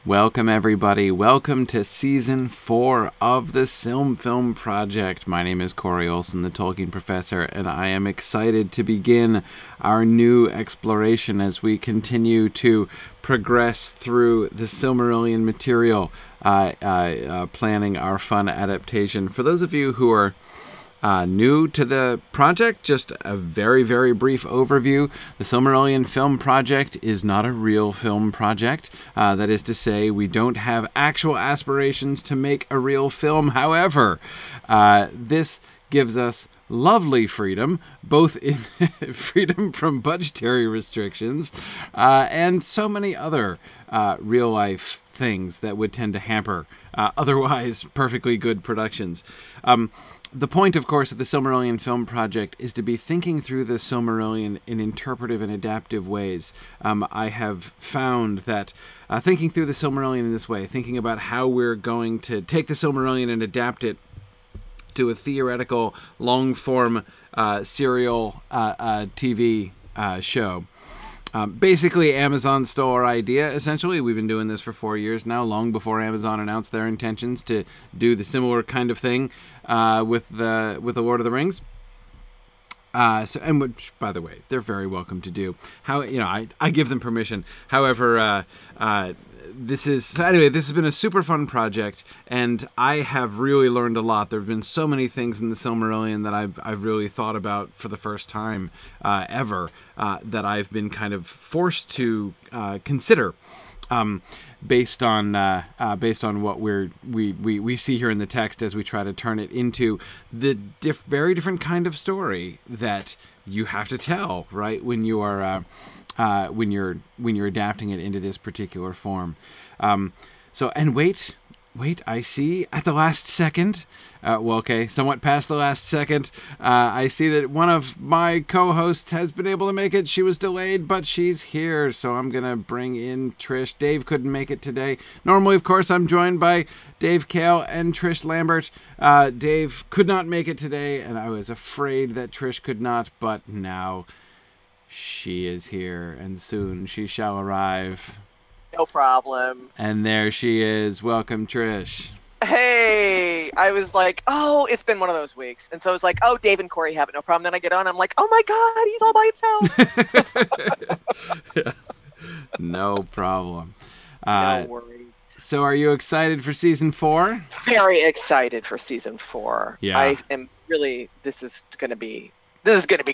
Welcome everybody, welcome to Season 4 of the Film Project. My name is Corey Olson, the Tolkien Professor, and I am excited to begin our new exploration as we continue to progress through the Silmarillion material, planning our fun adaptation. For those of you who are new to the project, just a very, very brief overview. The Silmarillion Film Project is not a real film project. That is to say, we don't have actual aspirations to make a real film. However, this gives us lovely freedom, both in freedom from budgetary restrictions and so many other real-life things that would tend to hamper otherwise perfectly good productions. The point, of course, of the Silmarillion Film Project is to be thinking through the Silmarillion in interpretive and adaptive ways. I have found that thinking through the Silmarillion in this way, thinking about how we're going to take the Silmarillion and adapt it to a theoretical, long-form serial TV show. Basically, Amazon stole our idea, essentially. We've been doing this for 4 years now, long before Amazon announced their intentions to do the similar kind of thing with the Lord of the Rings. And which, by the way, they're very welcome to do. I give them permission. However, this has been a super fun project, and I have really learned a lot. There have been so many things in the Silmarillion that I've really thought about for the first time ever that I've been kind of forced to consider. Based on what we see here in the text as we try to turn it into the very different kind of story that you have to tell, right, when you are when you're adapting it into this particular form. Wait, I see at the last second, somewhat past the last second, I see that one of my co-hosts has been able to make it. She was delayed, but she's here, so I'm going to bring in Trish. Dave couldn't make it today. Normally, of course, I'm joined by Dave Kale and Trish Lambert. Dave could not make it today, and I was afraid that Trish could not, but now she is here, and soon she shall arrive. No problem. And there she is. Welcome, Trish. Hey, I was like, oh, it's been one of those weeks. And so I was like, oh, Dave and Corey have it, no problem. Then I get on, I'm like, oh my God, he's all by himself. Yeah. No problem. No worries. So are you excited for Season 4? Very excited for Season 4. Yeah. I am really, this is going to be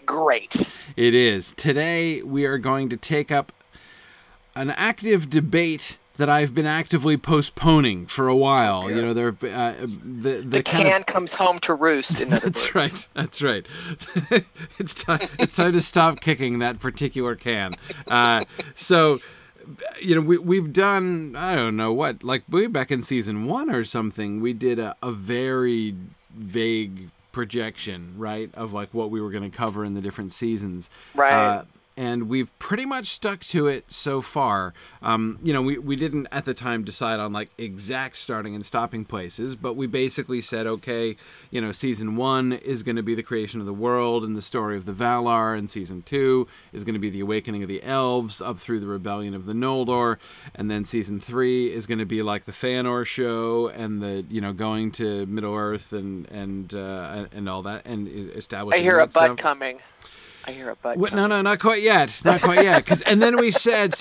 great. It is. Today we are going to take up an active debate that I've been actively postponing for a while. Okay. You know, there the can comes home to roost. In other That's words. right. That's right. It's time to stop kicking that particular can. So, you know, we've done, I don't know what, like way back in Season 1 or something, we did a very vague projection, right, of like what we were going to cover in the different seasons. Right. And we've pretty much stuck to it so far. You know, we didn't at the time decide on like exact starting and stopping places, but we basically said, okay, you know, Season 1 is going to be the creation of the world and the story of the Valar, and Season 2 is going to be the awakening of the Elves up through the rebellion of the Noldor, and then Season 3 is going to be like the Fëanor show and the, you know, going to Middle-earth and all that, and establishing. I hear a butt stuff. Coming. I hear a butt. No, not quite yet. Not quite yet. And then we said,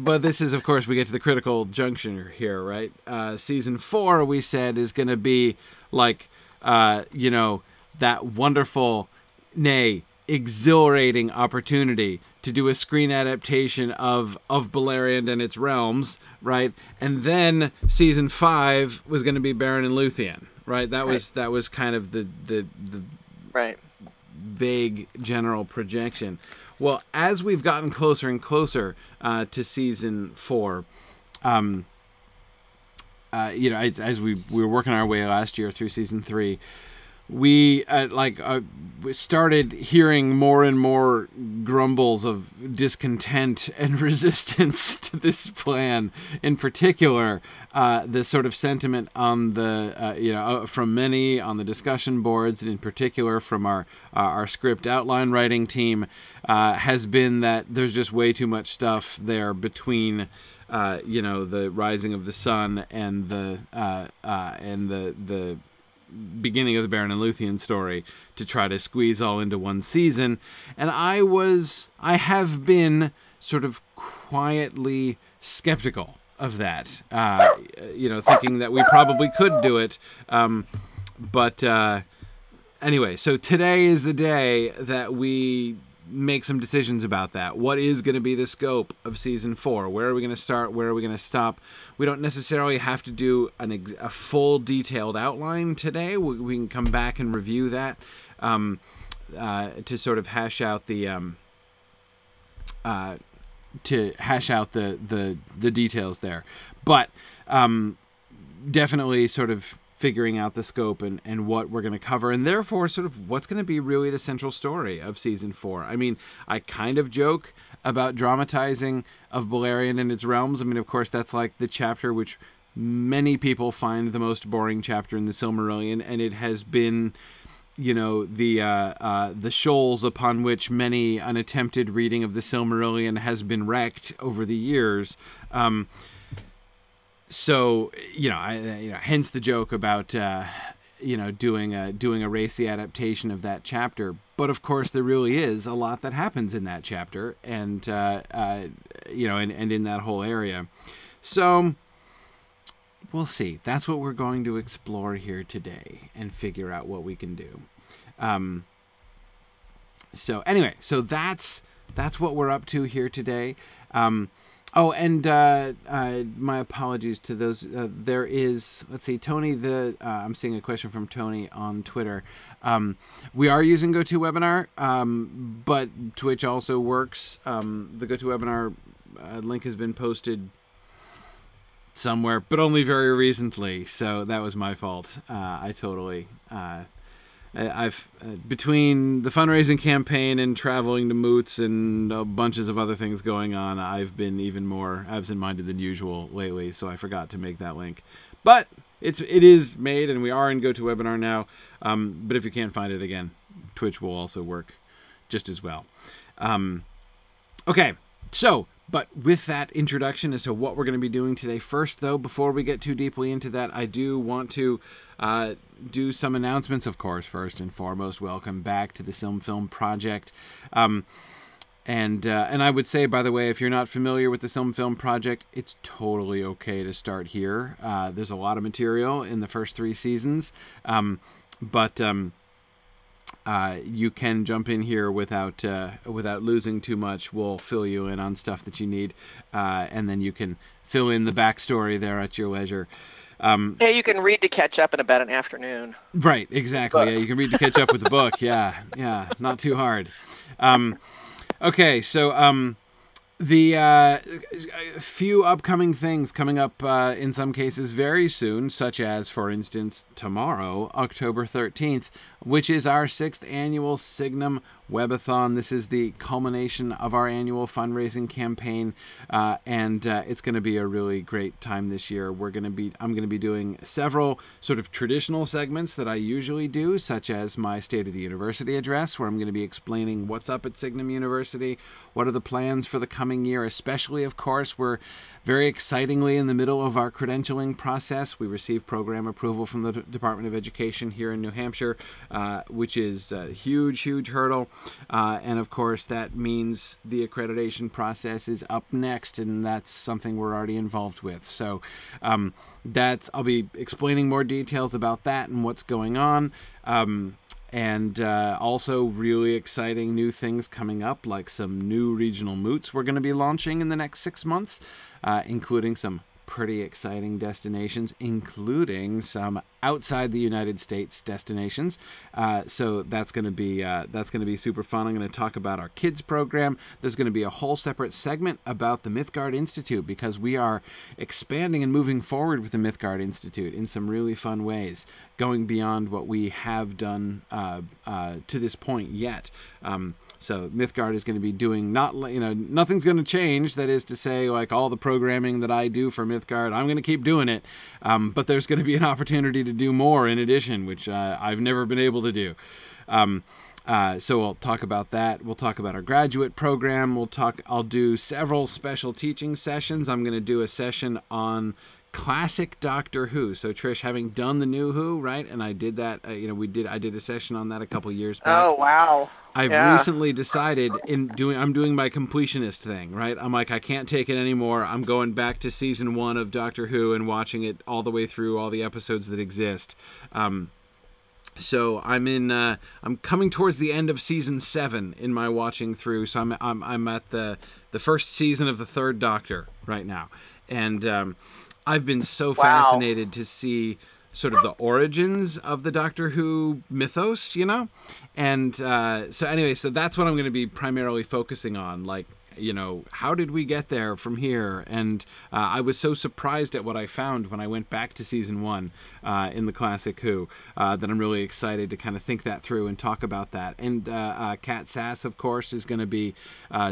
but this is, of course, we get to the critical junction here, right? Season 4, we said, is going to be like, you know, that wonderful, nay, exhilarating opportunity to do a screen adaptation of Beleriand and its realms, right? And then Season 5 was going to be Beren and Luthien, right? That was kind of the right. vague general projection. Well, as we've gotten closer and closer to Season 4, you know, as we were working our way last year through Season 3, we started hearing more and more grumbles of discontent and resistance to this plan. In particular, the sort of sentiment on the from many on the discussion boards, and in particular from our script outline writing team, has been that there's just way too much stuff there between the rising of the sun and the beginning of the Beren and Luthien story to try to squeeze all into one season. And I have been sort of quietly skeptical of that, thinking that we probably could do it. But anyway, so today is the day that we make some decisions about that. What is going to be the scope of season 4? Where are we going to start? Where are we going to stop? We don't necessarily have to do a full detailed outline today. We can come back and review that to sort of hash out the details there. But definitely sort of figuring out the scope and what we're going to cover, and therefore sort of what's going to be really the central story of season 4. I mean, I kind of joke about dramatizing of Beleriand and its realms. I mean, of course, that's like the chapter which many people find the most boring chapter in the Silmarillion, and it has been, the shoals upon which many an attempted reading of the Silmarillion has been wrecked over the years. So, hence the joke about, doing a racy adaptation of that chapter. But of course, there really is a lot that happens in that chapter, and and in that whole area. So we'll see. That's what we're going to explore here today and figure out what we can do. So anyway, so that's what we're up to here today. Oh, and my apologies to those. There is, let's see, Tony. I'm seeing a question from Tony on Twitter. We are using GoToWebinar, but Twitch also works. The GoToWebinar link has been posted somewhere, but only very recently. So that was my fault. I totally. I've between the fundraising campaign and traveling to Moots and bunches of other things going on, I've been even more absent-minded than usual lately, so I forgot to make that link. But it is made, and we are in GoToWebinar now. But if you can't find it again, Twitch will also work just as well. Okay, so. But with that introduction as to what we're going to be doing today, first, though, before we get too deeply into that, I do want to do some announcements, of course. First and foremost, welcome back to the Film Project. And I would say, by the way, if you're not familiar with the Film Project, it's totally okay to start here. There's a lot of material in the first 3 seasons, but you can jump in here without losing too much. We'll fill you in on stuff that you need, and then you can fill in the backstory there at your leisure. Yeah, you can read to catch up in about an afternoon. Right, exactly. Yeah, you can read to catch up with the book. Yeah, not too hard. Okay, so the few upcoming things coming up in some cases very soon, such as, for instance, tomorrow, October 13th, which is our 6th annual Signum Webathon. This is the culmination of our annual fundraising campaign, and it's going to be a really great time this year. I'm going to be doing several sort of traditional segments that I usually do, such as my State of the University address, where I'm going to be explaining what's up at Signum University, what are the plans for the coming year, especially, of course, we're very excitingly in the middle of our credentialing process. We received program approval from the Department of Education here in New Hampshire, which is a huge hurdle. And of course, that means the accreditation process is up next, and that's something we're already involved with. So I'll be explaining more details about that and what's going on. And also really exciting new things coming up, like some new regional moots we're going to be launching in the next 6 months, including some pretty exciting destinations, including some outside the United States destinations. So that's going to be super fun. I'm going to talk about our kids program. There's going to be a whole separate segment about the Mythgard Institute, because we are expanding and moving forward with the Mythgard Institute in some really fun ways, going beyond what we have done to this point yet. So Mythgard is going to be doing nothing's going to change. That is to say, like, all the programming that I do for Mythgard, I'm going to keep doing it. But there's going to be an opportunity to do more in addition, which I've never been able to do. So we'll talk about that. We'll talk about our graduate program. I'll do several special teaching sessions. I'm going to do a session on classic Doctor Who. So Trish, having done the new Who, right? And I did that, I did a session on that a couple years back. Oh, wow. I've recently decided I'm doing my completionist thing, right? I'm like, I can't take it anymore. I'm going back to season 1 of Doctor Who and watching it all the way through, all the episodes that exist. So I'm coming towards the end of season 7 in my watching through. So I'm at the first season of the 3rd Doctor right now. And I've been so fascinated to see sort of the origins of the Doctor Who mythos, And so anyway, so that's what I'm going to be primarily focusing on, like, how did we get there from here? And I was so surprised at what I found when I went back to season 1 in the classic Who that I'm really excited to kind of think that through and talk about that. And Kat Sass, of course, is going to be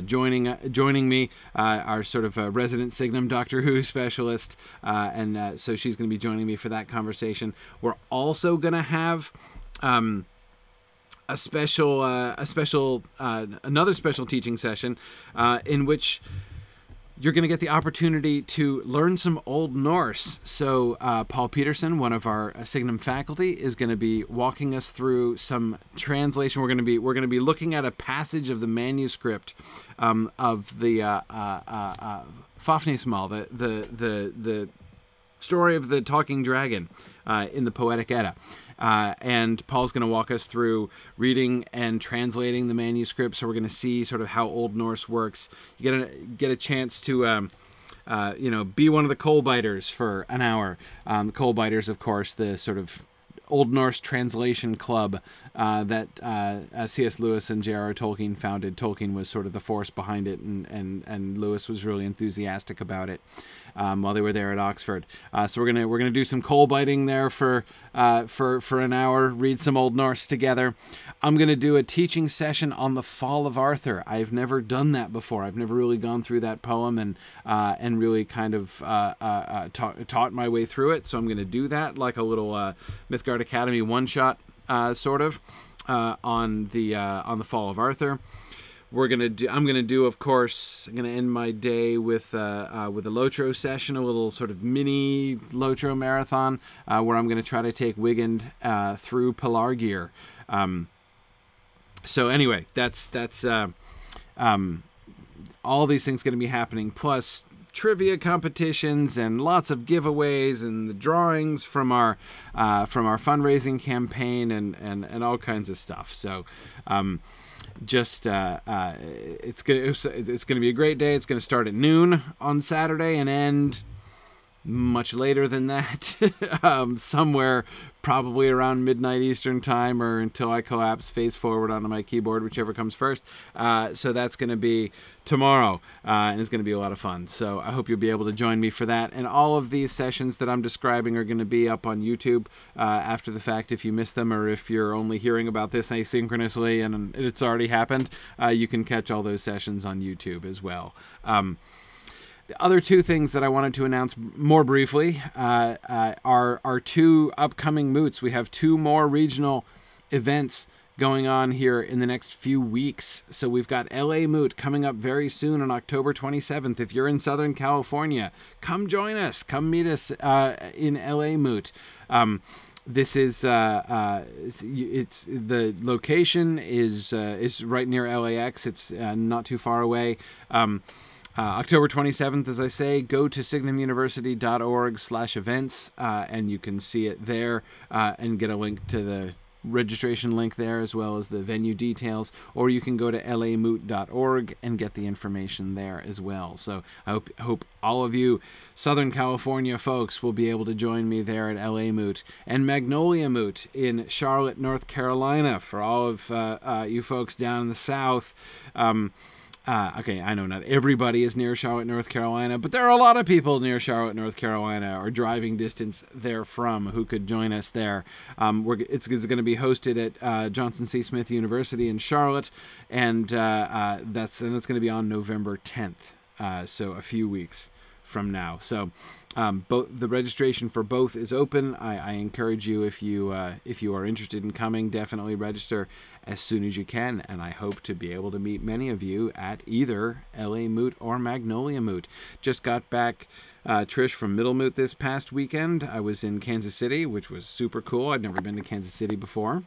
joining me, our sort of resident Signum Doctor Who specialist, and so she's going to be joining me for that conversation. We're also going to have another special teaching session in which you're going to get the opportunity to learn some Old Norse. So Paul Peterson, one of our Signum faculty, is going to be walking us through some translation. We're going to be looking at a passage of the manuscript of the Fafnismal, the story of the talking dragon in the Poetic Edda. And Paul's going to walk us through reading and translating the manuscript, so we're going to see sort of how Old Norse works. You're going to get a chance to, be one of the coal biters for an hour. The coal biters, of course, the sort of Old Norse translation club that C.S. Lewis and J.R.R. Tolkien founded. Tolkien was sort of the force behind it, and Lewis was really enthusiastic about it while they were there at Oxford. So we're gonna do some coal biting there for an hour, read some Old Norse together. I'm gonna do a teaching session on the Fall of Arthur. I've never done that before. I've never really gone through that poem and really kind of taught my way through it. So I'm gonna do that, like a little Mythgard Academy one-shot sort of on the Fall of Arthur. I'm gonna do, of course, I'm gonna end my day with a Lotro session, a little sort of mini Lotro marathon, where I'm gonna try to take Wiggin through Pelargir. So anyway, that's all these things gonna be happening, plus trivia competitions and lots of giveaways and the drawings from our fundraising campaign and all kinds of stuff. So it's gonna be a great day. It's gonna start at noon on Saturday and end much later than that, somewhere probably around midnight Eastern time, or until I collapse face forward onto my keyboard, whichever comes first. So that's going to be tomorrow, and it's going to be a lot of fun. So I hope you'll be able to join me for that. And all of these sessions that I'm describing are going to be up on YouTube after the fact. If you missed them, or if you're only hearing about this asynchronously and it's already happened, you can catch all those sessions on YouTube as well. The other two things that I wanted to announce more briefly are our two upcoming Moots. We have two more regional events going on here in the next few weeks. So we've got LA Moot coming up very soon on October 27th. If you're in Southern California, come join us. Come meet us in LA Moot. This is it's the location is right near LAX. It's not too far away. October 27th, as I say, go to signumuniversity.org/events, and you can see it there and get a link to registration link there, as well as the venue details, or you can go to lamoot.org and get the information there as well. So I hope all of you Southern California folks will be able to join me there at LA Moot and Magnolia Moot in Charlotte, North Carolina. For all of you folks down in the South, okay, I know not everybody is near Charlotte, North Carolina, but there are a lot of people near Charlotte, North Carolina, or driving distance therefrom who could join us there. It's going to be hosted at Johnson C. Smith University in Charlotte, and that's going to be on November 10th, so a few weeks from now. So both the registration for both is open. I encourage you, if you are interested in coming, definitely register as soon as you can, and I hope to be able to meet many of you at either LA Moot or Magnolia Moot. Just got back, Trish, from Middle Moot this past weekend. I was in Kansas City, which was super cool. I'd never been to Kansas City before,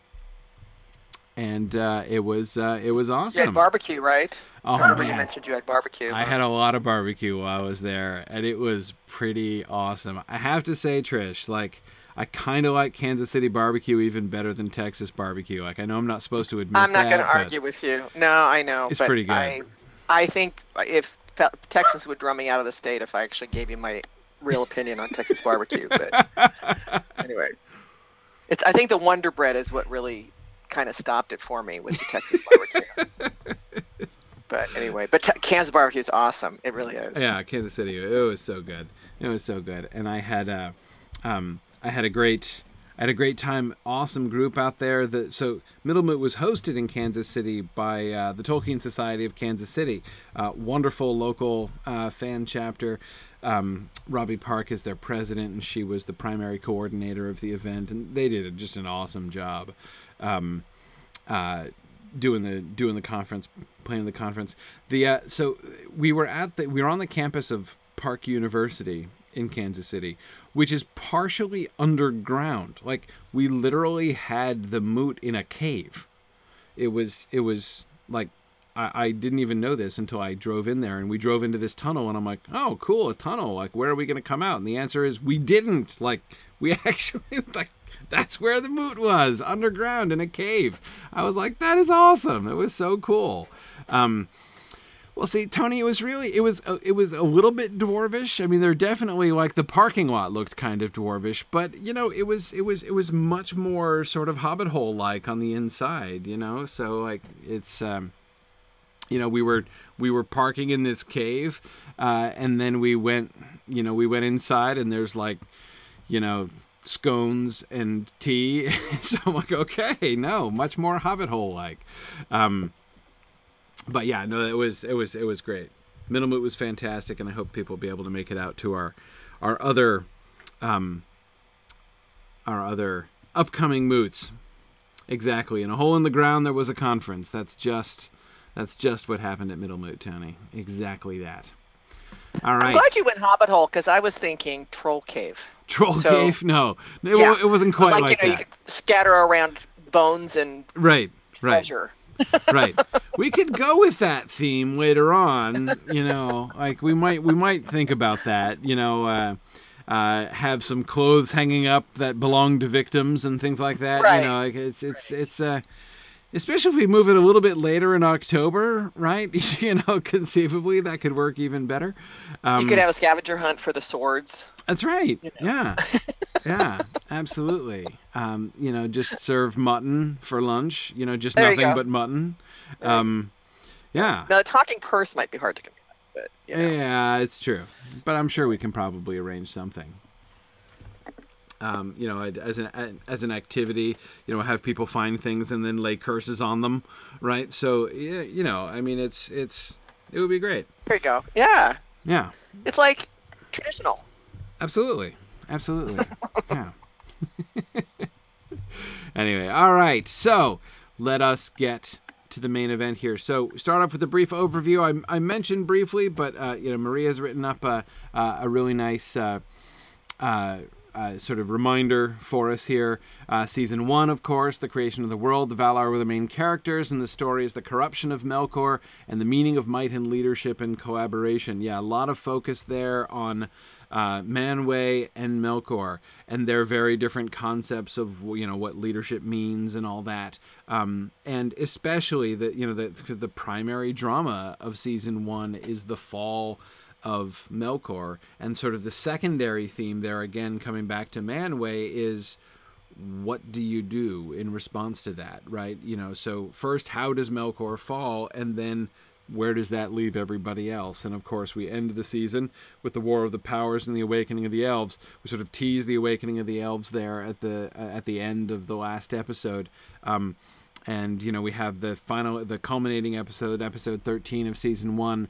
and it was awesome. You had barbecue, right? Oh, I remember man. you mentioned you had barbecue. I had a lot of barbecue while I was there, and it was pretty awesome. I have to say, Trish, like, I kind of like Kansas City barbecue even better than Texas barbecue. Like, I know I'm not supposed to admit that. I'm not going to argue with you. No, I know. It's but pretty good. I think if Texans would drum me out of the state if I actually gave you my real opinion on Texas barbecue. But anyway, I think the Wonder Bread is what really kind of stopped it for me with the Texas barbecue. But anyway, Kansas barbecue is awesome. It really is. Yeah, Kansas City. It was so good. It was so good, and I had a great time. Awesome group out there. So Middle Moot was hosted in Kansas City by the Tolkien Society of Kansas City. Wonderful local fan chapter. Robbie Park is their president, and she was the primary coordinator of the event, and they did just an awesome job doing the conference, planning the conference. So we were on the campus of Park University in Kansas City, which is partially underground. Like, we literally had the moot in a cave. It was like, I didn't even know this until I drove in there, and we drove into this tunnel, and I'm like, oh, cool, a tunnel. Like, where are we going to come out? And the answer is we didn't. Like, we actually, like, that's where the moot was, underground in a cave. I was like, that is awesome. It was so cool. Well, see, Tony, it was a little bit dwarvish. I mean, they're definitely, like, the parking lot looked kind of dwarvish, but, you know, it was much more sort of Hobbit hole-like on the inside, you know? So, like, it's, you know, we were parking in this cave, and then we went inside, and there's, like, you know, scones and tea. So I'm like, okay, no, much more Hobbit hole-like. But yeah, no, it was great. Middle Moot was fantastic, and I hope people will be able to make it out to our other upcoming moots. Exactly. In a hole in the ground there was a conference. That's just what happened at Middle Moot, Tony. Exactly that. All right. I'm glad you went Hobbit hole, because I was thinking Troll Cave. Cave? No. It wasn't quite like that. You could scatter around bones and treasure. Right. We could go with that theme later on, you know, like we might think about that, you know, have some clothes hanging up that belong to victims and things like that. Right. You know, like it's especially if we move it a little bit later in October, right? You know, conceivably that could work even better. You could have a scavenger hunt for the swords. That's right. You know? Yeah. Yeah, absolutely. You know, just serve mutton for lunch, you know, just nothing but mutton. Yeah. Now, the talking purse might be hard to compare, but, you know. Yeah, it's true. But I'm sure we can probably arrange something. You know, as an activity, you know, have people find things and then lay curses on them, right? So, yeah, you know, I mean, it would be great. There you go. Yeah. Yeah. It's like traditional. Absolutely. Yeah. Anyway, all right. So let us get to the main event here. So start off with a brief overview. I mentioned briefly, but you know, Maria's written up a really nice sort of reminder for us here. Season 1, of course, the creation of the world. The Valar were the main characters, and the story is the corruption of Melkor and the meaning of might and leadership and collaboration. Yeah, a lot of focus there on Manwë and Melkor, and their very different concepts of what leadership means and all that, and especially the primary drama of season 1 is the fall of Melkor, and sort of the secondary theme there, again coming back to Manwë, is what do you do in response to that, right? So first, how does Melkor fall, and then where does that leave everybody else? And of course, we end the season with the War of the Powers and the Awakening of the Elves. We sort of tease the Awakening of the Elves there at the end of the last episode. And we have the culminating episode 13 of season 1,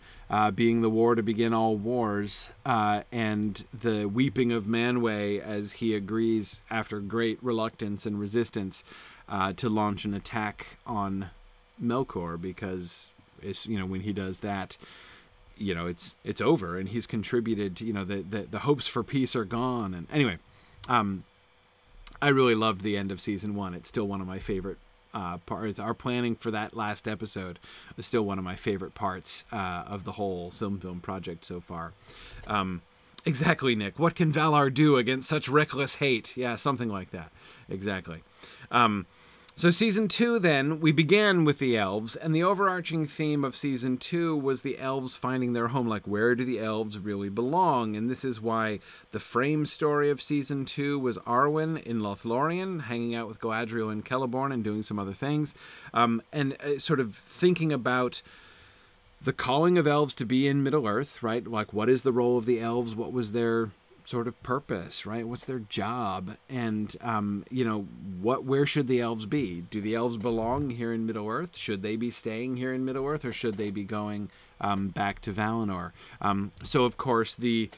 being the war to begin all wars, and the weeping of Manwë as he agrees, after great reluctance and resistance, to launch an attack on Melkor, because when he does that, it's over, and he's contributed to, the hopes for peace are gone. And anyway, I really loved the end of season 1. It's still one of my favorite parts. Our planning for that last episode was still one of my favorite parts of the whole film project so far. Exactly, Nick. What can Valar do against such reckless hate? Yeah, something like that. Exactly. So season 2, then, we began with the elves, and the overarching theme of season 2 was the elves finding their home. Like, where do the elves really belong? And this is why the frame story of season 2 was Arwen in Lothlorien, hanging out with Galadriel and Celeborn and doing some other things, and sort of thinking about the calling of elves to be in Middle-earth, right? Like, what is the role of the elves? What was their sort of purpose, right? What's their job? And, where should the elves be? Do the elves belong here in Middle-earth? Should they be staying here in Middle-earth, or should they be going back to Valinor? So, of course, the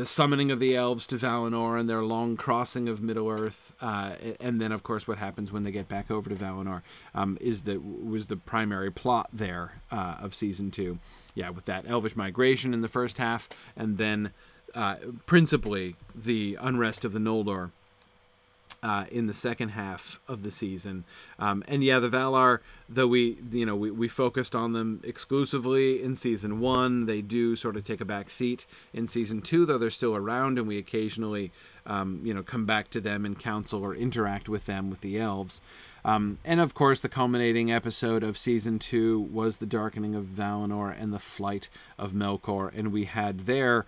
summoning of the elves to Valinor and their long crossing of Middle-earth, and then, of course, what happens when they get back over to Valinor, was the primary plot there of season 2. Yeah, with that elvish migration in the first half, and then principally the unrest of the Noldor in the second half of the season. And yeah, the Valar, though we focused on them exclusively in season 1, they do sort of take a back seat in season 2, though they're still around, and we occasionally come back to them and counsel or interact with them, with the elves. And of course, the culminating episode of season 2 was the Darkening of Valinor and the flight of Melkor, and we had there,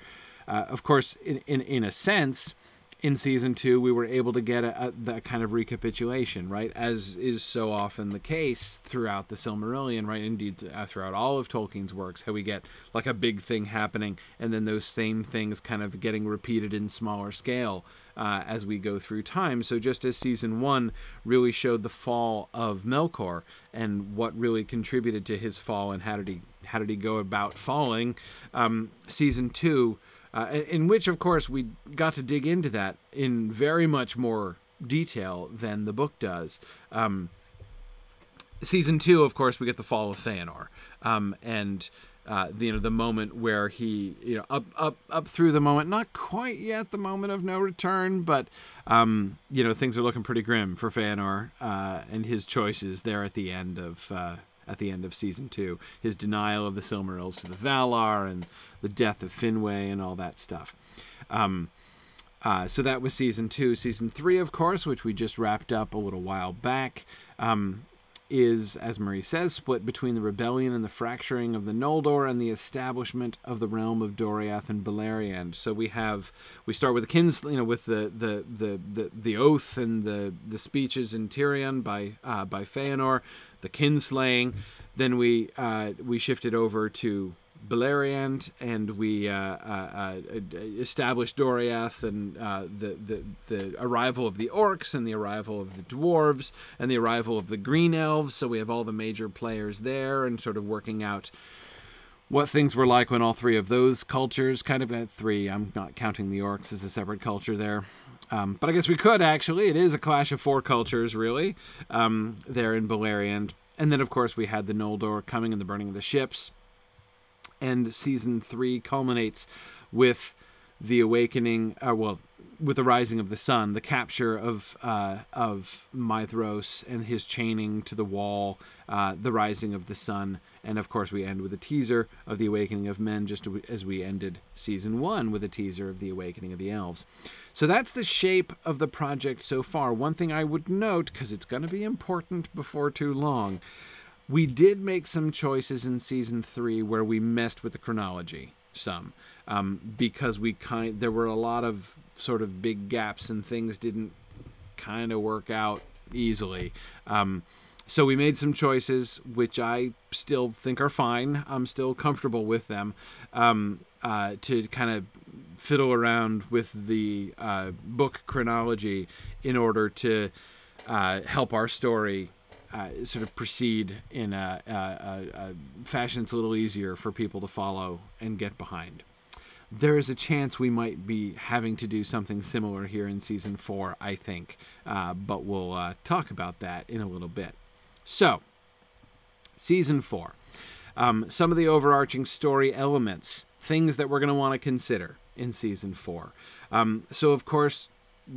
of course, in a sense, in season 2, we were able to get that kind of recapitulation, right? As is so often the case throughout the Silmarillion, right? Indeed, throughout all of Tolkien's works, how we get like a big thing happening, and then those same things kind of getting repeated in smaller scale as we go through time. So just as season 1 really showed the fall of Melkor and what really contributed to his fall and how did he go about falling, season 2. In which, of course, we got to dig into that in very much more detail than the book does. Season 2, of course, we get the fall of Feanor, and the moment where he, up through the moment, not quite yet the moment of no return, but things are looking pretty grim for Feanor and his choices there at the end of season 2, his denial of the Silmarils to the Valar and the death of Finwë and all that stuff. So that was season 2. Season 3, of course, which we just wrapped up a little while back, is, as Marie says, split between the rebellion and the fracturing of the Noldor and the establishment of the realm of Doriath and Beleriand. So we start with the with the oath and the speeches in Tirion by Feanor, the kinslaying. Then we shifted over to Beleriand, and we established Doriath and the arrival of the orcs and the arrival of the dwarves and the arrival of the green elves. So we have all the major players there and sort of working out what things were like when all three of those cultures, kind of at three, I'm not counting the orcs as a separate culture there, but I guess we could actually. It is a clash of four cultures, really, there in Beleriand. And then, of course, we had the Noldor coming and the burning of the ships. And season 3 culminates with the awakening, with the rising of the sun, the capture of Maedhros and his chaining to the wall, the rising of the sun, and of course we end with a teaser of the awakening of men, just as we ended season 1 with a teaser of the awakening of the elves. So that's the shape of the project so far. One thing I would note, because it's going to be important before too long, we did make some choices in season 3 where we messed with the chronology some, because there were a lot of sort of big gaps and things didn't kind of work out easily. So we made some choices which I still think are fine. I'm still comfortable with them, to kind of fiddle around with the book chronology in order to help our story sort of proceed in a fashion that's a little easier for people to follow and get behind. There is a chance we might be having to do something similar here in season 4, I think, but we'll talk about that in a little bit. So, season 4. Some of the overarching story elements, things that we're going to want to consider in season 4. So, of course,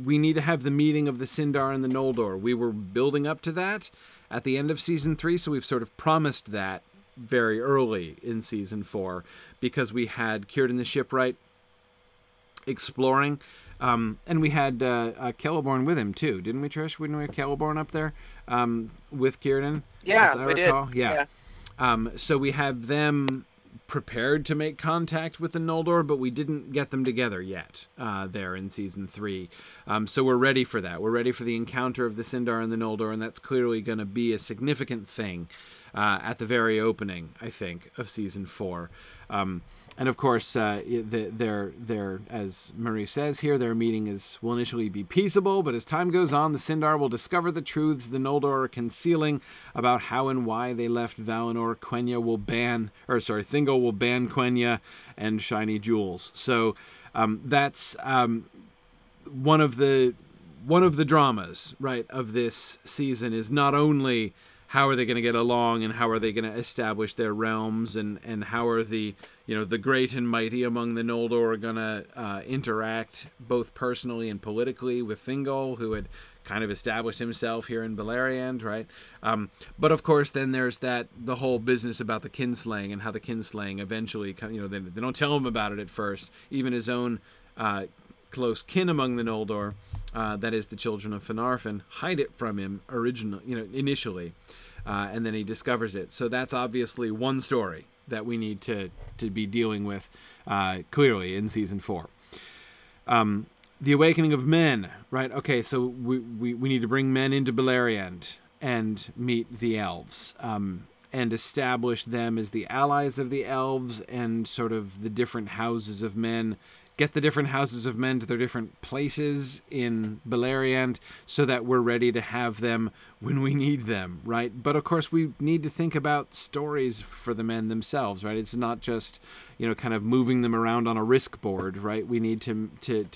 we need to have the meeting of the Sindar and the Noldor. We were building up to that at the end of season 3, so we've sort of promised that very early in season 4, because we had Círdan the Shipwright exploring, and we had Celeborn with him too, didn't we, Trish? Didn't we have Celeborn up there with Círdan? Yeah, we did. Yeah. So we have them prepared to make contact with the Noldor, but we didn't get them together yet there in season 3. So we're ready for that. We're ready for the encounter of the Sindar and the Noldor, and that's clearly going to be a significant thing at the very opening, I think, of season 4. And of course, their, as Marie says here, their meeting will initially be peaceable, but as time goes on, the Sindar will discover the truths the Noldor are concealing about how and why they left Valinor. Thingol will ban Quenya and shiny jewels. So that's one of the dramas, right, of this season, is not only how are they going to get along and how are they going to establish their realms, and how are the great and mighty among the Noldor going to interact both personally and politically with Thingol, who had kind of established himself here in Beleriand, right? But of course, then there's the whole business about the kinslaying and how the kinslaying eventually, they don't tell him about it at first. Even his own close kin among the Noldor, that is the children of Finarfin, hide it from him initially, and then he discovers it. So that's obviously one story that we need to be dealing with clearly in season 4. The awakening of men, right? Okay, so we need to bring men into Beleriand and meet the elves, and establish them as the allies of the elves, and sort of the different houses of men. Get the different houses of men to their different places in Beleriand so that we're ready to have them when we need them, right? But of course, we need to think about stories for the men themselves, right? It's not just, kind of moving them around on a risk board, right? We need to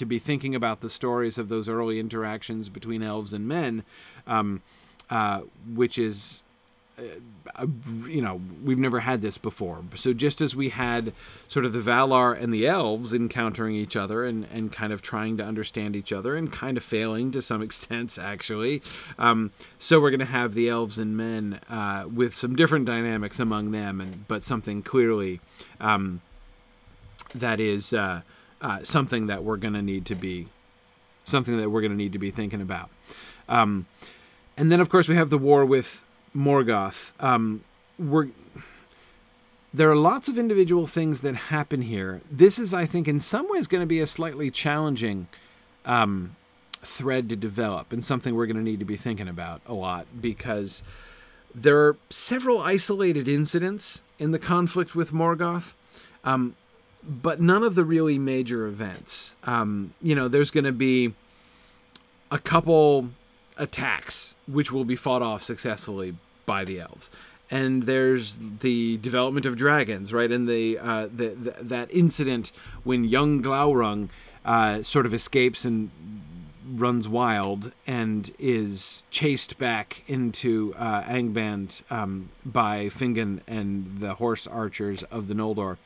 be thinking about the stories of those early interactions between elves and men, which is... we've never had this before. So just as we had sort of the Valar and the elves encountering each other and kind of trying to understand each other and kind of failing to some extent, actually, so we're going to have the elves and men with some different dynamics among them, but something clearly that is something that we're going to need to be thinking about. And then, of course, we have the war with Morgoth. There are lots of individual things that happen here. This is, I think, in some ways going to be a slightly challenging thread to develop, and something we're going to need to be thinking about a lot, because there are several isolated incidents in the conflict with Morgoth, but none of the really major events. There's going to be a couple attacks which will be fought off successfully by the elves, and there's the development of dragons, right? And that incident when young Glaurung sort of escapes and runs wild and is chased back into Angband by Fingon and the horse archers of the Noldor.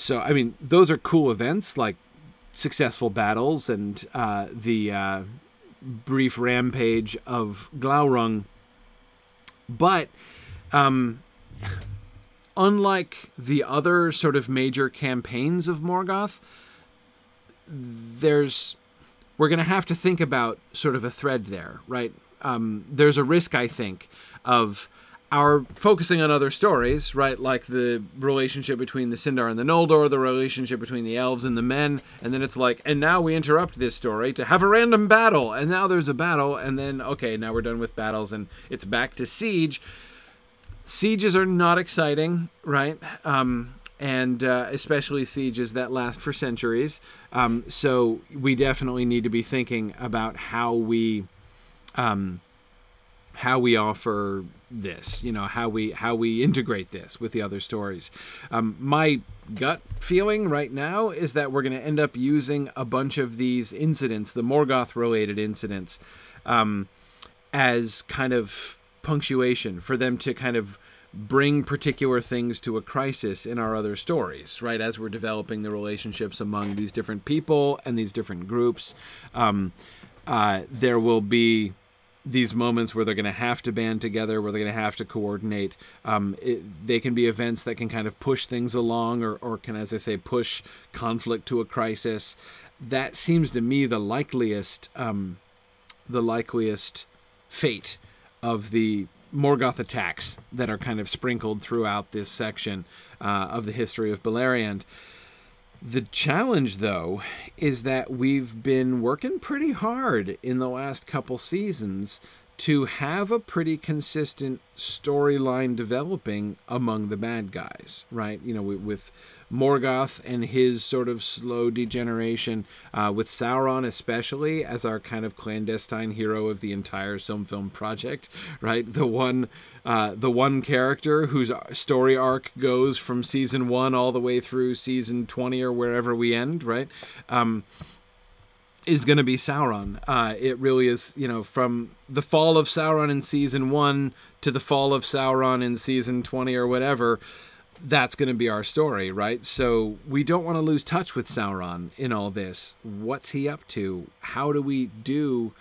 So, I mean, those are cool events, like successful battles and the brief rampage of Glaurung. But unlike the other sort of major campaigns of Morgoth, we're going to have to think about sort of a thread there, right? There's a risk, I think, of our focusing on other stories, right? Like the relationship between the Sindar and the Noldor, the relationship between the elves and the men, and then it's like, and now we interrupt this story to have a random battle, and now there's a battle, and then, okay, now we're done with battles, and it's back to siege. Sieges are not exciting, right? And especially sieges that last for centuries. So we definitely need to be thinking about how we offer this, how we integrate this with the other stories. My gut feeling right now is that we're going to end up using a bunch of these incidents, the Morgoth-related incidents, as kind of punctuation for them to kind of bring particular things to a crisis in our other stories, right? As we're developing the relationships among these different people and these different groups, there will be these moments where they're going to have to band together, where they're going to have to coordinate. They can be events that can kind of push things along or can, as I say, push conflict to a crisis. That seems to me the likeliest fate of the Morgoth attacks that are kind of sprinkled throughout this section of the history of Beleriand. The challenge, though, is that we've been working pretty hard in the last couple seasons to have a pretty consistent storyline developing among the bad guys, right? With Morgoth and his sort of slow degeneration, with Sauron especially as our kind of clandestine hero of the entire film project, right? The one character whose story arc goes from season 1 all the way through season 20 or wherever we end, right? Is going to be Sauron. It really is, from the fall of Sauron in season 1 to the fall of Sauron in season 20 or whatever, that's going to be our story, right? So we don't want to lose touch with Sauron in all this. What's he up to? How do we do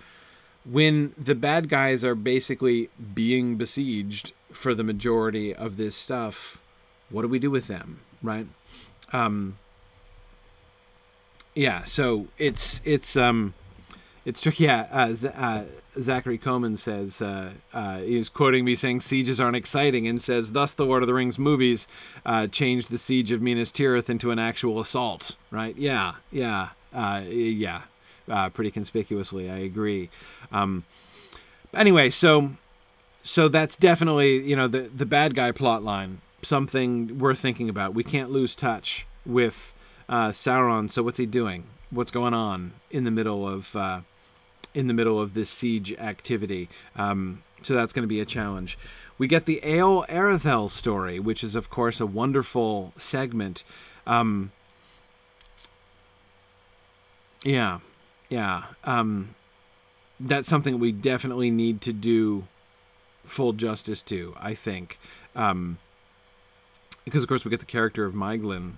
when the bad guys are basically being besieged for the majority of this stuff? What do we do with them, right? Yeah, so it's tricky. Yeah, Zachary Coleman says, he's quoting me saying, sieges aren't exciting, and says, thus the Lord of the Rings movies changed the siege of Minas Tirith into an actual assault, right? Yeah, pretty conspicuously, I agree. Anyway, so that's definitely, the bad guy plot line, something worth thinking about. We can't lose touch with Sauron. So what's he doing? What's going on in the middle of this siege activity? So that's going to be a challenge. We get the Eol Arethel story, which is of course a wonderful segment. That's something we definitely need to do full justice to, I think. Because, of course, we get the character of Maeglin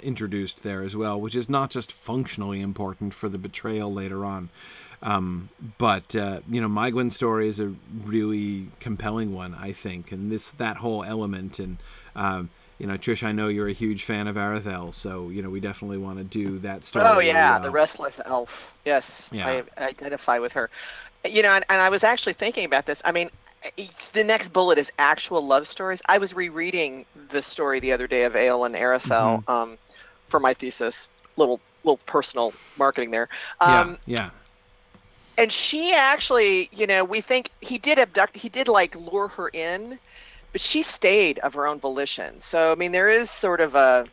introduced there as well, which is not just functionally important for the betrayal later on. But Maeglin's story is a really compelling one, I think. And that whole element. And, Trish, I know you're a huge fan of Arethel, so, we definitely want to do that story. Oh, yeah, really well. The restless elf. Yes, yeah. I identify with her. And I was actually thinking about this. I mean, the next bullet is actual love stories. I was rereading the story the other day of Eol and Arethel for my thesis. Little personal marketing there. Yeah. And she actually, we think he did lure her in, but she stayed of her own volition. So, I mean, there is sort of a,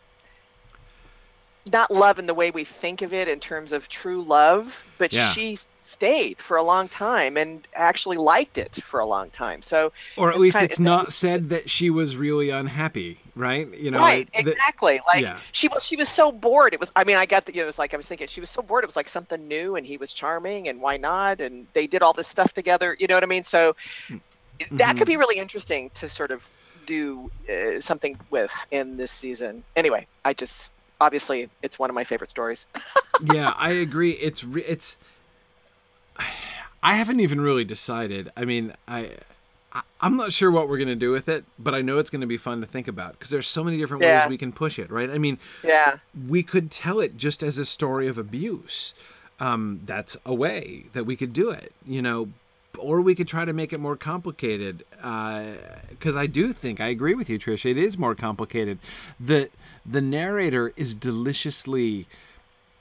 not love in the way we think of it in terms of true love, but she stayed for a long time and actually liked it for a long time. So, or at least it's not said that she was really unhappy, right? Right, exactly. She was so bored. It was. I mean, I got it was like I was thinking she was so bored. It was like something new, and he was charming, and why not? And they did all this stuff together. You know what I mean? So that could be really interesting to sort of do something with in this season. Anyway, obviously it's one of my favorite stories. Yeah, I agree. I haven't even really decided. I mean, I'm not sure what we're going to do with it, but I know it's going to be fun to think about because there's so many different ways we can push it, right? I mean, we could tell it just as a story of abuse. That's a way that we could do it, you know, or we could try to make it more complicated. Because I do think, I agree with you, Trish, it is more complicated. The narrator is deliciously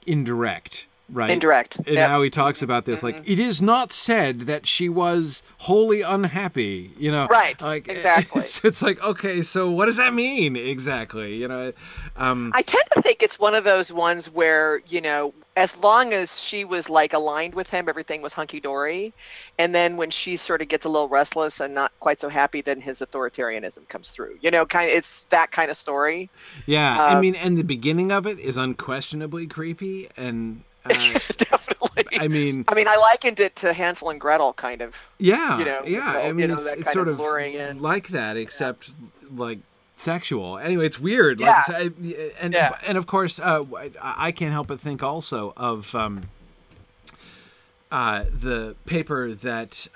indirect. Right. Indirect. And how he talks about this, like, it is not said that she was wholly unhappy, you know. Right. Like, exactly. It's like, okay, so what does that mean exactly? You know. I tend to think it's one of those ones where, you know, as long as she was like aligned with him, everything was hunky dory, and then when she sort of gets a little restless and not quite so happy, then his authoritarianism comes through. You know, it's that kind of story. Yeah, I mean, and the beginning of it is unquestionably creepy and. Definitely. I mean, I likened it to Hansel and Gretel, kind of. Yeah, you know, I mean, it's sort of like that, except like sexual. Anyway, it's weird. Yeah. Like, and of course, I can't help but think also of the paper that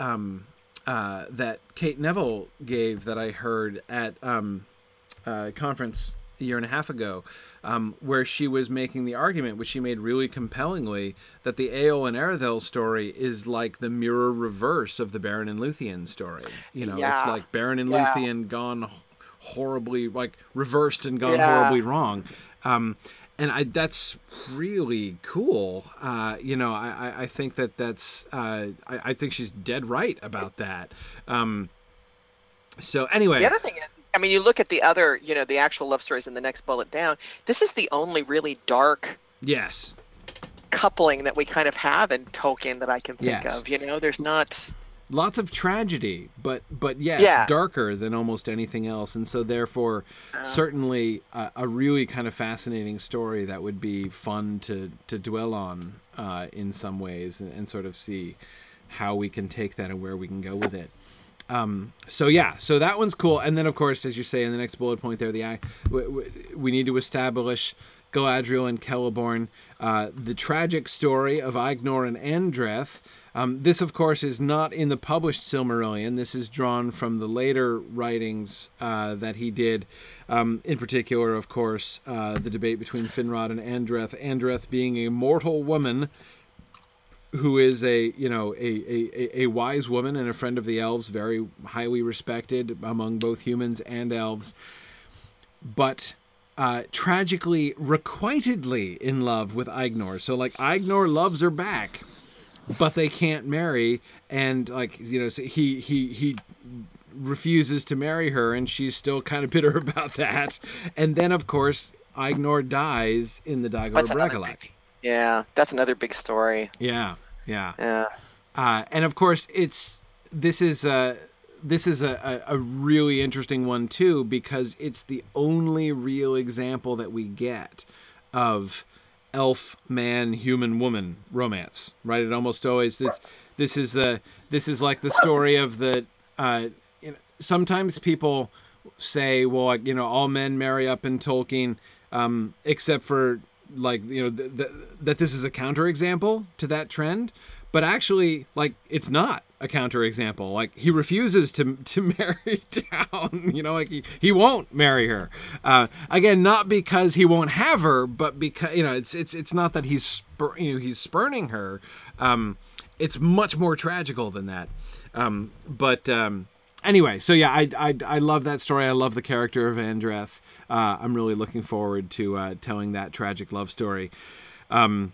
that Kate Neville gave that I heard at a conference a year and a half ago. Where she was making the argument, which she made really compellingly, that the Eowyn and Eredhil story is like the mirror reverse of the Beren and Luthien story. You know, it's like Beren and Luthien gone horribly, like reversed and gone horribly wrong. And that's really cool. You know, I think that's, I think she's dead right about that. So anyway. The other thing is, I mean, you look at the other, you know, the actual love stories in the next bullet down. This is the only really dark coupling that we kind of have in Tolkien that I can think of. You know, there's not lots of tragedy, but yes, darker than almost anything else, and so therefore, certainly a really kind of fascinating story that would be fun to dwell on in some ways and sort of see how we can take that and where we can go with it. So that one's cool. And then, of course, as you say in the next bullet point there, we need to establish Galadriel and Celeborn, the tragic story of Aegnor and Andreth. This, of course, is not in the published Silmarillion. This is drawn from the later writings that he did. In particular, of course, the debate between Finrod and Andreth. Andreth being a mortal woman who is a wise woman and a friend of the elves, very highly respected among both humans and elves, but tragically requitedly in love with Aegnor. So like Aegnor loves her back, but they can't marry, and like, you know, so he refuses to marry her, and she's still kind of bitter about that. And then, of course, Aegnor dies in the Dagor Bragollach. Yeah, that's another big story. Yeah. And of course, this is a really interesting one too, because it's the only real example that we get of elf man human woman romance, right? It almost always this is like the story of the. You know, sometimes people say, well, like, you know, all men marry up in Tolkien, except for, like, you know, that this is a counterexample to that trend, but actually, like, it's not a counterexample. Like, he refuses to marry down, you know, like he won't marry her. Again, not because he won't have her, but because, you know, it's not that he's spurning her. It's much more tragical than that. Anyway, so yeah, I love that story. I love the character of Andreth. I'm really looking forward to telling that tragic love story. We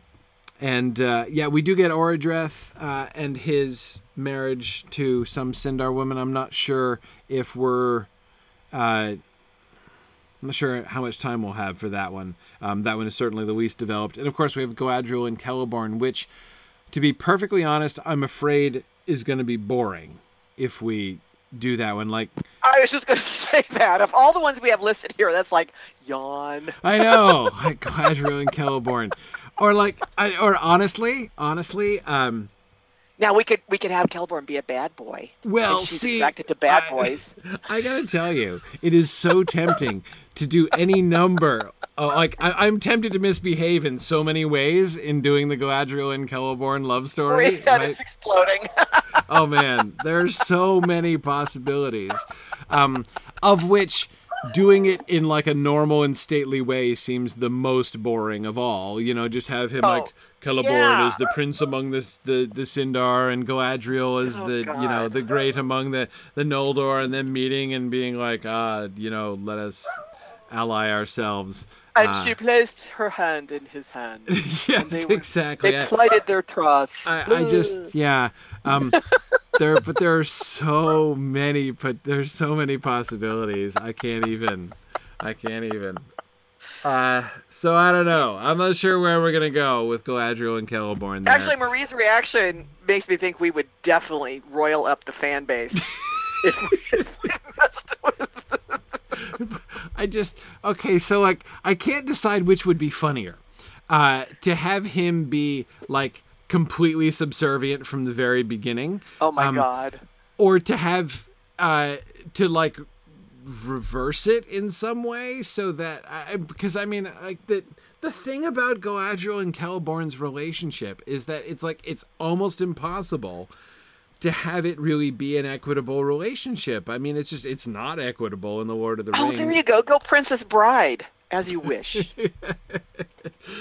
do get Orodreth and his marriage to some Sindar woman. I'm not sure if I'm not sure how much time we'll have for that one. That one is certainly the least developed. And of course, we have Galadriel and Celeborn, which, to be perfectly honest, I'm afraid is going to be boring if we do that one. Like, I was just gonna say that of all the ones we have listed here, that's like yawn. I know, like Galadriel and Celeborn, or like, or honestly, Now we could have Celeborn be a bad boy. Well, and she's see, attracted to bad boys. I gotta tell you, it is so tempting to do any number. Like I'm tempted to misbehave in so many ways in doing the Galadriel and Celeborn love story. His head is exploding. Oh man, there's so many possibilities, of which doing it in like a normal and stately way seems the most boring of all. You know, just have him like Celeborn is the prince among the Sindar, and Galadriel is the great among the Noldor, and then meeting and being like, let us ally ourselves. And she placed her hand in his hand. Yes, exactly. They plighted their trust. There are so many, there's so many possibilities. I can't even. So I don't know. I'm not sure where we're gonna go with Galadriel and Celeborn there. Actually, Marie's reaction makes me think we would definitely roil up the fan base if we messed with So like I can't decide which would be funnier. To have him be like completely subservient from the very beginning. Oh my god. Or to have to like reverse it in some way so that because I mean like the thing about Galadriel and Celeborn's relationship is that it's almost impossible to have it really be an equitable relationship. I mean, it's not equitable in the Lord of the Rings. Oh, there you go. Go Princess Bride, as you wish.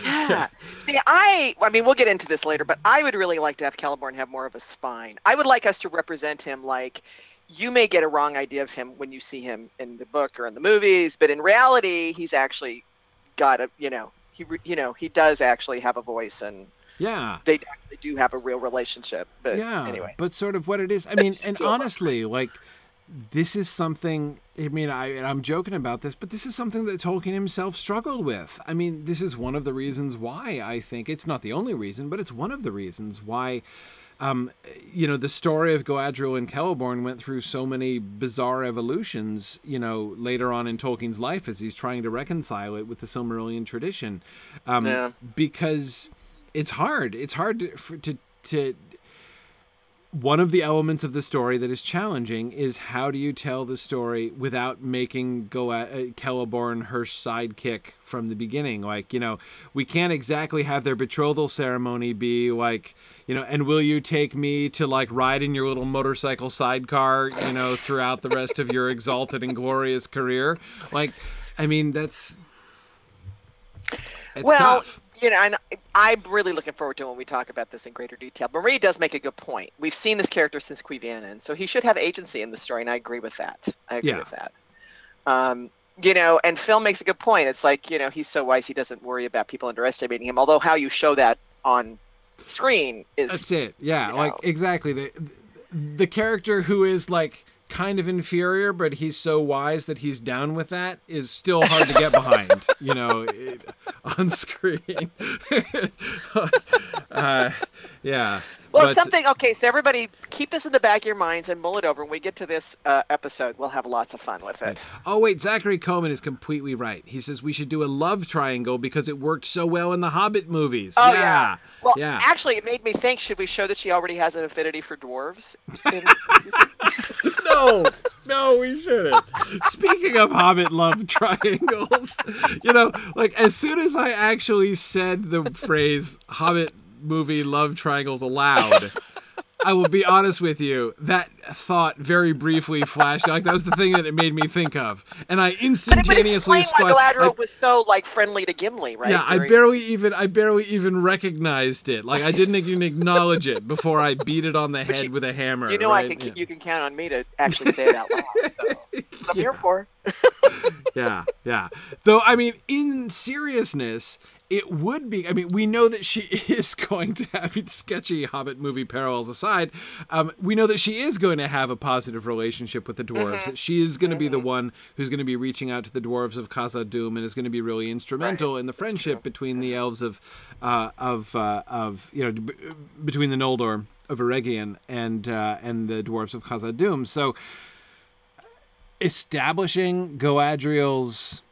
Yeah. See, I mean, we'll get into this later, but I would really like to have Celeborn have more of a spine. I would like us to represent him like, you may get a wrong idea of him when you see him in the book or in the movies, but in reality, he's actually got he does actually have a voice, and they actually do have a real relationship. But anyway, but sort of what it is. I mean, and honestly, like this is something. I mean, I'm joking about this, but this is something that Tolkien himself struggled with. I mean, this is one of the reasons why I think it's not the only reason, but it's one of the reasons why. The story of Galadriel and Celeborn went through so many bizarre evolutions, later on in Tolkien's life as he's trying to reconcile it with the Silmarillion tradition. Because it's hard. It's hard to one of the elements of the story that is challenging is how do you tell the story without making Celeborn her sidekick from the beginning? Like, we can't exactly have their betrothal ceremony be like, and will you take me to like ride in your little motorcycle sidecar, throughout the rest of your exalted and glorious career? Like, I mean, it's tough. And I'm really looking forward to when we talk about this in greater detail. Marie does make a good point. We've seen this character since Cuivanen, so he should have agency in the story, and I agree with that. With that. And Phil makes a good point. It's like, he's so wise he doesn't worry about people underestimating him, although how you show that on screen is... That's it, yeah, like, exactly. The character who is, like, kind of inferior, but he's so wise that he's down with that is still hard to get behind, on screen. Well, so everybody keep this in the back of your minds and mull it over. When we get to this episode, we'll have lots of fun with it. Oh, wait, Zachary Coleman is completely right. He says we should do a love triangle because it worked so well in the Hobbit movies. Oh, yeah. Well, actually, it made me think, should we show that she already has an affinity for dwarves? No, we shouldn't. Speaking of Hobbit love triangles, like as soon as I actually said the phrase Hobbit movie love triangles aloud, I will be honest with you, that thought very briefly flashed. Like that was the thing that it made me think of, and I instantaneously. But Galadriel was so like friendly to Gimli, right? Yeah, I barely even recognized it. Like I didn't even acknowledge it before I beat it on the head with a hammer. Right? You can count on me to actually say it out loud. So. I'm here for. Yeah. Though I mean, in seriousness. It would be, I mean, we know that she is going to have, sketchy Hobbit movie parallels aside, we know that she is going to have a positive relationship with the dwarves, that she is going to be the one who's going to be reaching out to the dwarves of Khazad-dûm and is going to be really instrumental in the friendship between the elves between the Noldor of Eregion and the dwarves of Khazad-dûm. So establishing Galadriel's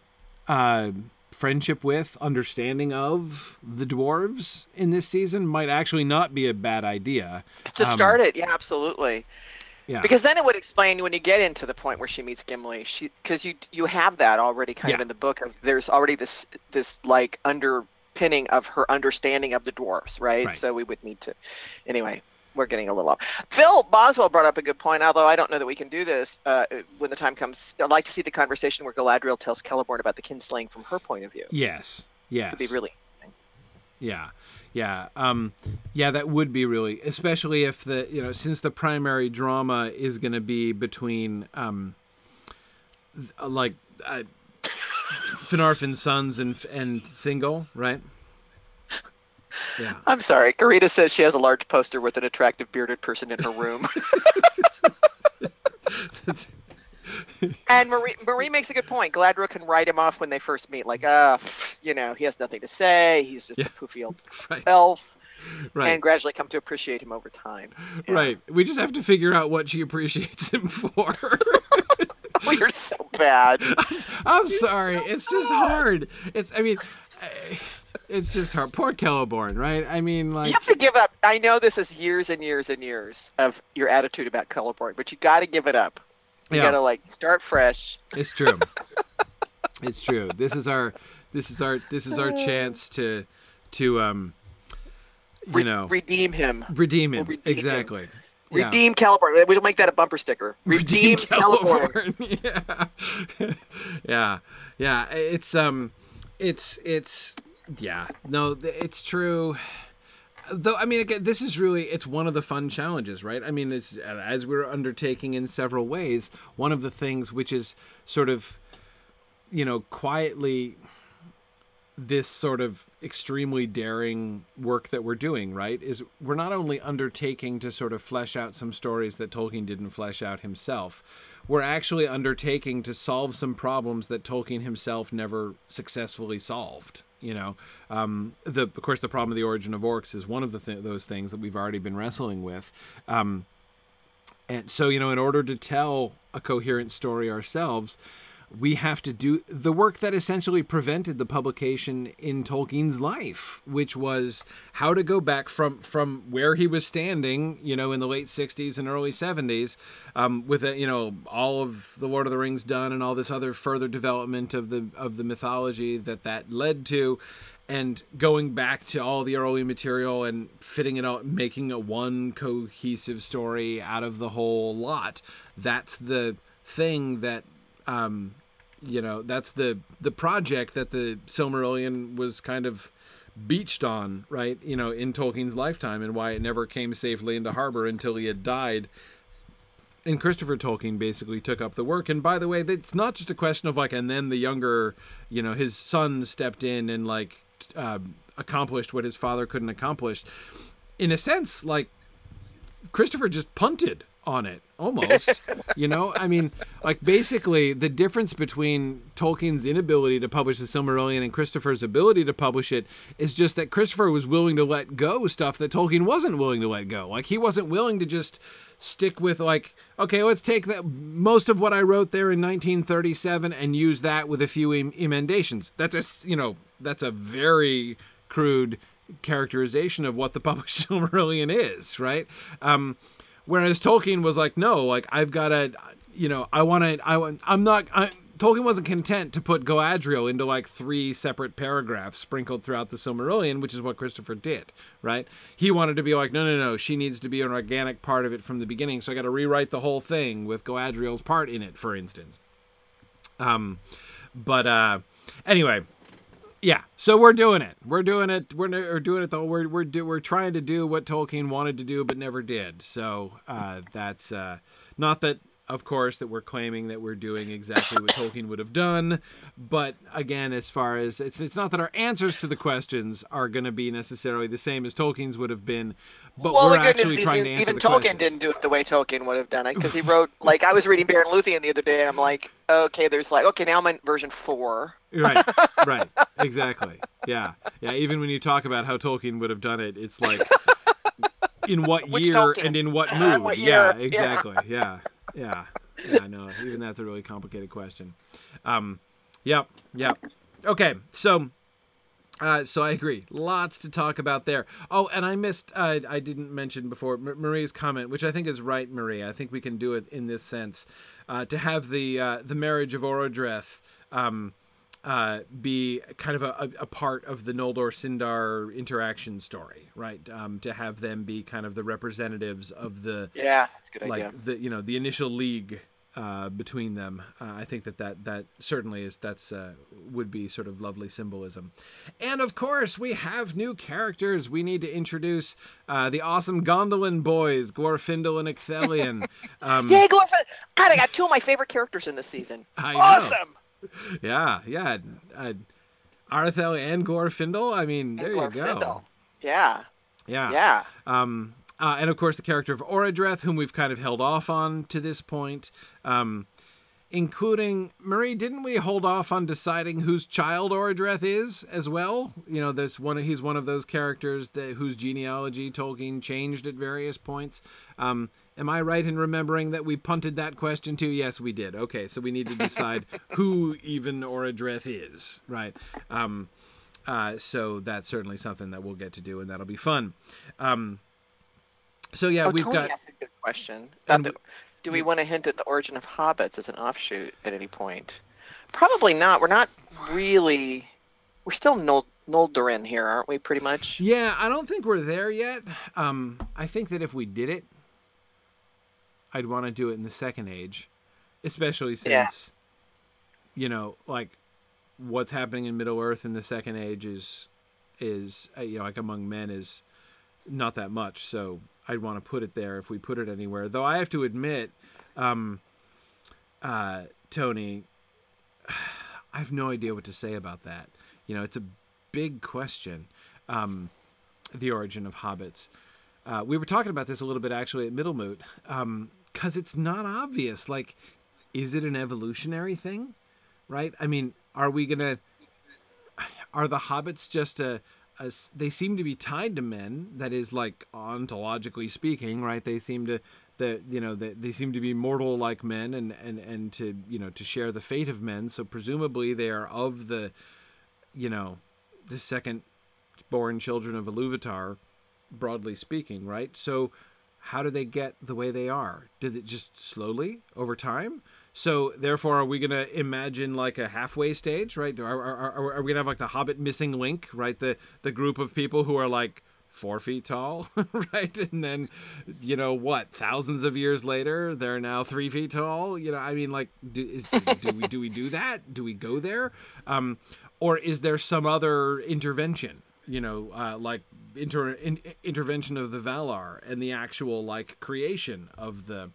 friendship with, understanding of the dwarves in this season might actually not be a bad idea. To start it, yeah, absolutely. Yeah. Because then it would explain when you get into the point where she meets Gimli, because you have that already kind of in the book. There's already this like underpinning of her understanding of the dwarves, right? So we would need to, anyway. We're getting a little off. Phil Boswell brought up a good point, although I don't know that we can do this when the time comes. I'd like to see the conversation where Galadriel tells Celeborn about the kinslaying from her point of view. Yes. It'd be really interesting. Yeah. Yeah, that would be really, especially if since the primary drama is going to be between Finarfin's sons and Thingol, right? Yeah. I'm sorry. Karita says she has a large poster with an attractive bearded person in her room. And Marie makes a good point. Galadriel can write him off when they first meet, like, he has nothing to say. He's just a poofy old elf. Right. And gradually come to appreciate him over time. Yeah. Right. We just have to figure out what she appreciates him for. Oh, you're so bad. I'm sorry. It's just hard. It's just hard. Poor Celeborn, right? I mean, like... You have to give up. I know this is years and years and years of your attitude about Celeborn, but you got to give it up. You got to, start fresh. It's true. It's true. This is our chance to redeem him. Redeem him. Exactly. Him. Redeem Celeborn. We'll make that a bumper sticker. Redeem Celeborn. Yeah. It's true. Though, I mean, again, this is really, it's one of the fun challenges, right? I mean, it's, as we're undertaking in several ways, one of the things which is sort of, quietly this sort of extremely daring work that we're doing, right, is we're not only undertaking to sort of flesh out some stories that Tolkien didn't flesh out himself, we're actually undertaking to solve some problems that Tolkien himself never successfully solved. Of course, the problem of the origin of orcs is one of those things that we've already been wrestling with. And so, in order to tell a coherent story ourselves, we have to do the work that essentially prevented the publication in Tolkien's life, which was how to go back from where he was standing, in the late 60s and early 70s, with all of the Lord of the Rings done and all this other further development of the mythology that led to, and going back to all the early material and fitting it out, making a one cohesive story out of the whole lot. That's the thing that that's the project that the Silmarillion was kind of beached on, right? In Tolkien's lifetime, and why it never came safely into harbor until he had died. And Christopher Tolkien basically took up the work. And by the way, it's not just a question of and then the younger, his son stepped in and accomplished what his father couldn't accomplish. In a sense, Christopher just punted on it almost. Basically the difference between Tolkien's inability to publish the Silmarillion and Christopher's ability to publish it is just that Christopher was willing to let go stuff that Tolkien wasn't willing to let go. He wasn't willing to just stick with okay, let's take that most of what I wrote there in 1937 and use that with a few emendations. That's a very crude characterization of what the published Silmarillion is, right? Whereas Tolkien was no, I've got to, Tolkien wasn't content to put Galadriel into 3 separate paragraphs sprinkled throughout the Silmarillion, which is what Christopher did, right? He wanted to be no, she needs to be an organic part of it from the beginning, so I got to rewrite the whole thing with Galadriel's part in it, for instance. Anyway, yeah, so we're doing it. We're doing it. We're trying to do what Tolkien wanted to do but never did. So that's not that, of course, that we're claiming that we're doing exactly what Tolkien would have done. But again, as far as it's not that our answers to the questions are going to be necessarily the same as Tolkien's would have been. But we're actually trying to answer the questions. Even Tolkien didn't do it the way Tolkien would have done it, because he wrote I was reading Baron Luthien the other day, and I'm okay, there's okay, now I'm in version 4. Right, exactly. Yeah. Even when you talk about how Tolkien would have done it, it's in what year Tolkien? And in what mood? What year? Yeah, exactly. Yeah. No, even that's a really complicated question. Yep. Okay, so I agree. Lots to talk about there. Oh, and I missed. I didn't mention before Marie's comment, which I think is right, Marie. I think we can do it in this sense, to have the marriage of Orodreth be kind of a part of the Noldor Sindar interaction story, right? To have them be kind of the representatives of the that's a good like idea. the initial league between them. I think that certainly is would be sort of lovely symbolism. And of course, we have new characters. We need to introduce the awesome Gondolin boys, Glorfindel and Ecthelion. Yay, Glorfindel! God, I got two of my favorite characters in this season. I know. Awesome. Yeah. Arthel and Glorfindel. I mean, there you go. Yeah. And of course, the character of Orodreth, whom we've kind of held off on to this point, including Marie. Didn't we hold off on deciding whose child Orodreth is as well? You know, he's one of those characters whose genealogy Tolkien changed at various points. Am I right in remembering that we punted that question too? Yes, we did. Okay, so we need to decide who even Orodreth is, right? So that's certainly something that we'll get to do, and that'll be fun. So yeah, we've Tony got. asked a good question. Do we want to hint at the origin of hobbits as an offshoot at any point? Probably not. We're not really. We're still Noldorin here, aren't we? Pretty much. Yeah, I don't think we're there yet. I think that if we did it, I'd want to do it in the Second Age, especially since, like, what's happening in Middle Earth in the Second Age is like among men is not that much. So I'd want to put it there if we put it anywhere. Though I have to admit, Tony, I have no idea what to say about that. It's a big question. The origin of hobbits. We were talking about this a little bit actually at Middlemoot, because it's not obvious. Like, is it an evolutionary thing? Right? I mean, are the hobbits just they seem to be tied to men, that is, like, ontologically speaking, right? They seem to they seem to be mortal like men and to to share the fate of men. So presumably they are of the the second born children of Iluvatar, broadly speaking, right? So how do they get the way they are? Did it just slowly over time? So therefore, are we going to imagine like a halfway stage, right? Are we going to have like the Hobbit missing link, right? The group of people who are like 4 feet tall, right? And then, thousands of years later, they're now 3 feet tall. I mean, like, do we do that? Do we go there? Or is there some other intervention? Like intervention of the Valar and the actual like creation of the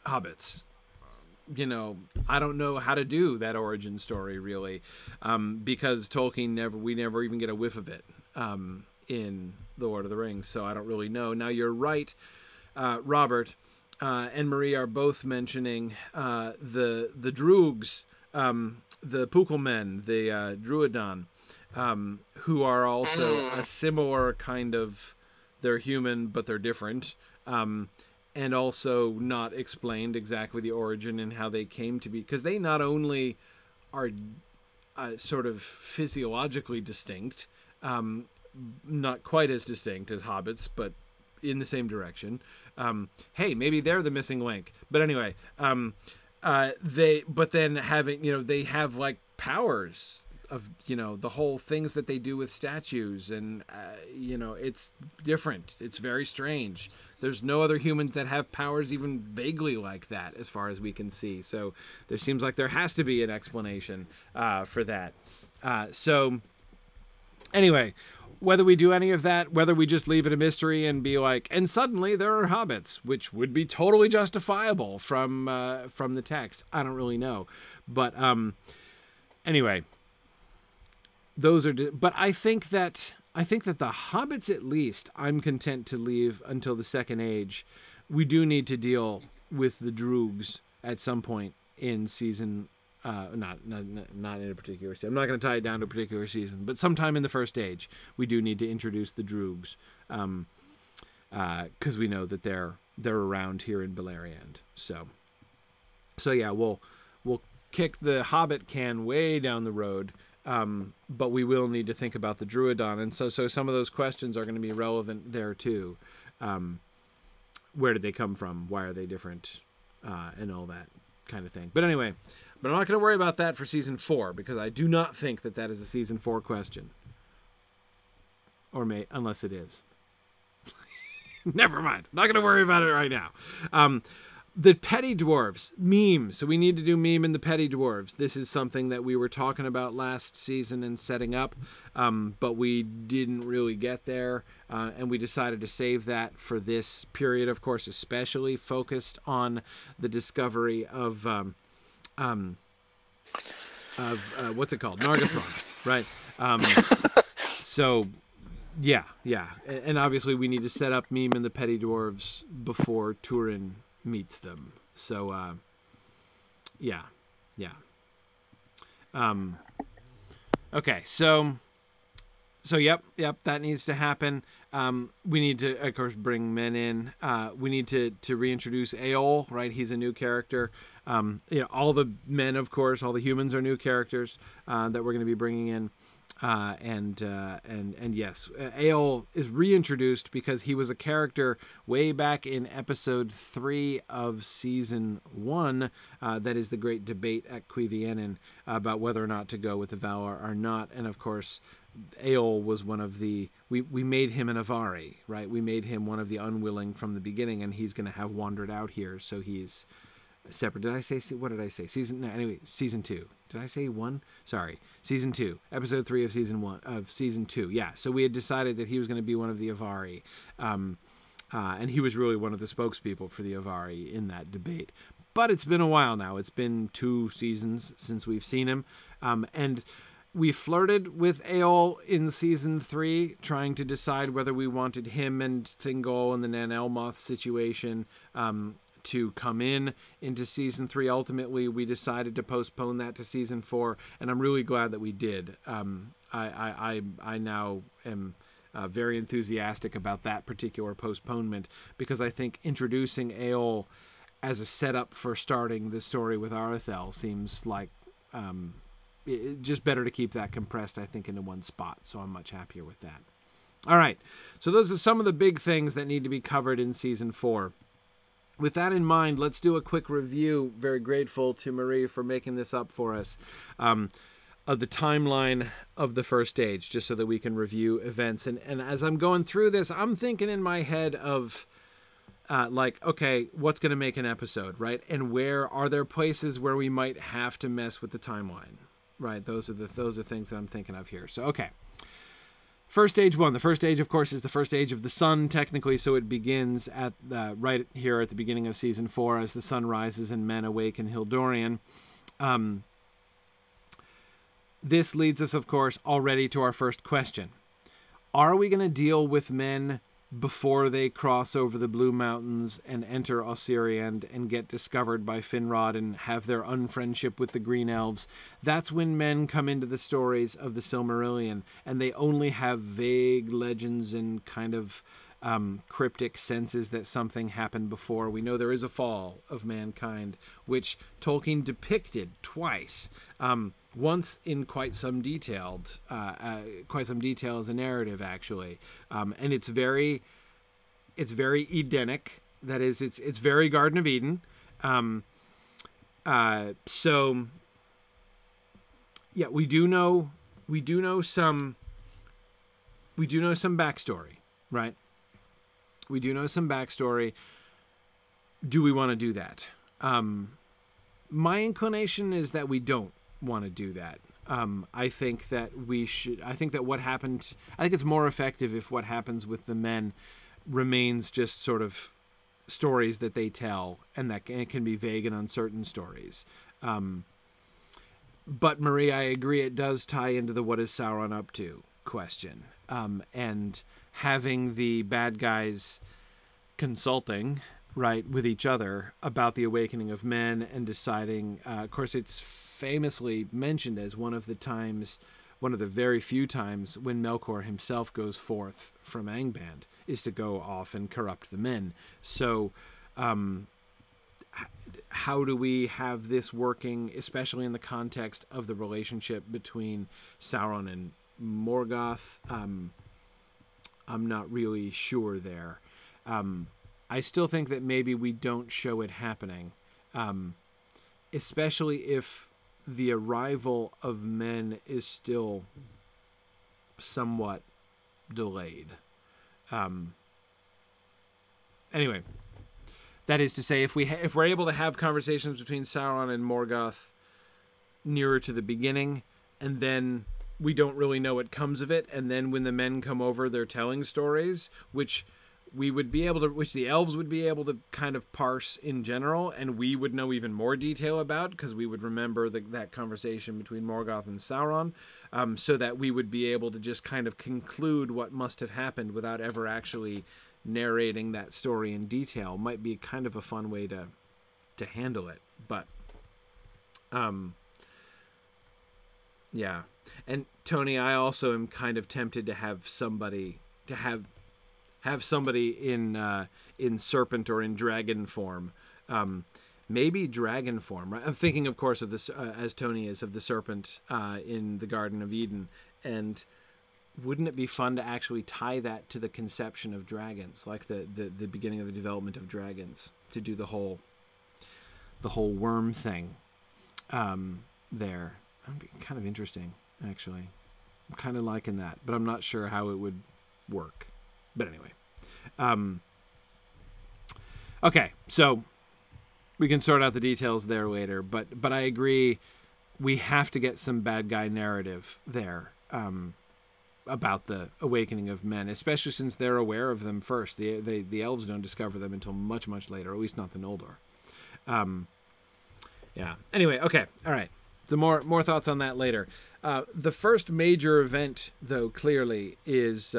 hobbits. I don't know how to do that origin story really, because Tolkien we never even get a whiff of it in The Lord of the Rings. So I don't really know. Now you're right, Robert and Marie are both mentioning the Droogs, the Pukelmen, the Druidan, who are also a similar kind of, they're human but they're different. And also not explained exactly the origin and how they came to be, because they not only are sort of physiologically distinct, not quite as distinct as hobbits, but in the same direction. Hey, maybe they're the missing link. But anyway, but then having, they have like powers of, the whole things that they do with statues, and it's different. It's very strange. There's no other humans that have powers even vaguely like that, as far as we can see. So there seems like there has to be an explanation for that. So anyway, whether we do any of that, whether we just leave it a mystery and be like, and suddenly there are hobbits, which would be totally justifiable from the text, I don't really know. But anyway, those are. But I think that the hobbits, at least, I'm content to leave until the Second Age. We do need to deal with the Droogs at some point in season. Not in a particular season. I'm not going to tie it down to a particular season, but sometime in the First Age, we do need to introduce the Droogs, because we know that they're around here in Beleriand. So yeah, we'll kick the Hobbit can way down the road, but we will need to think about the Druidon. And so some of those questions are going to be relevant there too. Where did they come from? Why are they different? And all that kind of thing. But anyway, I'm not going to worry about that for season 4, because I do not think that is a season 4 question. Or unless it is. Never mind. Not going to worry about it right now. The petty dwarves, meme. So we need to do meme in the petty dwarves. This is something that we were talking about last season and setting up, but we didn't really get there, and we decided to save that for this period, of course, especially focused on the discovery of what's it called? Nargothrond, right? So... Yeah. And obviously we need to set up meme and the petty dwarves before Turin meets them. So, yeah. Okay, so yep, that needs to happen. We need to, of course, bring men in. We need to reintroduce Eol, right? He's a new character. All the men, of course, all the humans are new characters that we're going to be bringing in. And yes, Eol is reintroduced because he was a character way back in episode 3 of season 1. That is the great debate at Cuiviénen about whether or not to go with the Valar or not. And of course, Eol was one of the, we made him an Avari, right? We made him one of the unwilling from the beginning, and he's going to have wandered out here. So he's separate. What did I say? Season 2. Did I say 1? Sorry. Season 2. Episode 3 of season 2. Yeah. So we had decided that he was going to be one of the Avari. And he was really one of the spokespeople for the Avari in that debate. But it's been a while now. It's been 2 seasons since we've seen him. And we flirted with Eol in season 3, trying to decide whether we wanted him and Thingol and the Nan Elmoth situation to come into season 3. Ultimately, we decided to postpone that to season 4, and I'm really glad that we did. I now am very enthusiastic about that particular postponement, because I think introducing Eol as a setup for starting the story with Arathel seems like just better to keep that compressed, I think, into one spot. So I'm much happier with that. All right, so those are some of the big things that need to be covered in season 4. With that in mind, let's do a quick review. Very grateful to Marie for making this up for us, of the timeline of the first age, just so that we can review events. And as I'm going through this, I'm thinking in my head of, okay, what's going to make an episode, right? And where are there places where we might have to mess with the timeline, right? Those are things that I'm thinking of here. So, okay. First stage 1. The first stage, of course, is the first age of the sun, technically, so it begins at right here at the beginning of season 4 as the sun rises and men awake in Hildorian. This leads us, of course, already to our first question. Are we going to deal with men before they cross over the Blue Mountains and enter Osiriand and get discovered by Finrod and have their unfriendship with the Green Elves? That's when men come into the stories of the Silmarillion, and they only have vague legends and kind of cryptic senses that something happened before. We know there is a fall of mankind, which Tolkien depicted twice. Once in quite some detail as a narrative, actually, and it's very Edenic. That is, it's very Garden of Eden. So yeah, we do know some backstory, right? We do know some backstory. Do we want to do that? My inclination is that we don't want to do that. I think that we should. I think that what happened. I think it's more effective if what happens with the men remains just sort of stories that they tell, and that it can be vague and uncertain stories. But Marie, I agree, it does tie into the "what is Sauron up to" question, and having the bad guys consulting, right, with each other about the awakening of men and deciding. Of course, it's famously mentioned as one of the very few times when Melkor himself goes forth from Angband is to go off and corrupt the men. So how do we have this working, especially in the context of the relationship between Sauron and Morgoth? I'm not really sure there. I still think that maybe we don't show it happening, especially if the arrival of men is still somewhat delayed. Anyway, that is to say, if we're able to have conversations between Sauron and Morgoth nearer to the beginning, and then we don't really know what comes of it, and then when the men come over, they're telling stories, which the elves would be able to kind of parse in general, and we would know even more detail about, because we would remember that conversation between Morgoth and Sauron, so that we would be able to just kind of conclude what must have happened without ever actually narrating that story in detail. Might be kind of a fun way to handle it. But yeah. And Tony, I also am kind of tempted to have somebody in serpent or in dragon form. Maybe dragon form. Right? I'm thinking, of course, of this as Tony is, of the serpent in the Garden of Eden. And wouldn't it be fun to actually tie that to the conception of dragons, like the beginning of the development of dragons, to do the whole worm thing there? That'd be kind of interesting, actually. I'm kind of liking that, but I'm not sure how it would work. But anyway. Okay, so we can sort out the details there later, but I agree we have to get some bad guy narrative there about the awakening of men, especially since they're aware of them first. The elves don't discover them until much, much later, or at least not the Noldor. Yeah. Anyway, okay, all right. So more thoughts on that later. The first major event, though, clearly is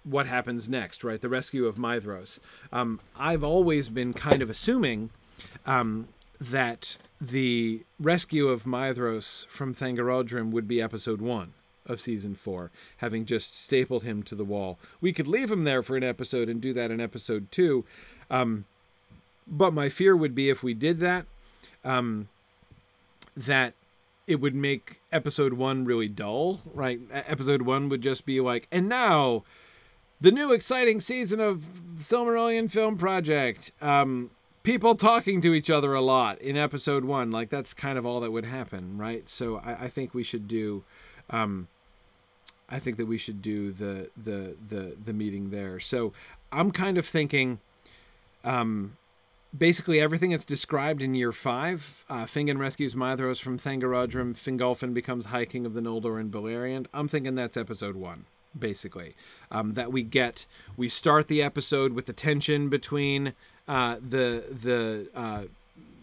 what happens next, right? The rescue of Maedhros. I've always been kind of assuming that the rescue of Maedhros from Thangorodrim would be episode 1 of season 4, having just stapled him to the wall. We could leave him there for an episode and do that in episode 2. But my fear would be, if we did that, that it would make episode 1 really dull, right? Episode 1 would just be like, and now the new exciting season of Silmarillion Film Project. People talking to each other a lot in episode 1. Like, that's kind of all that would happen, right? So I think we should do I think that we should do the meeting there. So I'm kind of thinking basically everything that's described in year 5. Fingon rescues Maedhros from Thangorodrim. Fingolfin becomes High King of the Noldor and Beleriand. I'm thinking that's episode 1, basically. That we start the episode with the tension between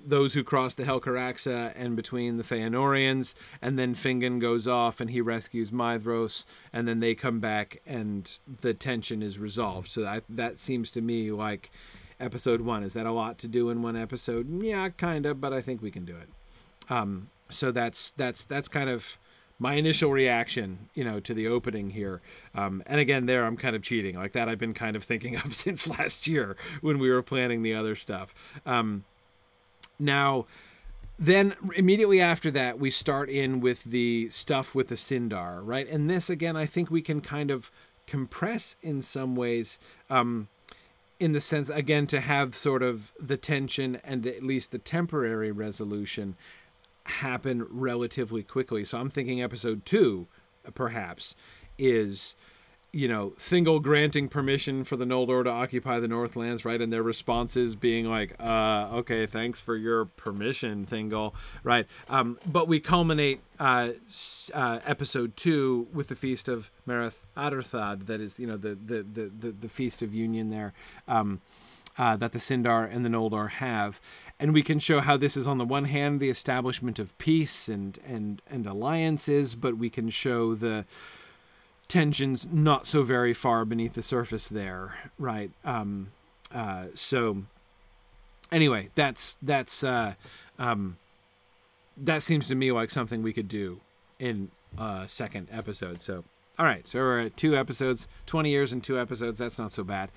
those who cross the Helcaraxa and between the Feanorians, and then Fingon goes off and he rescues Maedhros, and then they come back and the tension is resolved. So that seems to me like episode 1. Is that a lot to do in one episode? Yeah, kind of, but I think we can do it. So that's kind of my initial reaction, to the opening here. And again, there I'm kind of cheating. Like that I've been kind of thinking of since last year when we were planning the other stuff. Now, then immediately after that, we start in with the stuff with the Sindar, right? And this, again, I think we can kind of compress in some ways, in the sense, again, to have sort of the tension and at least the temporary resolution happen relatively quickly. So I'm thinking episode 2, perhaps, is, Thingol granting permission for the Noldor to occupy the Northlands, right? And their responses being like, okay, thanks for your permission, Thingol, right? But we culminate episode 2 with the Feast of Merith Adurthad, that is, the Feast of Union there, that the Sindar and the Noldor have. And we can show how this is, on the one hand, the establishment of peace and alliances, but we can show the tensions not so very far beneath the surface there, right? So anyway, that seems to me like something we could do in a second episode. So all right, so we're at 2 episodes, 20 years and 2 episodes. That's not so bad.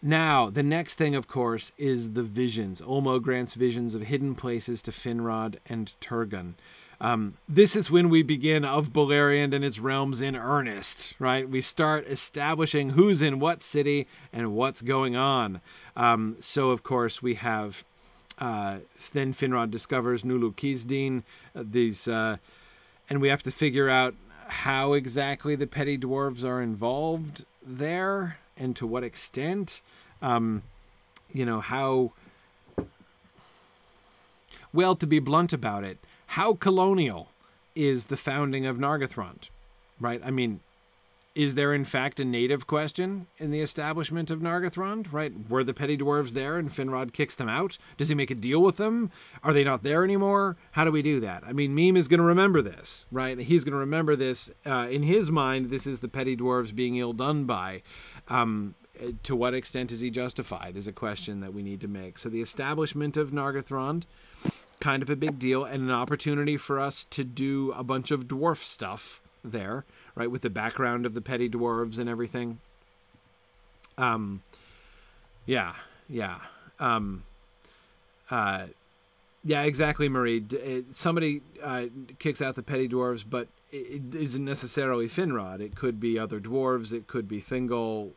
Now, the next thing, of course, is the visions. Ulmo grants visions of hidden places to Finrod and Turgon. This is when we begin of Beleriand and its realms in earnest, right? We start establishing who's in what city and what's going on. So, of course, we have... then Finrod discovers Nulu Kizdin, and we have to figure out how exactly the petty dwarves are involved there and to what extent. How... Well, to be blunt about it, how colonial is the founding of Nargothrond, right? I mean, is there in fact a native question in the establishment of Nargothrond, right? Were the petty dwarves there and Finrod kicks them out? Does he make a deal with them? Are they not there anymore? How do we do that? I mean, Meme is going to remember this, right? He's going to remember this. In his mind, this is the petty dwarves being ill done by. To what extent is he justified is a question that we need to make. So the establishment of Nargothrond, kind of a big deal, and an opportunity for us to do a bunch of dwarf stuff there, right, with the background of the petty dwarves and everything. Exactly, Marie. Somebody kicks out the petty dwarves, but it isn't necessarily Finrod. It could be other dwarves. It could be Thingol.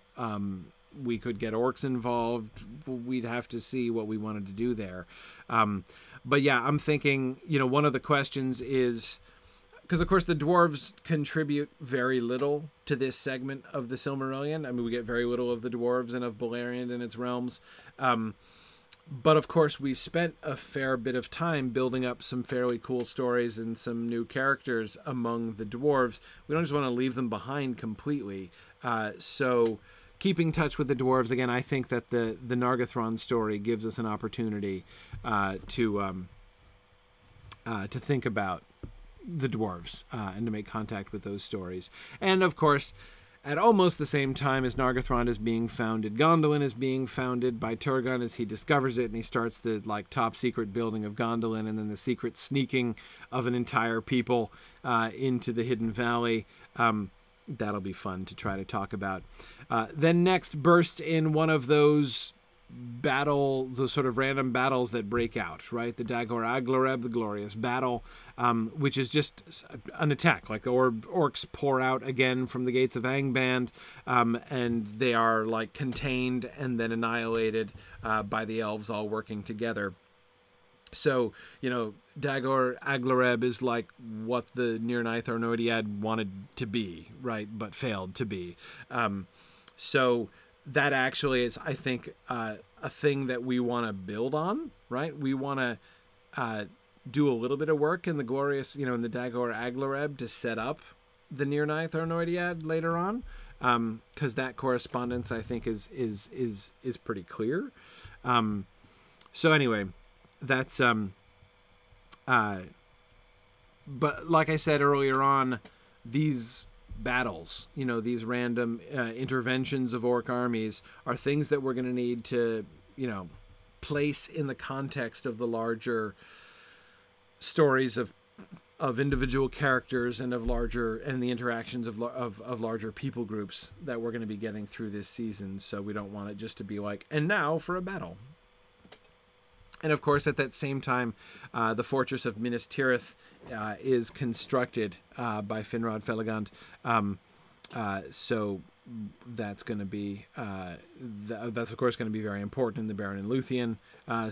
We could get orcs involved. We'd have to see what we wanted to do there. But yeah, I'm thinking, one of the questions is, because, of course, the dwarves contribute very little to this segment of the Silmarillion. I mean, we get very little of the dwarves and of Beleriand and its realms. But, of course, we spent a fair bit of time building up some fairly cool stories and some new characters among the dwarves. We don't just want to leave them behind completely. So keeping touch with the dwarves, again, I think that the Nargothrond story gives us an opportunity to think about the dwarves and to make contact with those stories. And of course, at almost the same time as Nargothrond is being founded, Gondolin is being founded by Turgon as he discovers it, and he starts the top secret building of Gondolin, and then the secret sneaking of an entire people into the Hidden Valley. That'll be fun to try to talk about. Then next bursts in one of those sort of random battles that break out, right? The Dagor Aglareb, the glorious battle, which is just an attack. Like the orcs pour out again from the gates of Angband, and they are contained and then annihilated by the elves all working together. So, Dagor Aglareb is like what the Nirnaeth Arnodiad wanted to be, right? But failed to be. So that actually is, I think, a thing that we want to build on, right? We want to do a little bit of work in the glorious, in the Dagor Aglareb to set up the Nirnaeth Arnodiad later on, because that correspondence, I think, is pretty clear. So anyway, that's but like I said earlier on, these battles, these random interventions of orc armies are things that we're going to need to, place in the context of the larger stories of individual characters and the interactions of larger people groups that we're going to be getting through this season. So we don't want it just to be like, and now for a battle. And of course, at that same time, the fortress of Minas Tirith is constructed by Finrod Felagund. So that's going to be that's of course going to be very important in the Beren and Luthien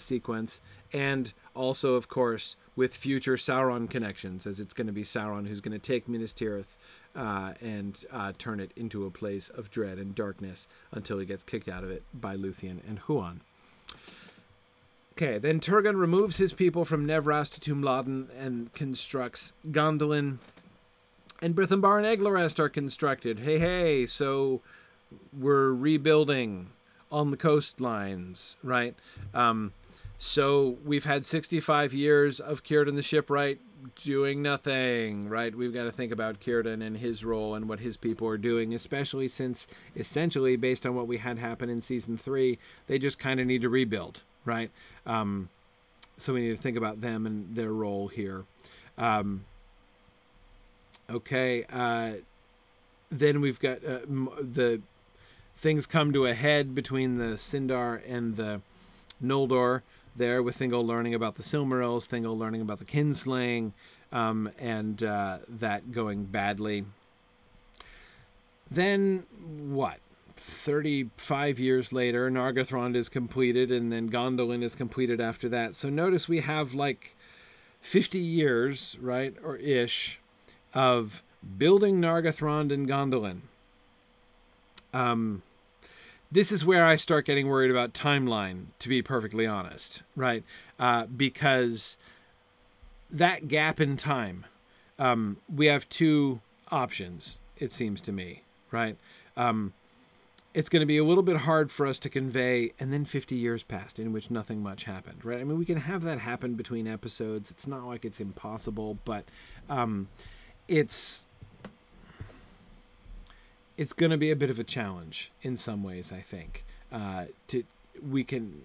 sequence, and also of course with future Sauron connections, as it's going to be Sauron who's going to take Minas Tirith and turn it into a place of dread and darkness until he gets kicked out of it by Luthien and Huan. Okay, then Turgon removes his people from Nevrast to Tumladen and constructs Gondolin. And Brithambar and Eglarest are constructed. Hey, so we're rebuilding on the coastlines, right? So we've had 65 years of Círdan the Shipwright doing nothing, right? We've got to think about Círdan and his role and what his people are doing, especially since, essentially, based on what we had happen in Season 3, they just kind of need to rebuild, right? So we need to think about them and their role here. Okay, then we've got things come to a head between the Sindar and the Noldor there, with Thingol learning about the Silmarils, Thingol learning about the kinslaying, and that going badly. Then, what? 35 years later, Nargothrond is completed, and then Gondolin is completed after that. So notice we have like 50 years, right, or ish, of building Nargothrond and Gondolin. This is where I start getting worried about timeline, to be perfectly honest, right? Because that gap in time, we have two options, it seems to me, right? It's going to be a little bit hard for us to convey, and then 50 years passed in which nothing much happened, right? I mean, we can have that happen between episodes. It's not like it's impossible, but it's going to be a bit of a challenge in some ways, I think. We can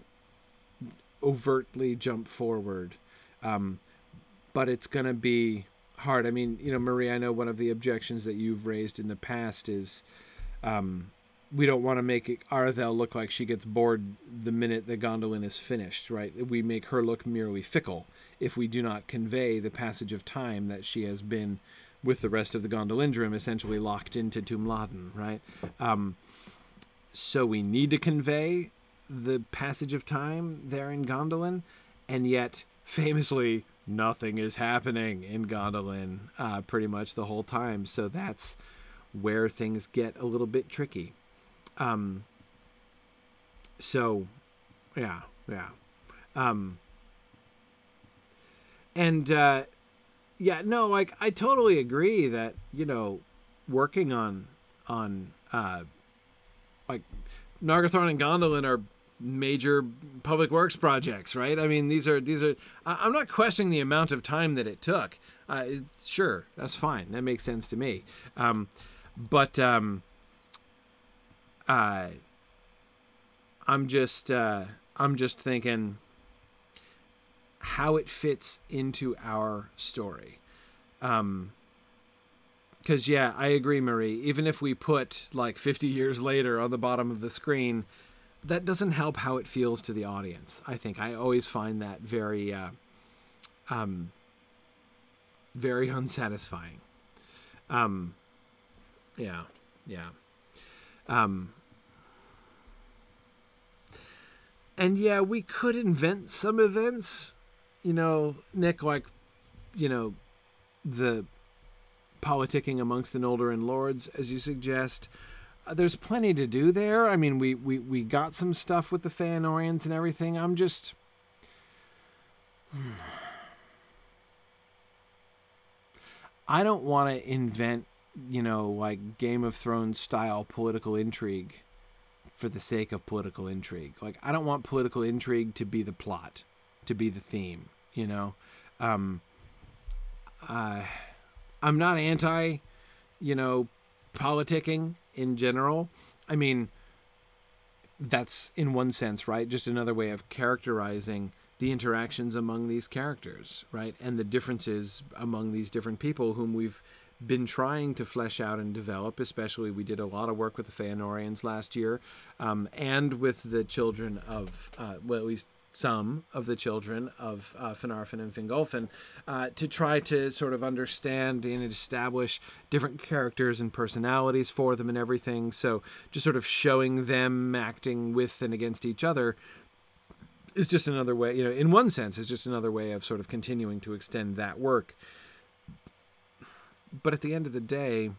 overtly jump forward, but it's going to be hard. I mean, Marie, I know one of the objections that you've raised in the past is we don't want to make Arthel look like she gets bored the minute the Gondolin is finished, right? We make her look merely fickle if we do not convey the passage of time that she has been with the rest of the Gondolindrim essentially locked into Tumladen, right? So we need to convey the passage of time there in Gondolin, and yet, famously, nothing is happening in Gondolin pretty much the whole time. So that's where things get a little bit tricky. I totally agree that, working on like Nargothrond and Gondolin are major public works projects, right? I mean, these are, I'm not questioning the amount of time that it took. Sure, that's fine. That makes sense to me. But I'm just thinking how it fits into our story. Because, I agree, Marie. Even if we put like 50 years later on the bottom of the screen, that doesn't help how it feels to the audience. I think I always find that very, very unsatisfying. And we could invent some events, Nick, like, the politicking amongst the Noldorin lords, as you suggest. There's plenty to do there. I mean, we got some stuff with the Feanorians and everything. I'm just... I don't want to invent, like Game of Thrones style political intrigue for the sake of political intrigue. Like, I don't want political intrigue to be the plot, to be the theme, I'm not anti, politicking in general. I mean, that's in one sense, right? Just another way of characterizing the interactions among these characters, right? And the differences among these different people whom we've been trying to flesh out and develop. Especially, we did a lot of work with the Feanorians last year, and with the children of, at least some of the children of Finarfin and Fingolfin, to try to sort of understand and establish different characters and personalities for them and everything. So just sort of showing them acting with and against each other is just another way, in one sense, is just another way of sort of continuing to extend that work. But at the end of the day,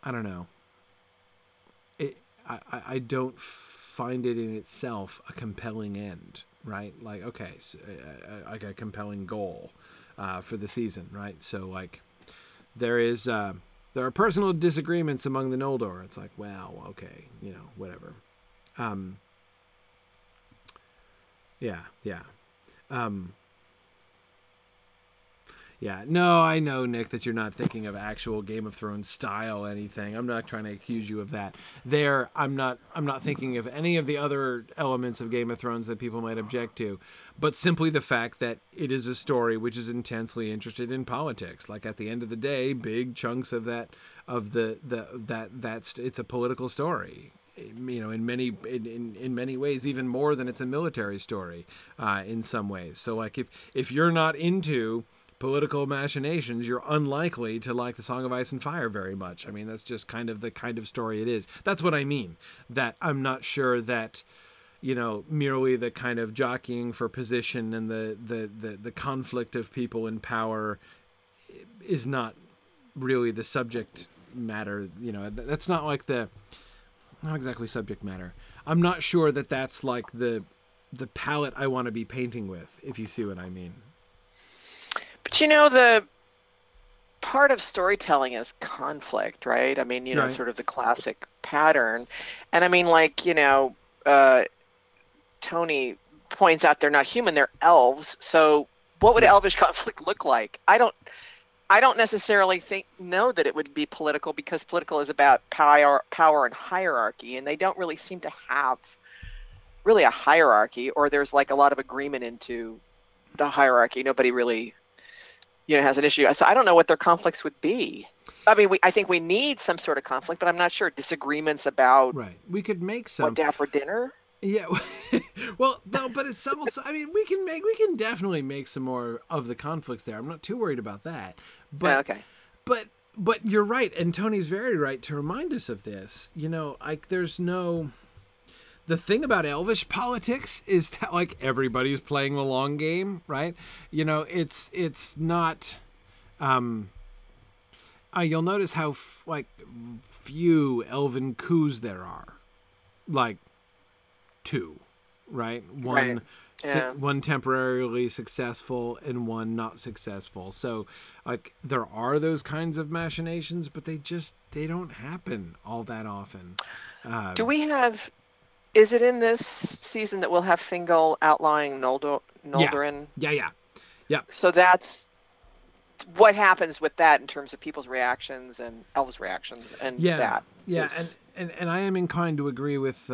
I don't know. I don't find it in itself a compelling end, right? Like, okay, so, like a compelling goal for the season, right? So, like, there are personal disagreements among the Noldor. It's like, well, okay, whatever. No, I know, Nick, that you're not thinking of actual Game of Thrones style anything. I'm not trying to accuse you of that. I'm not thinking of any of the other elements of Game of Thrones that people might object to, but simply the fact that it is a story which is intensely interested in politics. Like, at the end of the day, big chunks of it's a political story, in many ways, even more than it's a military story in some ways. So like if you're not into political machinations, you're unlikely to like the Song of Ice and Fire very much. I mean, that's just kind of the kind of story it is. That's what I mean. That I'm not sure that, merely the kind of jockeying for position and the conflict of people in power is not really the subject matter. That's not like not exactly subject matter. I'm not sure that that's like the palette I want to be painting with, if you see what I mean. But the part of storytelling is conflict, right? I mean, Right. sort of the classic pattern. And I mean, like, Tony points out they're not human, they're elves. So what would elvish conflict look like? I don't necessarily know that it would be political, because political is about power and hierarchy, and they don't really seem to have really a hierarchy, or there's like a lot of agreement into the hierarchy. Nobody really has an issue. So I don't know what their conflicts would be. I mean, I think we need some sort of conflict, but I'm not sure. Disagreements about We could make some. What to have for dinner. Yeah, well, no, but it's subtle. I mean, we can definitely make some more of the conflicts there. I'm not too worried about that. But okay. But you're right, and Tony's very right to remind us of this. There's no. The thing about elvish politics is that like everybody's playing the long game, right? It's not. You'll notice how few elven coups there are, like 2, right? One. Yeah. One temporarily successful and one not successful. So like there are those kinds of machinations, but they don't happen all that often. Do we have? Is it in this season that we'll have Thingol outlying Noldorin? Yeah. So that's what happens with that in terms of people's reactions and elves' reactions, and that. Yeah, and I am inclined to agree with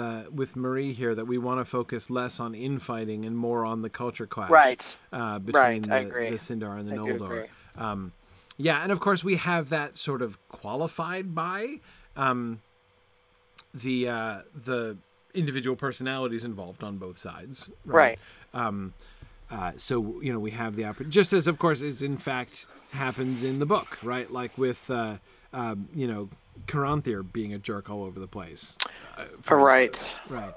Marie here that we want to focus less on infighting and more on the culture clash. Right. Between I agree. the Sindar and the I do Noldor. agree. And of course we have that sort of qualified by the individual personalities involved on both sides. Right. So we have the opportunity, just as of course is in fact happens in the book, right? Like with Caranthir being a jerk all over the place. Right. Right.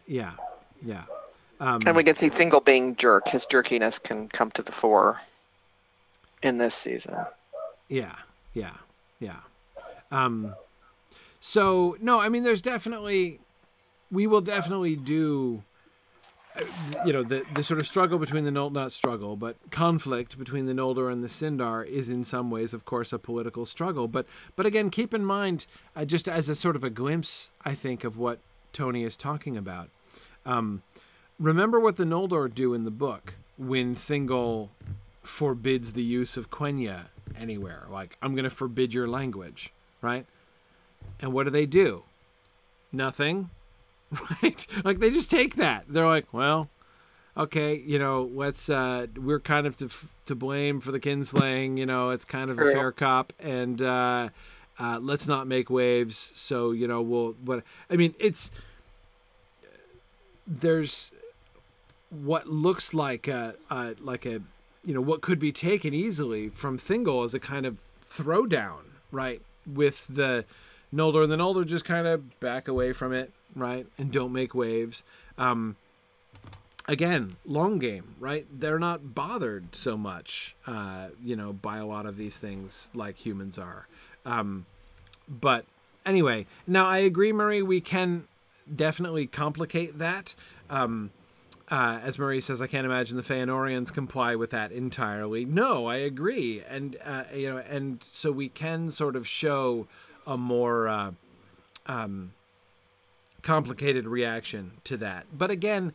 Yeah. And we can see Thingol being jerk. His jerkiness can come to the fore in this season. Yeah. So no, I mean, we will definitely do. The sort of struggle between the not struggle, but conflict between the Noldor and the Sindar is in some ways, of course, a political struggle. But again, keep in mind, just as a sort of a glimpse, I think, of what Tony is talking about. Remember what the Noldor do in the book when Thingol forbids the use of Quenya anywhere. Like, I'm going to forbid your language, right? And what do? Nothing. Right? Like, they just take that. They're like, well, okay, let's, we're kind of to blame for the kinslaying, it's kind of a fair cop, and let's not make waves, so, there's what looks like what could be taken easily from Thingol as a kind of throwdown, right, with the Noldor, and the Noldor just kind of back away from it, right, and don't make waves. Again, long game, right? They're not bothered so much, by a lot of these things like humans are. But anyway, now I agree, Marie, we can definitely complicate that. As Marie says, I can't imagine the Feanorians comply with that entirely. No, I agree. And, and so we can sort of show a more complicated reaction to that. But again,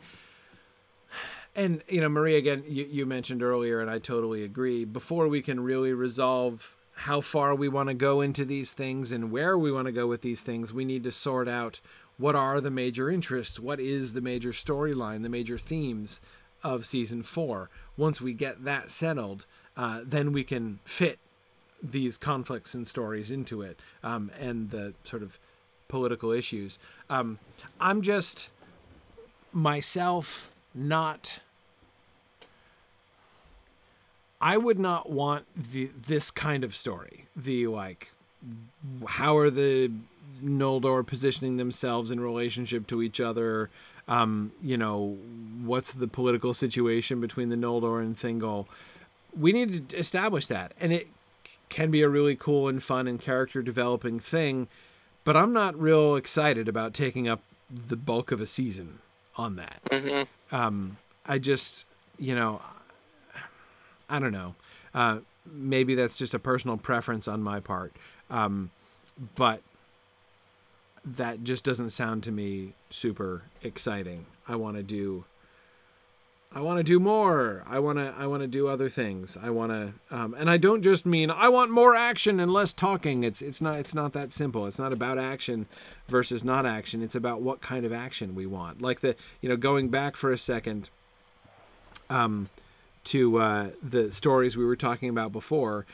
and Marie, again, you mentioned earlier, and I totally agree, before we can really resolve how far we want to go into these things and where we want to go with these things, we need to sort out what are the major interests, what is the major storyline, the major themes of season 4. Once we get that settled, then we can fit these conflicts and stories into it, and the sort of political issues. I'm just myself not. I would not want this kind of story. The like, how are the Noldor positioning themselves in relationship to each other? You know, what's the political situation between the Noldor and Thingol? We need to establish that, and it can be a really cool and fun and character developing thing. But I'm not real excited about taking up the bulk of a season on that. Mm-hmm. I just, you know, I don't know. Maybe that's just a personal preference on my part. But that just doesn't sound to me super exciting. I want to do more. I want to do other things. I want to, and I don't just mean I want more action and less talking. It's not that simple. It's not about action versus not action. It's about what kind of action we want. Like going back for a second, to the stories we were talking about before.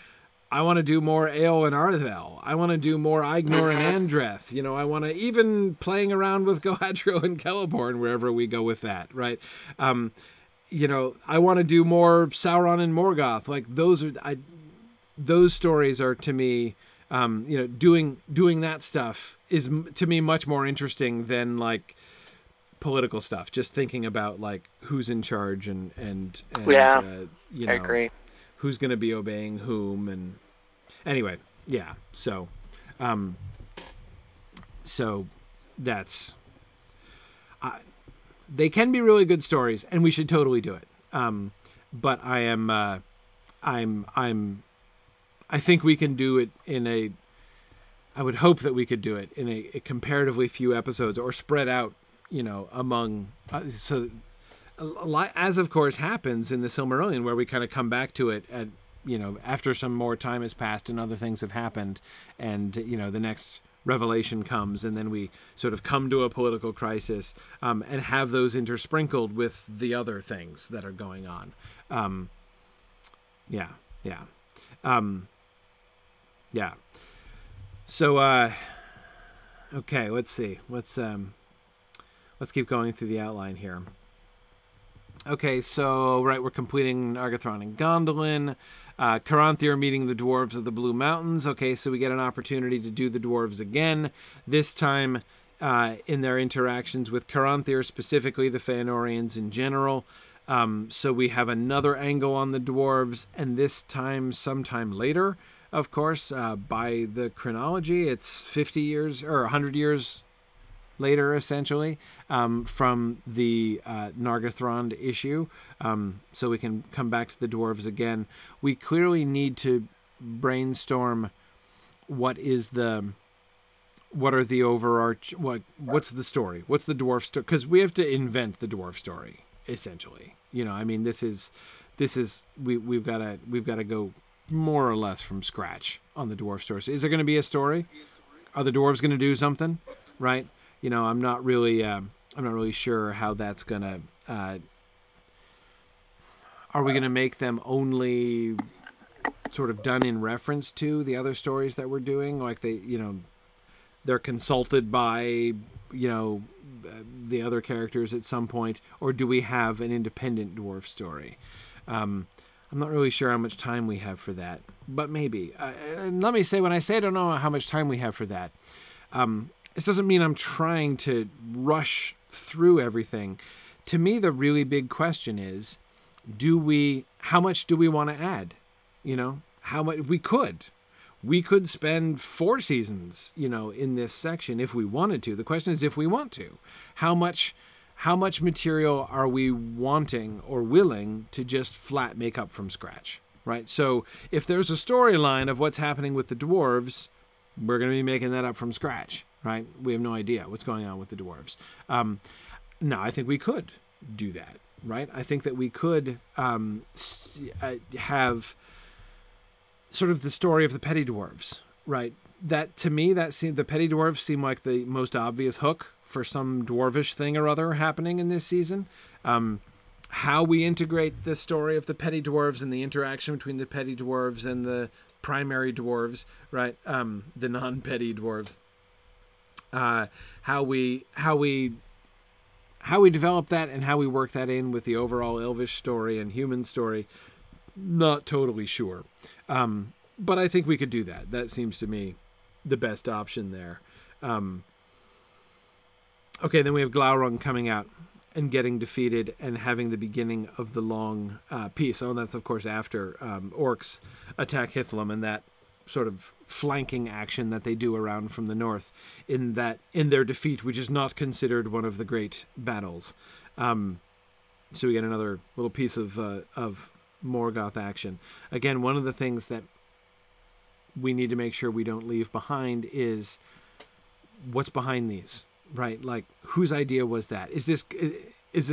I want to do more Eowyn and Arthel. I want to do more Aignor and Andreth. You know, I want to even playing around with Galadriel and Celeborn wherever we go with that, right? You know, I want to do more Sauron and Morgoth. Like those stories are to me, you know, doing that stuff is to me much more interesting than like political stuff. Just thinking about like who's in charge and yeah, you know, I agree. Who's going to be obeying whom, and anyway, yeah. So that's they can be really good stories, and we should totally do it. But I think we can do it I would hope that we could do it in a comparatively few episodes, or spread out, you know, among as of course happens in the Silmarillion, where we kind of come back to it at, you know, after some more time has passed and other things have happened, and, you know, the next revelation comes, and then we sort of come to a political crisis, and have those intersprinkled with the other things that are going on. Yeah. So, okay, let's see. Let's keep going through the outline here. Okay, so, right, we're completing Argathron and Gondolin. Caranthir meeting the Dwarves of the Blue Mountains. Okay, so we get an opportunity to do the Dwarves again. This time in their interactions with Caranthir, specifically the Feanorians in general. So we have another angle on the Dwarves, and this time sometime later, of course, by the chronology. It's 50 years, or 100 years later, essentially, from the Nargothrond issue. So we can come back to the Dwarves again. We clearly need to brainstorm what's the what's the story? What's the dwarf story? Because we have to invent the dwarf story, essentially. You know, I mean, this is we've got to go more or less from scratch on the dwarf story. So is there going to be a story? Are the dwarves going to do something? Right? You know, I'm not really sure how that's gonna. Are we gonna make them only sort of done in reference to the other stories that we're doing? Like they're consulted by, you know, the other characters at some point, or do we have an independent dwarf story? I'm not really sure how much time we have for that, but maybe. And let me say, when I say I don't know how much time we have for that, this doesn't mean I'm trying to rush through everything. To me, the really big question is, how much do we want to add? You know, how much we could spend 4 seasons, you know, in this section if we wanted to. The question is if we want to. How much material are we wanting or willing to just flat make up from scratch, right? So if there's a storyline of what's happening with the dwarves, we're going to be making that up from scratch. Right? We have no idea what's going on with the dwarves. No, I think we could do that, right? I think that we could have sort of the story of the petty dwarves, right? That, to me, the petty dwarves seem like the most obvious hook for some dwarvish thing or other happening in this season. How we integrate the story of the petty dwarves and the interaction between the petty dwarves and the primary dwarves, right? The non-petty dwarves. How we develop that and how we work that in with the overall Elvish story and human story, not totally sure. But I think we could do that. That seems to me the best option there. Okay, then we have Glaurung coming out and getting defeated and having the beginning of the long peace. Oh, and that's, of course, after orcs attack Hithlum and that sort of flanking action that they do around from the north in their defeat, which is not considered one of the great battles. So we get another little piece of Morgoth action. Again, one of the things that we need to make sure we don't leave behind is what's behind these, right? Like, whose idea was that? Is this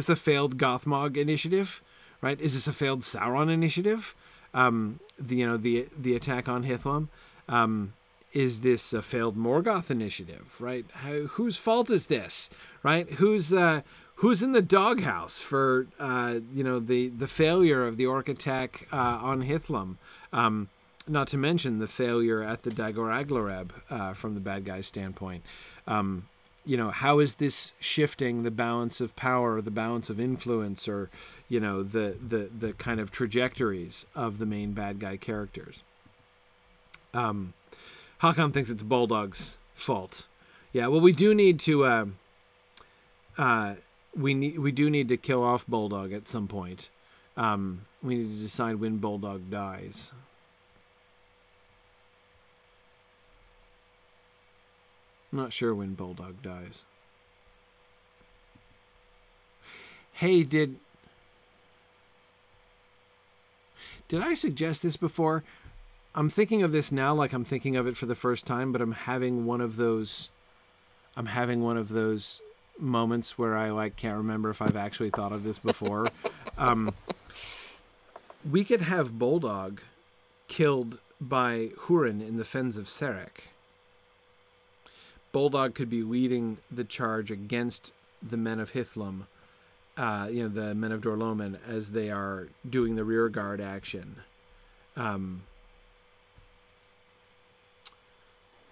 a failed Gothmog initiative, right? Is this a failed Sauron initiative? The attack on Hithlum. Is this a failed Morgoth initiative, right? Whose fault is this, right? Who's in the doghouse for the failure of the orc attack on Hithlum? Not to mention the failure at the Dagor Aglareb from the bad guy's standpoint. How is this shifting the balance of power, the balance of influence, or the kind of trajectories of the main bad guy characters? Hakon thinks it's Bulldog's fault. Yeah, well, we do need to we do need to kill off Bulldog at some point. We need to decide when Bulldog dies. I'm not sure when Bulldog dies. Hey, did I suggest this before? I'm thinking of this now like I'm thinking of it for the first time, but I'm having one of those moments where I can't remember if I've actually thought of this before. We could have Bulldog killed by Hurin in the Fens of Serek. Bulldog could be leading the charge against the men of Hithlum, the men of Dorloman, as they are doing the rear guard action.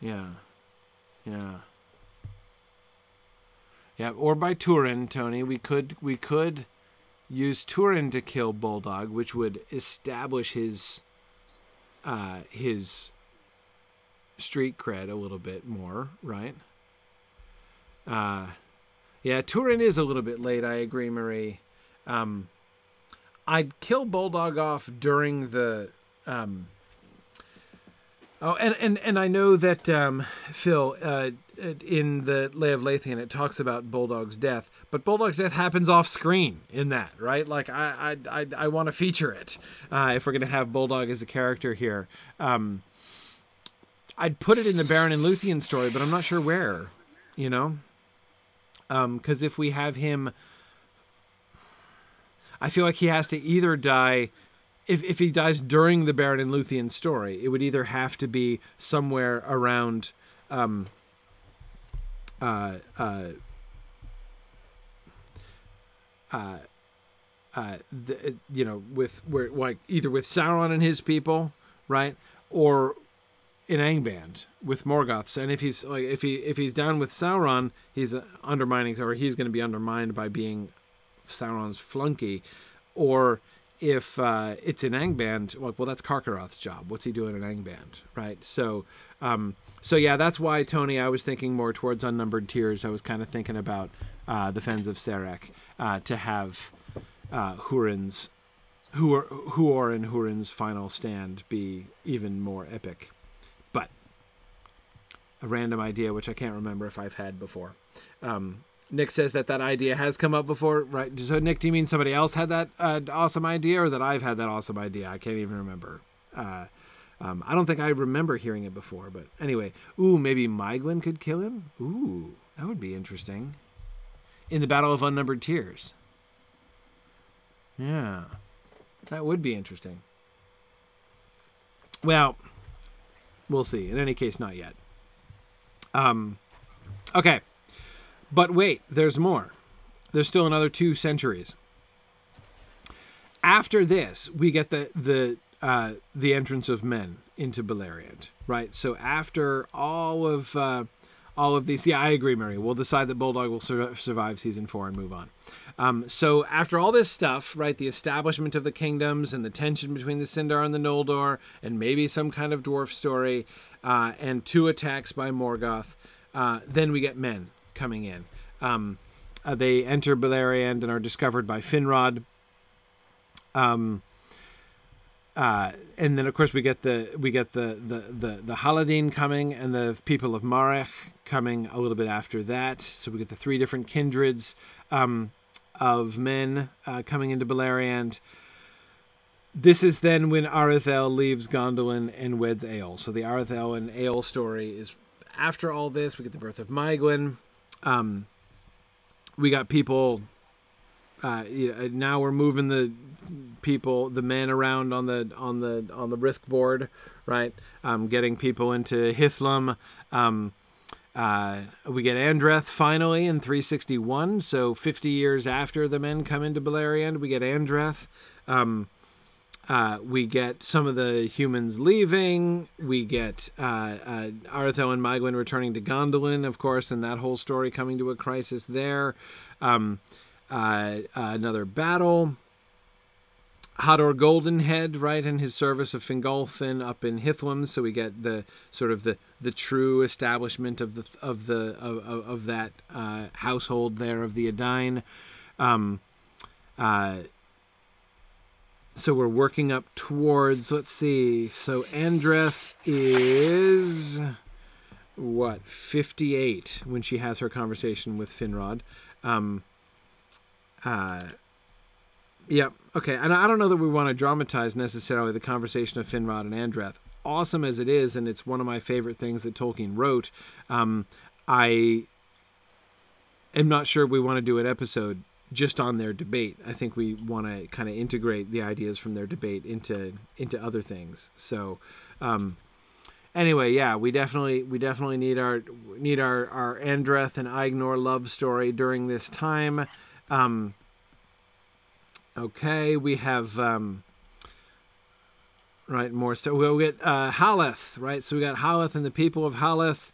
Yeah, or by Turin, Tony. We could use Turin to kill Bulldog, which would establish his street cred a little bit more, right? Turin is a little bit late, I agree, Marie. I'd kill Bulldog off during the and I know that Phil, in the Lay of Lathian, it talks about Bulldog's death, but Bulldog's death happens off screen in that, right? Like, I want to feature it if we're going to have Bulldog as a character here. I'd put it in the Baron and Luthien story, but I'm not sure where, because if we have him, I feel like he has to either die. If he dies during the Baron and Luthien story, it would either have to be somewhere around either with Sauron and his people, right, or in Angband with Morgoth. And if he's down with Sauron, he's undermining, or he's going to be undermined by being Sauron's flunky. Or if it's in Angband, well, that's Karkaroth's job. What's he doing in Angband, right? So yeah, that's why, Tony, I was thinking more towards Unnumbered Tears. I was kind of thinking about the Fens of Serek to have Huor and Hurin's final stand be even more epic. But a random idea, which I can't remember if I've had before. Nick says that idea has come up before, right? So, Nick, do you mean somebody else had that awesome idea, or that I've had that awesome idea? I can't even remember. I don't think I remember hearing it before, but anyway. Ooh, maybe Maegwyn could kill him? Ooh, that would be interesting. In the Battle of Unnumbered Tears. Yeah, that would be interesting. Well, we'll see. In any case, not yet. Okay. But wait, there's more. There's still another 2 centuries. After this, we get the entrance of men into Beleriand, right? So after all of all of these. Yeah, I agree, Mary. We'll decide that Bulldog will survive season 4 and move on. So after all this stuff, right, the establishment of the kingdoms and the tension between the Sindar and the Noldor, and maybe some kind of dwarf story, and 2 attacks by Morgoth, then we get men coming in. They enter Beleriand and are discovered by Finrod. And then of course we get the Haladin coming, and the people of Marech coming a little bit after that. So we get the 3 different kindreds of men coming into Beleriand. This is then when Arethel leaves Gondolin and weds Eöl. So the Arethel and Eöl story is after all this. We get the birth of Maegwyn. We got people. Now we're moving the men around on the risk board, right? Getting people into Hithlum. We get Andreth finally in 361. So 50 years after the men come into Beleriand, we get Andreth. We get some of the humans leaving. We get Arethel and Maegwyn returning to Gondolin, of course, and that whole story coming to a crisis there. Another battle. Hador Goldenhead, right, in his service of Fingolfin up in Hithlum. So we get the sort of the true establishment of that household there of the Edain. So we're working up towards, let's see, so Andreth is, 58 when she has her conversation with Finrod. Yeah, okay, and I don't know that we want to dramatize necessarily the conversation of Finrod and Andreth. Awesome as it is, and it's one of my favorite things that Tolkien wrote, I am not sure we want to do an episode just on their debate. I think we want to kind of integrate the ideas from their debate into other things. So, anyway, yeah, we definitely need our Andreth and Aignor love story during this time. Okay, we have right, more stuff. We'll get Haleth, right? So we got Haleth and the people of Haleth.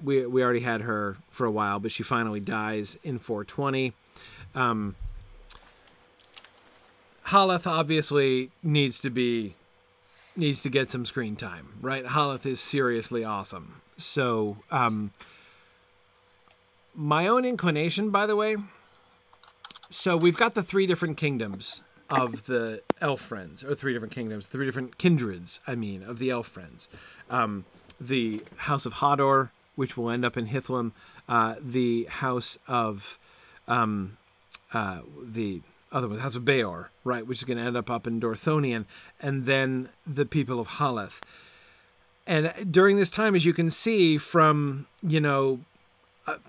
We already had her for a while, but she finally dies in 420. Haleth obviously needs to get some screen time, right? Haleth is seriously awesome. So, my own inclination, by the way. So we've got the 3 different kingdoms of the elf friends, or 3 different kingdoms, 3 different kindreds, of the elf friends. The House of Hador, which will end up in Hithlum, the House of the other one, House of Beor, right, which is going to end up in Dorthonion, and then the people of Haleth. And during this time, as you can see, from,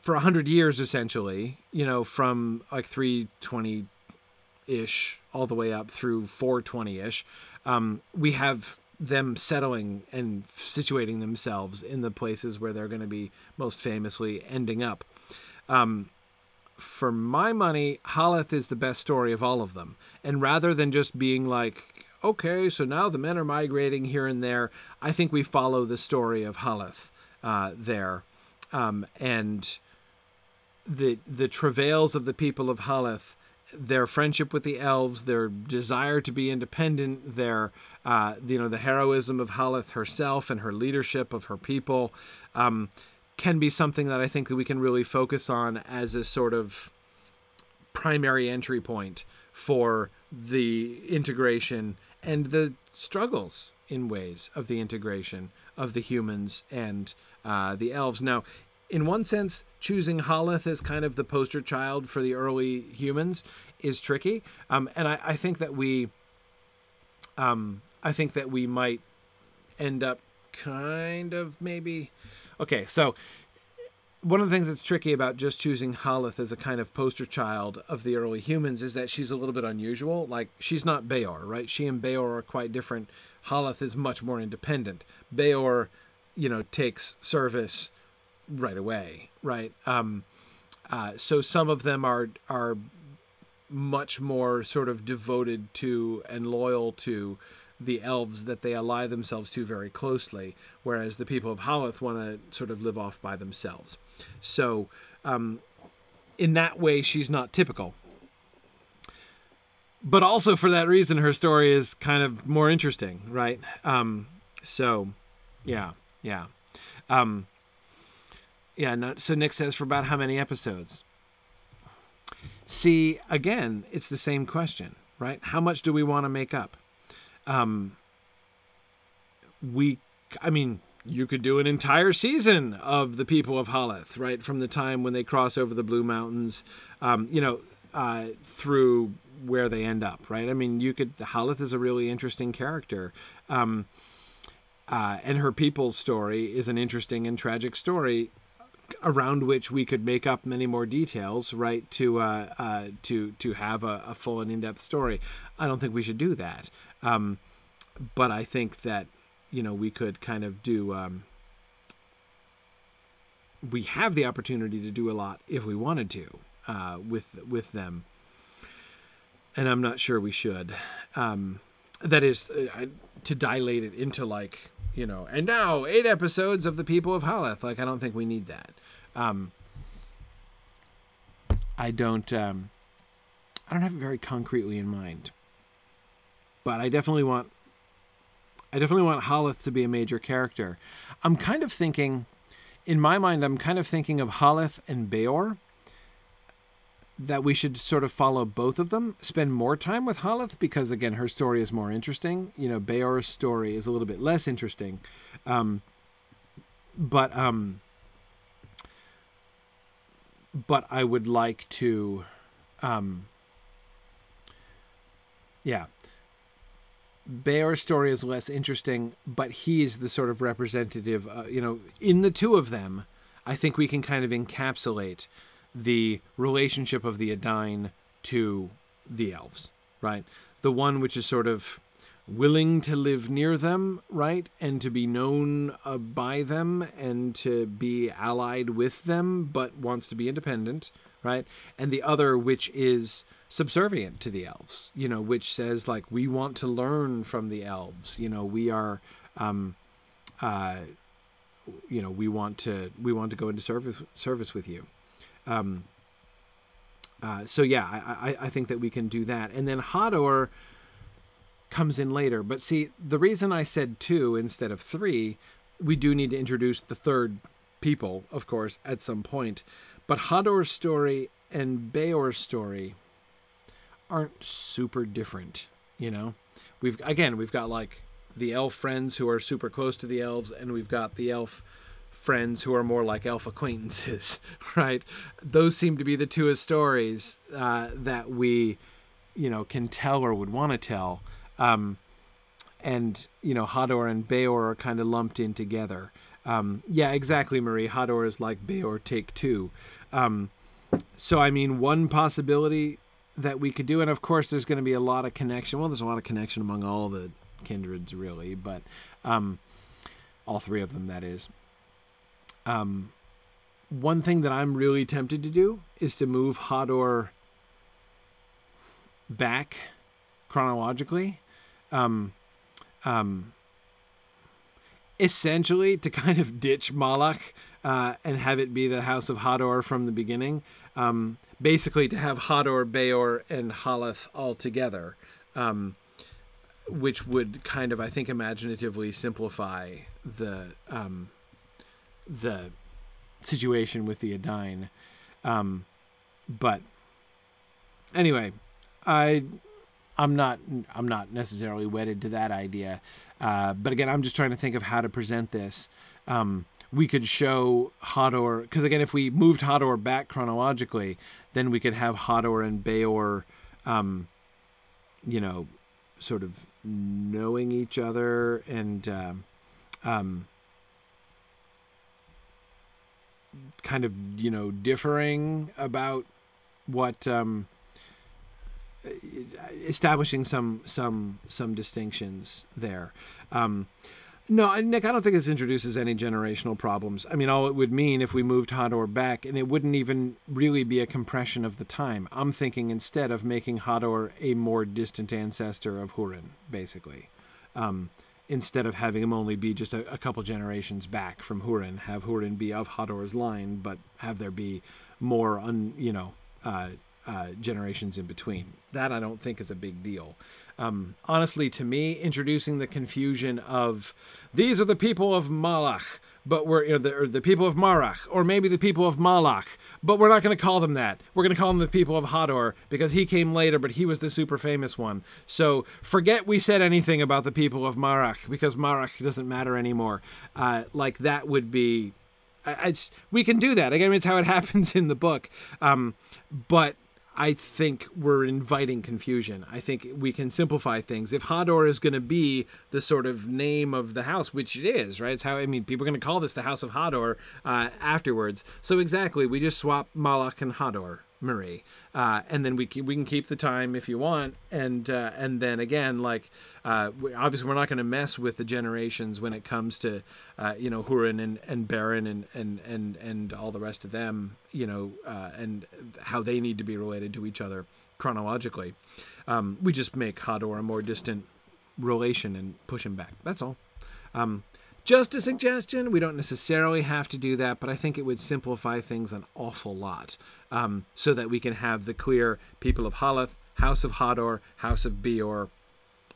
for 100 years, essentially, from like 320-ish all the way up through 420-ish, we have them settling and situating themselves in the places where they're going to be most famously ending up. For my money, Haleth is the best story of all of them. And rather than just being like, okay, so now the men are migrating here and there, I think we follow the story of Haleth there. And the travails of the people of Haleth, their friendship with the elves, their desire to be independent, their, the heroism of Haleth herself and her leadership of her people, can be something that I think that we can really focus on as a sort of primary entry point for the integration and the struggles in ways of the integration of the humans and the elves. Now, in one sense, choosing Haleth as kind of the poster child for the early humans is tricky, and I think that we might end up kind of maybe. Okay, so one of the things that's tricky about just choosing Haleth as a kind of poster child of the early humans is that she's a little bit unusual. Like, she's not Beor, right? She and Beor are quite different. Haleth is much more independent. Beor, takes service right away, right? So some of them are much more sort of devoted to and loyal to the elves that they ally themselves to very closely, whereas the people of Halath want to sort of live off by themselves. So in that way, she's not typical. But also for that reason, her story is kind of more interesting, right? So Nick says, for about how many episodes? See, again, it's the same question, right? How much do we want to make up? You could do an entire season of the people of Halath, right? From the time when they cross over the Blue Mountains, through where they end up, right? Halath is a really interesting character. And her people's story is an interesting and tragic story around which we could make up many more details, right? To have a full and in-depth story. I don't think we should do that. But I think that, we could kind of do, we have the opportunity to do a lot if we wanted to, with them. And I'm not sure we should. That is, to dilate it into and now 8 episodes of the people of Halath. I don't think we need that. I don't have it very concretely in mind, but I definitely want Halath to be a major character. I'm kind of thinking, in my mind, of Halath and Beor, that we should sort of follow both of them, spend more time with Halath, because again, her story is more interesting. Beor's story is a little bit less interesting. But I would like to, Beor's story is less interesting, but he is the sort of representative, in the two of them, I think we can kind of encapsulate the relationship of the Edain to the elves, right? The one which is sort of willing to live near them, right? And to be known by them and to be allied with them, but wants to be independent, right? And the other which is subservient to the elves, which says we want to learn from the elves, we are, we want to go into service with you. I think that we can do that. And then Hador comes in later. But see, the reason I said 2 instead of 3, we do need to introduce the third people, of course, at some point. But Hador's story and Beor's story aren't super different, We've got the elf friends who are super close to the elves, and we've got the elf friends who are more like elf acquaintances, right? Those seem to be the two stories that we, can tell or would want to tell. And, Hador and Beor are kind of lumped in together. Yeah, exactly, Marie. Hador is like Beor take 2. So, one possibility that we could do, and of course there's going to be a lot of connection. Well, there's a lot of connection among all the kindreds, really, but all 3 of them, that is. One thing that I'm really tempted to do is to move Hador back chronologically. Essentially to kind of ditch Malak and have it be the House of Hador from the beginning. Basically to have Hador, Beor, and Halath all together, which would kind of, I think, imaginatively simplify the situation with the Edain. But anyway, I'm not necessarily wedded to that idea. But again, I'm just trying to think of how to present this. We could show Hador, because again, if we moved Hador back chronologically, then we could have Hador and Beor, sort of knowing each other and kind of, differing about what, establishing some distinctions there. No, Nick, I don't think this introduces any generational problems. All it would mean if we moved Hador back, and it wouldn't even really be a compression of the time. I'm thinking instead of making Hador a more distant ancestor of Húrin, basically. instead of having him only be just a couple generations back from Húrin. Have Húrin be of Hodor's line, but have there be more, generations in between. That I don't think is a big deal. Honestly, to me, introducing the confusion of these are the people of Malach, but we're the people of Marach, or maybe the people of Malach, but we're not going to call them that. We're going to call them the people of Hodor because he came later, but he was the super famous one. So forget we said anything about the people of Marach because Marach doesn't matter anymore. Like that would be, we can do that again. It's how it happens in the book, but I think we're inviting confusion. I think we can simplify things. If Hodor is going to be the sort of name of the house, which it is, right? It's how, people are going to call this the House of Hodor afterwards. So exactly, we just swap Malach and Hodor, Marie. And then we can keep the time if you want. And then again, obviously we're not going to mess with the generations when it comes to, Húrin and Beren and all the rest of them, and how they need to be related to each other chronologically. We just make Hodor a more distant relation and push him back. That's all. Just a suggestion. We don't necessarily have to do that, but I think it would simplify things an awful lot, so that we can have the clear people of Haleth, House of Hodor, House of Beor,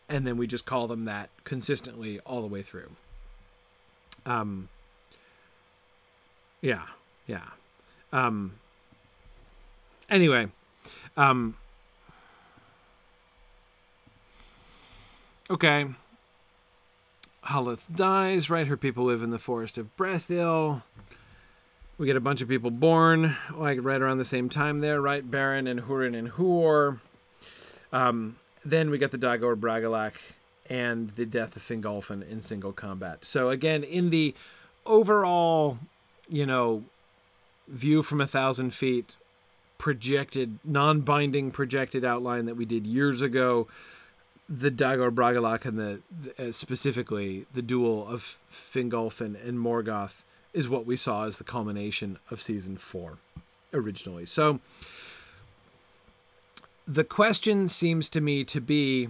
and then we just call them that consistently all the way through. Anyway, okay. Haleth dies, right? Her people live in the forest of Brethil. We get a bunch of people born, right around the same time there, right? Beren and Húrin and Huor. Then we get the Dagor Bragollach and the death of Fingolfin in single combat. So again, in the overall, view from 1,000 feet, projected, non-binding projected outline that we did years ago, the Dagor Bragollach and specifically the duel of Fingolfin and Morgoth is what we saw as the culmination of season 4 originally. So the question seems to me to be,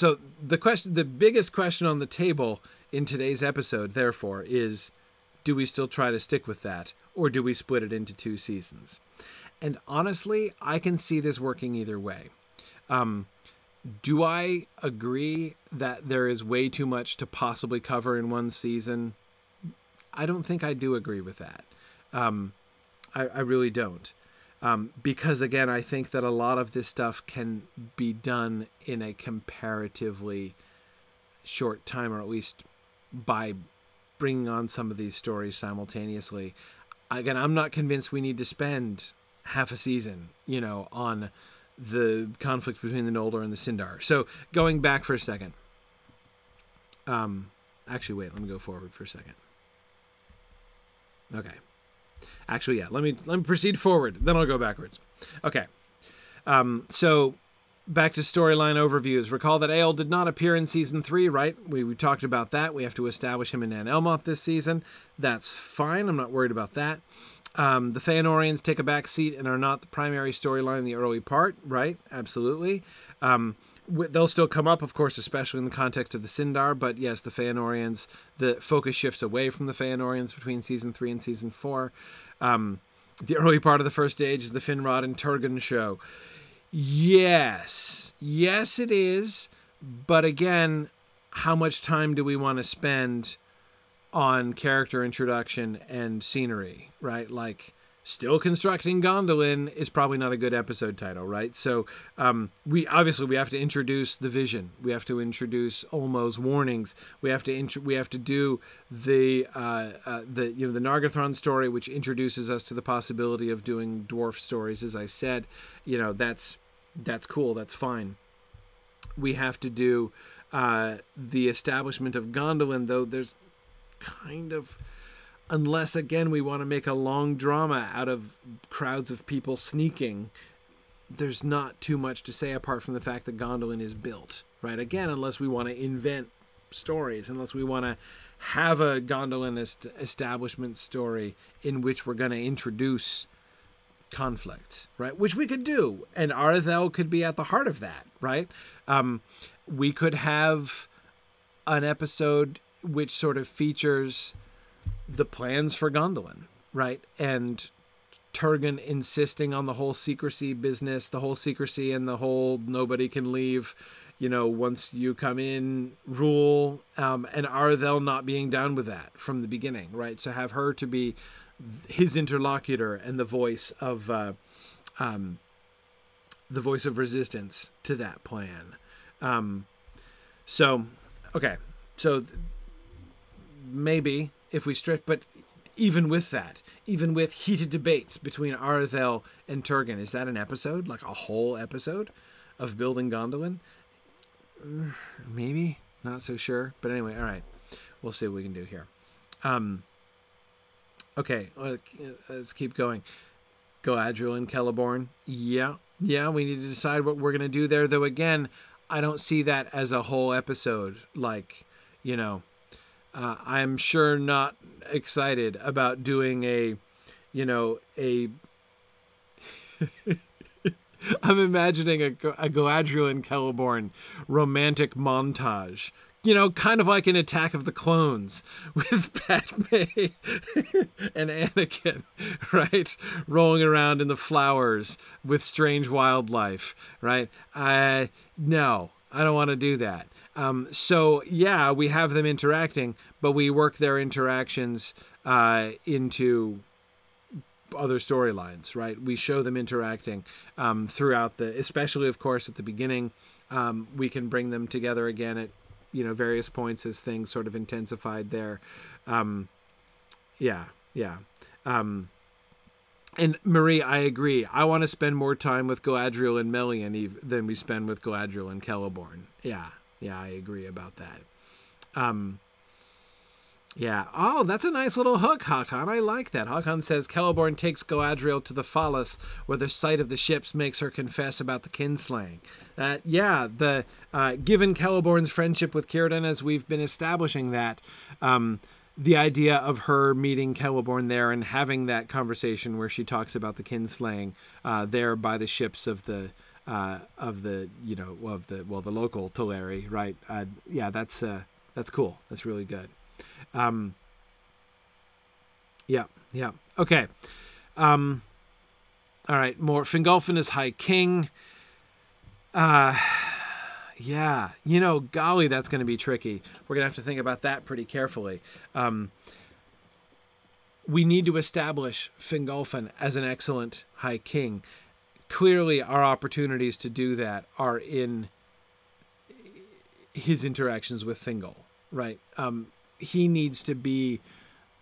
the biggest question on the table in today's episode, therefore, is do we still try to stick with that, or do we split it into 2 seasons? And honestly, I can see this working either way. Do I agree that there is way too much to possibly cover in 1 season? I don't think I do agree with that. I really don't. Because again, I think that a lot of this stuff can be done in a comparatively short time, or at least by bringing on some of these stories simultaneously. Again, I'm not convinced we need to spend half a season, on the conflict between the Noldor and the Sindar. So going back for a second. Actually, wait, let me go forward for a second. Okay. Actually, yeah, let me proceed forward, then I'll go backwards. Okay. So back to storyline overviews. Recall that Eöl did not appear in season 3, right? We talked about that. We have to establish him in Nan Elmoth this season. That's fine. I'm not worried about that. The Feanorians take a back seat and are not the primary storyline in the early part, right? Absolutely. They'll still come up, of course, especially in the context of the Sindar, but yes, the Feanorians, the focus shifts away from the Feanorians between season 3 and season 4. The early part of the First Age is the Finrod and Turgon show. Yes, it is, but again, how much time do we want to spend on character introduction and scenery, right? Still constructing Gondolin is probably not a good episode title, right? So we have to introduce the vision. We have to introduce Olmo's warnings. We have to do the Nargothrond story, which introduces us to the possibility of doing dwarf stories. As I said, that's cool. That's fine. We have to do the establishment of Gondolin, though. There's kind of, unless again we want to make a long drama out of crowds of people sneaking, there's not too much to say apart from the fact that Gondolin is built, right? Again, unless we want to invent stories, unless we want to have a Gondolin establishment story in which we're going to introduce conflicts, right? Which we could do, and Arthel could be at the heart of that, right? we could have an episode which sort of features the plans for Gondolin, right? And Turgon insisting on the whole secrecy business, the whole secrecy and the whole nobody can leave, once you come in rule, and Arthel not being down with that from the beginning, right? So have her to be his interlocutor and the voice of resistance to that plan. So maybe if we stretch, but even with that, even with heated debates between Arthel and Turgon, is that an episode, like a whole episode of building Gondolin? Maybe, not so sure. But anyway, all right, we'll see what we can do here. Okay, let's keep going. Galadriel and Celeborn. Yeah, we need to decide what we're going to do there, though again, I don't see that as a whole episode. Like, I'm sure not excited about doing I'm imagining a Galadriel and Celeborn romantic montage, kind of like an Attack of the Clones with Padme and Anakin, right? Rolling around in the flowers with strange wildlife, right? No, I don't want to do that. So yeah, we have them interacting, but we work their interactions into other storylines, right? We show them interacting throughout especially of course at the beginning. We can bring them together again at various points as things sort of intensified there. And Marie, I agree. I want to spend more time with Galadriel and Melian than we spend with Galadriel and Celeborn. Yeah, I agree about that. Oh, that's a nice little hook, Hakan. I like that. Hakan says Celeborn takes Galadriel to the Fallas, where the sight of the ships makes her confess about the kinslaying. Given Celeborn's friendship with Círdan, as we've been establishing that, the idea of her meeting Celeborn there and having that conversation where she talks about the kinslaying there by the ships of the local Teleri, right? That's cool. That's really good. Okay. All right. More Fingolfin is High King. Golly, that's going to be tricky. We're going to have to think about that pretty carefully. We need to establish Fingolfin as an excellent High King. Clearly, our opportunities to do that are in his interactions with Thingol, right? He needs to be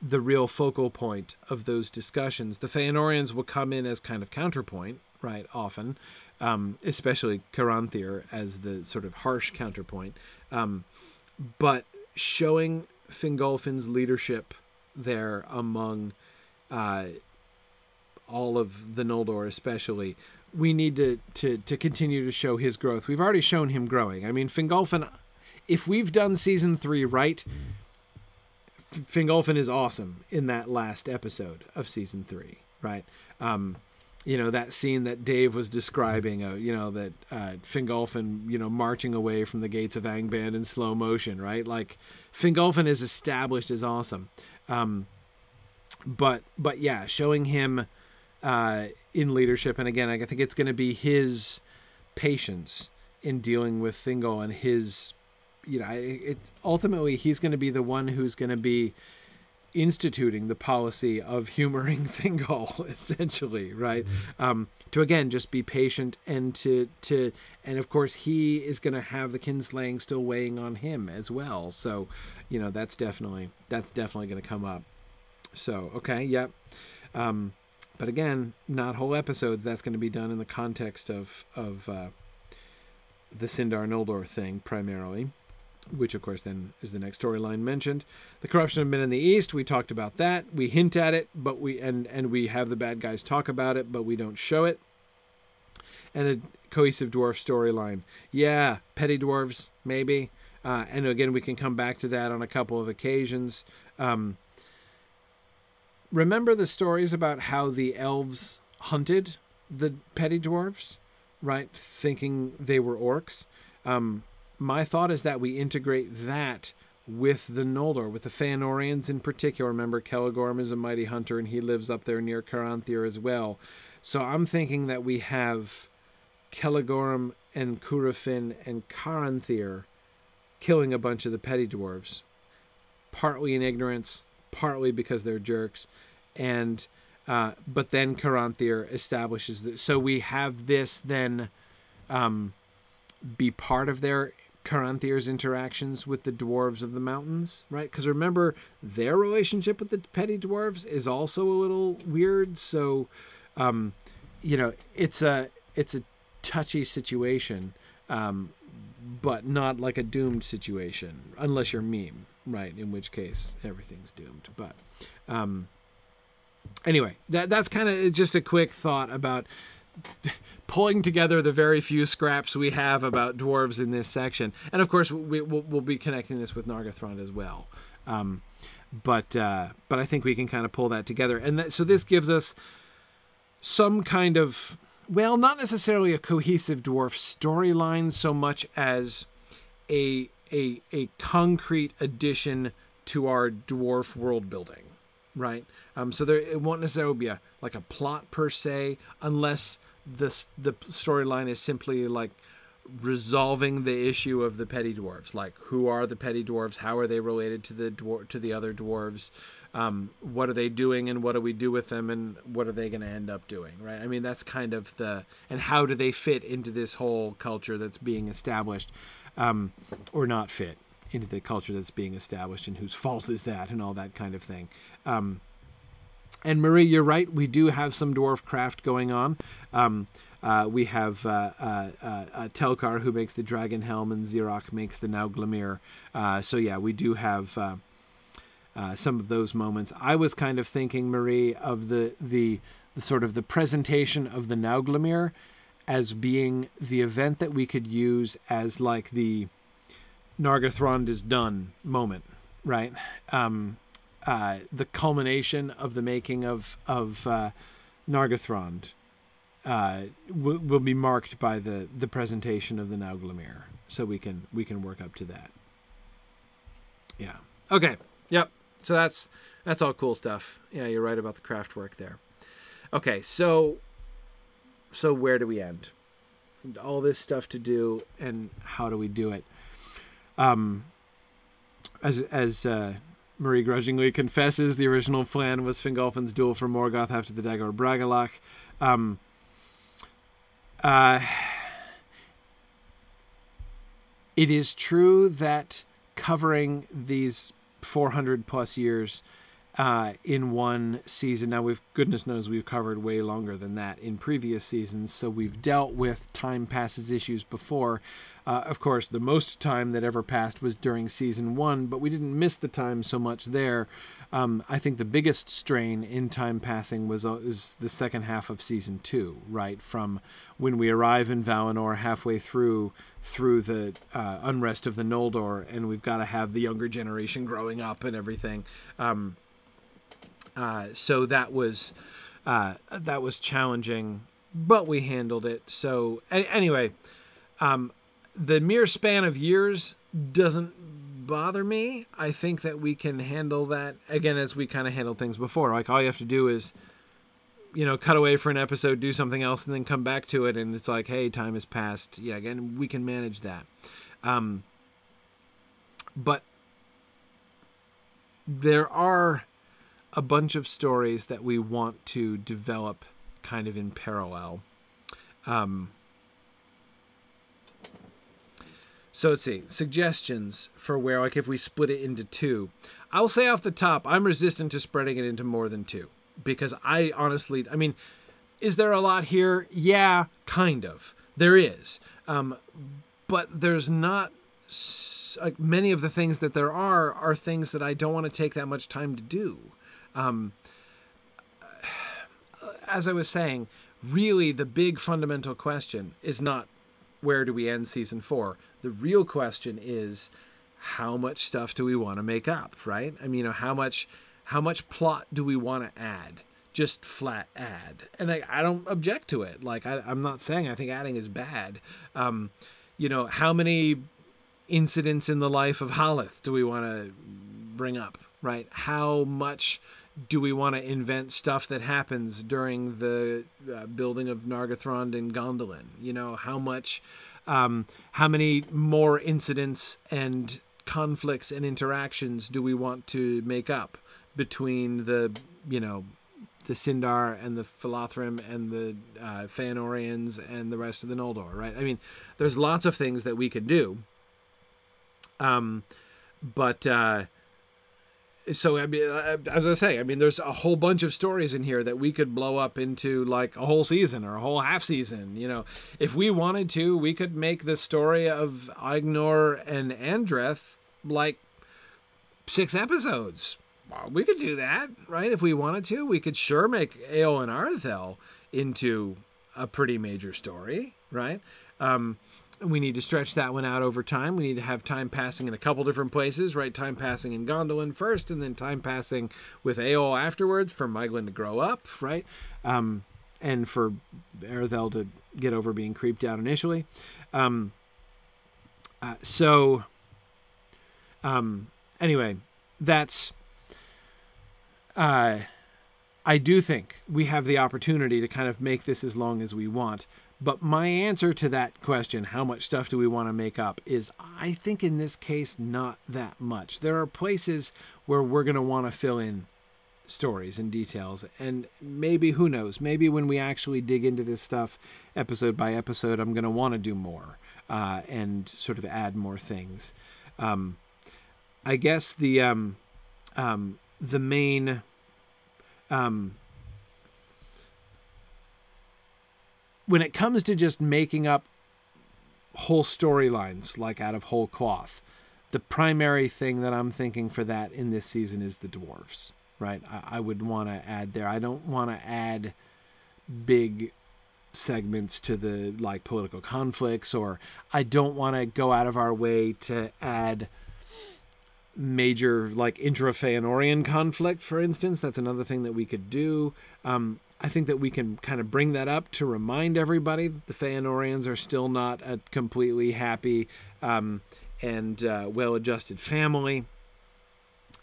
the real focal point of those discussions. The Feanorians will come in as kind of counterpoint, right, often, especially Caranthir as the sort of harsh counterpoint. But showing Fingolfin's leadership there among all of the Noldor especially, we need to continue to show his growth. We've already shown him growing. I mean, Fingolfin, if we've done season 3 right, Fingolfin is awesome in that last episode of season 3, right? That scene that Dave was describing, that Fingolfin, marching away from the gates of Angband in slow motion, right? Like, Fingolfin is established as awesome. But yeah, showing him in leadership, and again, I think it's going to be his patience in dealing with Thingol and his, ultimately he's going to be the one who's going to be instituting the policy of humoring Thingol, essentially, right? To again just be patient and and of course he is going to have the kinslaying still weighing on him as well. So, that's definitely going to come up. So okay, yep. But again, not whole episodes. That's going to be done in the context of the Sindar Noldor thing primarily, which of course then is the next storyline mentioned. The corruption of men in the East, we talked about that. We hint at it, but we have the bad guys talk about it, but we don't show it. And a cohesive dwarf storyline. Yeah, petty dwarves, maybe. And again, we can come back to that on a couple of occasions. Remember the stories about how the elves hunted the petty dwarves, right? Thinking they were orcs. my thought is that we integrate that with the Noldor, with the Feanorians in particular. Remember, Celegorm is a mighty hunter, and he lives up there near Caranthir as well. So I'm thinking that we have Celegorm and Curufin and Caranthir killing a bunch of the petty dwarves, partly in ignorance, partly because they're jerks, and but then Caranthir establishes that. So we have this then be part of their Caranthir's interactions with the dwarves of the mountains, right? Because remember, their relationship with the petty dwarves is also a little weird. So, it's a touchy situation, but not like a doomed situation, unless you're meme, right? In which case everything's doomed. But anyway, that's kind of just a quick thought about pulling together the very few scraps we have about dwarves in this section. And of course, we'll be connecting this with Nargothrond as well. But I think we can kind of pull that together. And so this gives us some kind of, well, not necessarily a cohesive dwarf storyline so much as a concrete addition to our dwarf world building, right? So it won't necessarily be a plot per se, unless the storyline is simply like resolving the issue of the petty dwarves. Like, who are the petty dwarves? How are they related to the other dwarves? What are they doing, and what do we do with them, and what are they going to end up doing, right? I mean, that's kind of and how do they fit into this whole culture that's being established, or not fit into the culture that's being established, and whose fault is that, and all that kind of thing. And Marie, you're right. We do have some dwarf craft going on. We have Telkar, who makes the dragon helm, and Xerox makes the Nauglamir. So yeah, we do have some of those moments. I was kind of thinking, Marie, of the sort of the presentation of the Nauglamir as being the event that we could use as like the Nargothrond is done moment, right? The culmination of the making of Nargothrond will be marked by the presentation of the Nauglamir, so we can work up to that. Yeah. Okay. Yep. So that's all cool stuff. Yeah, you're right about the craft work there. Okay, so where do we end? All this stuff to do, and how do we do it? As Marie grudgingly confesses, the original plan was Fingolfin's duel for Morgoth after the Dagor Bragollach. It is true that covering these 400 plus years in one season, now goodness knows we've covered way longer than that in previous seasons, so we've dealt with time passes issues before. Of course, the most time that ever passed was during season 1, but we didn't miss the time so much there. I think the biggest strain in time passing is the second half of season 2, right? From when we arrive in Valinor halfway through the unrest of the Noldor, and we've got to have the younger generation growing up and everything. So that was challenging, but we handled it. So anyway, the mere span of years doesn't bother me. I think that we can handle that, again, as we kind of handled things before. Like, all you have to do is, cut away for an episode, do something else, and then come back to it, and it's like, hey, time has passed. Yeah, again, we can manage that. But there are a bunch of stories that we want to develop kind of in parallel. So let's see, suggestions for where, like, if we split it into 2. I'll say off the top, I'm resistant to spreading it into more than 2, because I honestly, is there a lot here? Yeah, kind of. There is. But there's not, like, many of the things that there are things that I don't want to take that much time to do. As I was saying, really the big fundamental question is not where do we end season 4. The real question is, how much stuff do we want to make up, right? How much plot do we want to add? Just flat add. And I don't object to it. Like, I'm not saying I think adding is bad. How many incidents in the life of Haleth do we want to bring up, right? How much do we want to invent stuff that happens during the building of Nargothrond and Gondolin? You know, how many more incidents and conflicts and interactions do we want to make up between the Sindar and the Philothrim and the Feanorians and the rest of the Noldor, right? I mean, there's lots of things that we could do. So, I mean, as I say, I mean, there's a whole bunch of stories in here that we could blow up into like a whole season or a whole half season. You know, if we wanted to, we could make the story of Ignor and Andreth like 6 episodes. Well, we could do that, right? If we wanted to, we could sure make Eowyn and Arthel into a pretty major story, right? We need to stretch that one out over time. We need to have time passing in a couple different places, right? Time passing in Gondolin first, and then time passing with Eowyn afterwards for Miglin to grow up, right? And for Arthel to get over being creeped out initially. Anyway, that's... I do think we have the opportunity to kind of make this as long as we want. But my answer to that question, how much stuff do we want to make up, is I think in this case, not that much. There are places where we're going to want to fill in stories and details. And maybe, who knows, maybe when we actually dig into this stuff episode by episode, I'm going to want to do more and sort of add more things. I guess the main... when it comes to just making up whole storylines, like out of whole cloth, the primary thing that I'm thinking for that in this season is the dwarves, right? I would want to add there. I don't want to add big segments to the like political conflicts, or I don't want to go out of our way to add major like intra-Feanorian conflict, for instance. That's another thing that we could do. I think that we can kind of bring that up to remind everybody that the Feanorians are still not a completely happy and well-adjusted family.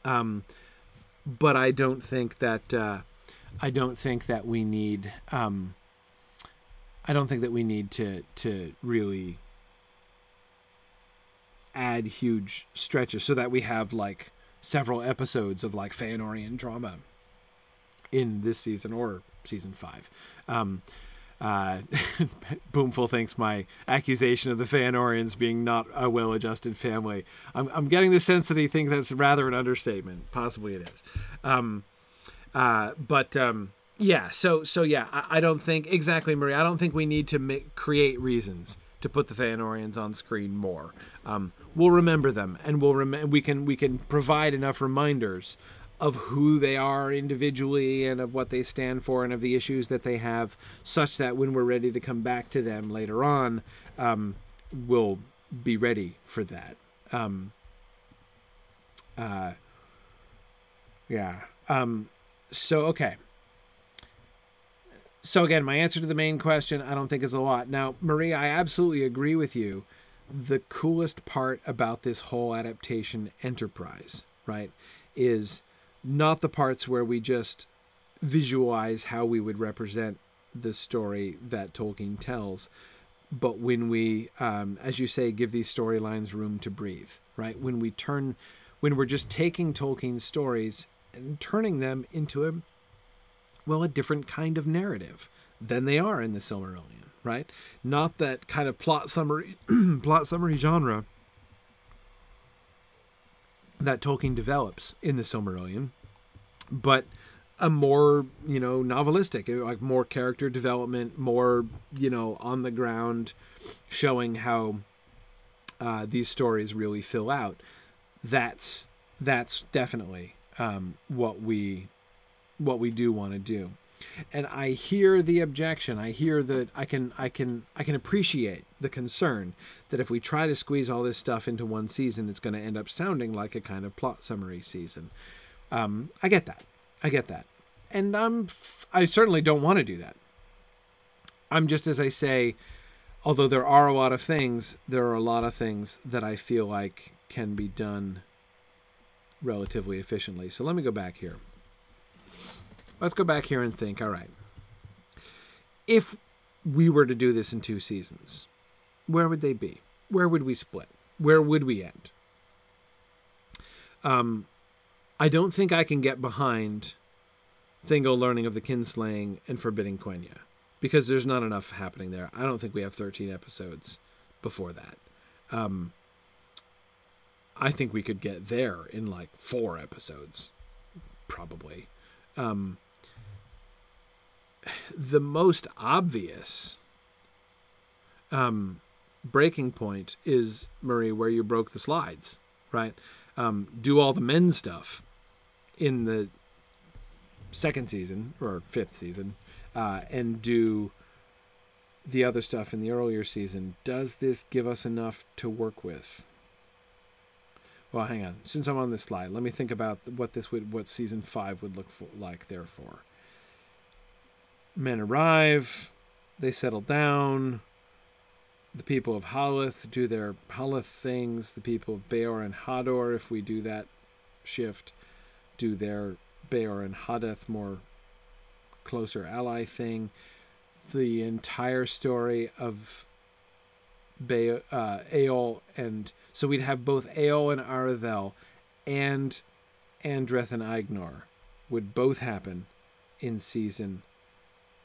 But I don't think that we need to really add huge stretches so that we have like several episodes of like Feanorian drama in this season or season 5. Boomful thinks my accusation of the Feanorians being not a well-adjusted family. I'm getting the sense that he thinks that's rather an understatement. Possibly it is. Yeah. So yeah, I don't think exactly, Marie. I don't think we need to create reasons to put the Feanorians on screen more. We'll remember them, and we can provide enough reminders of who they are individually and of what they stand for and of the issues that they have, such that when we're ready to come back to them later on, we'll be ready for that. Okay. So again, my answer to the main question, I don't think is a lot. Now, Marie, I absolutely agree with you. The coolest part about this whole adaptation enterprise, right, is not the parts where we just visualize how we would represent the story that Tolkien tells, but when we, as you say, give these storylines room to breathe, right? When we're just taking Tolkien's stories and turning them into a different kind of narrative than they are in the Silmarillion, right? Not that kind of plot summary genre that Tolkien develops in the Silmarillion, but a more, novelistic, like more character development, more, on the ground, showing how these stories really fill out. That's definitely what we do want to do. And I hear the objection. I hear that I can appreciate the concern that if we try to squeeze all this stuff into one season, it's going to end up sounding like a kind of plot summary season. I get that. And I certainly don't want to do that. I'm just, as I say, although there are a lot of things that I feel like can be done relatively efficiently. So let me go back here. Let's go back here and think, all right, if we were to do this in 2 seasons, where would they be? Where would we split? Where would we end? I don't think I can get behind Thingol learning of the kinslaying and forbidding Quenya, because there's not enough happening there. I don't think we have 13 episodes before that. I think we could get there in like 4 episodes, probably. The most obvious breaking point is, Marie, where you broke the slides, right? Do all the men stuff in the 2nd season or 5th season, and do the other stuff in the earlier season. Does this give us enough to work with? Well, hang on. Since I'm on this slide, let me think about what season 5 would look like. Therefore, men arrive, they settle down. The people of Haleth do their Haleth things. The people of Beor and Hador, if we do that shift, do their Beor and Hadeth more closer ally thing. The entire story of Eol, and so we'd have both Eol and Aredhel and Andreth and Aignor would both happen in season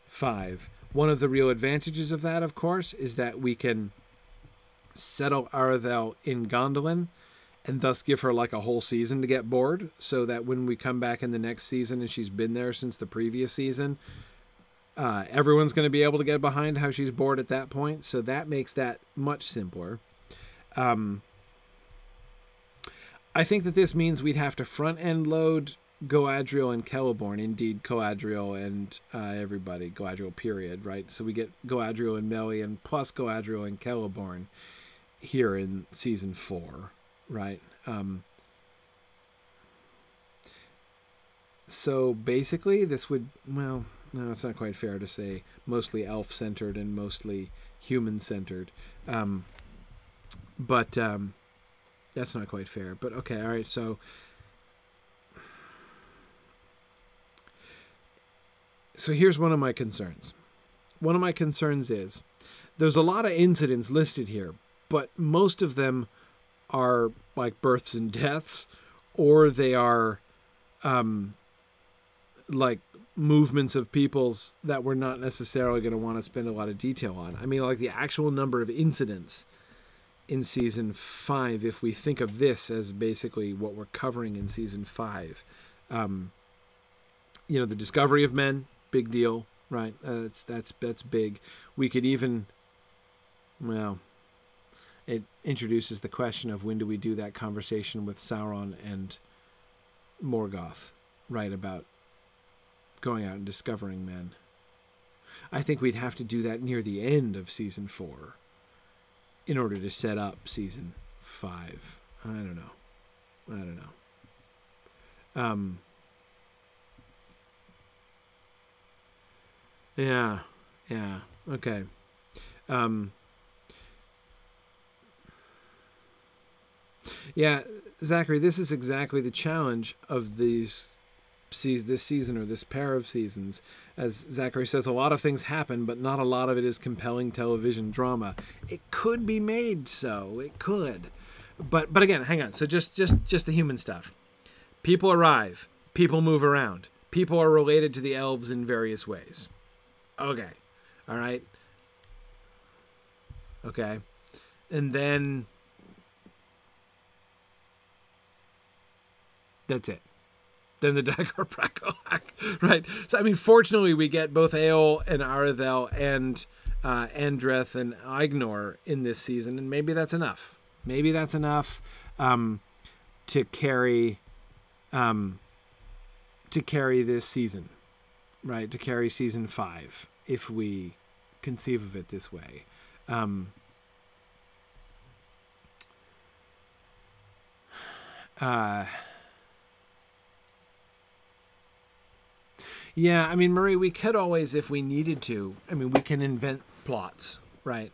5. One of the real advantages of that, of course, is that we can settle Aredhel in Gondolin and thus give her like a whole season to get bored, so that when we come back in the next season and she's been there since the previous season, everyone's going to be able to get behind how she's bored at that point. So that makes that much simpler. I think that this means we'd have to front-end load Galadriel and Celeborn. Indeed, Galadriel and everybody. Galadriel, period, right? So we get Galadriel and Melian plus Galadriel and Celeborn here in season 4, right? So basically this would, well, no, it's not quite fair to say mostly elf-centered and mostly human-centered. But that's not quite fair. But okay, all right, so here's one of my concerns. One of my concerns is there's a lot of incidents listed here, but most of them are like births and deaths, or they are like movements of peoples that we're not necessarily going to want to spend a lot of detail on. I mean, like the actual number of incidents in season 5, if we think of this as basically what we're covering in season 5. The discovery of men, big deal, right? That's big. We could even, well, it introduces the question of when do we do that conversation with Sauron and Morgoth, right, about going out and discovering men. I think we'd have to do that near the end of season 4 in order to set up season 5. I don't know. Yeah, okay. Yeah, Zachary, this is exactly the challenge of this season, or this pair of seasons. As Zachary says, a lot of things happen, but not a lot of it is compelling television drama. It could be made so. It could. But again, hang on. So just the human stuff. People arrive. People move around. People are related to the elves in various ways. Okay. All right. Okay. And then that's it. Then the Dagor Bracolak, right? So, I mean, fortunately, we get both Eol and Aredhel and Andreth and Aignor in this season, and maybe that's enough. Maybe that's enough to carry this season, right? To carry season 5, if we conceive of it this way. Yeah, I mean, Marie, we could always, if we needed to, I mean, we can invent plots, right?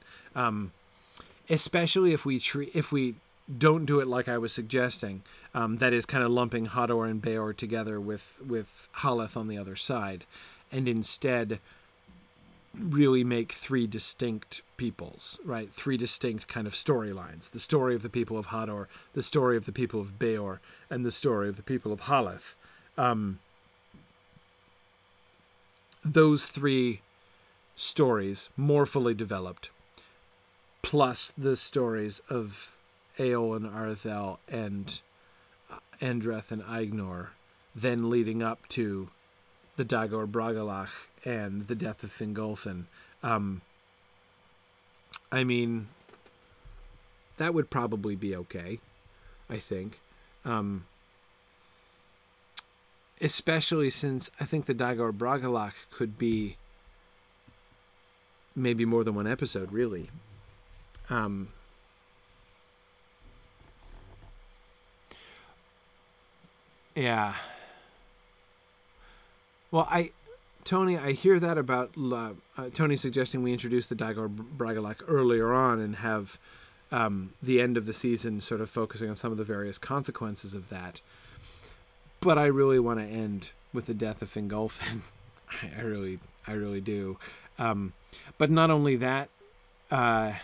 Especially if we don't do it like I was suggesting, that is kind of lumping Hodor and Beor together with Haleth on the other side, and instead really make three distinct peoples, right? Three distinct kind of storylines. The story of the people of Hodor, the story of the people of Beor, and the story of the people of Haleth. Those three stories, more fully developed, plus the stories of Eowyn, Arthel, and Andreth and Aignor, then leading up to the Dagor Bragalach and the death of Fingolfin. I mean, that would probably be okay, I think. Especially since I think the Dagor Bragalach could be maybe more than one episode, really. Yeah. Well, Tony, I hear that about Tony suggesting we introduce the Dagor Bragalach earlier on and have the end of the season sort of focusing on some of the various consequences of that. But I really want to end with the death of Fingolfin. I really do. But not only that, the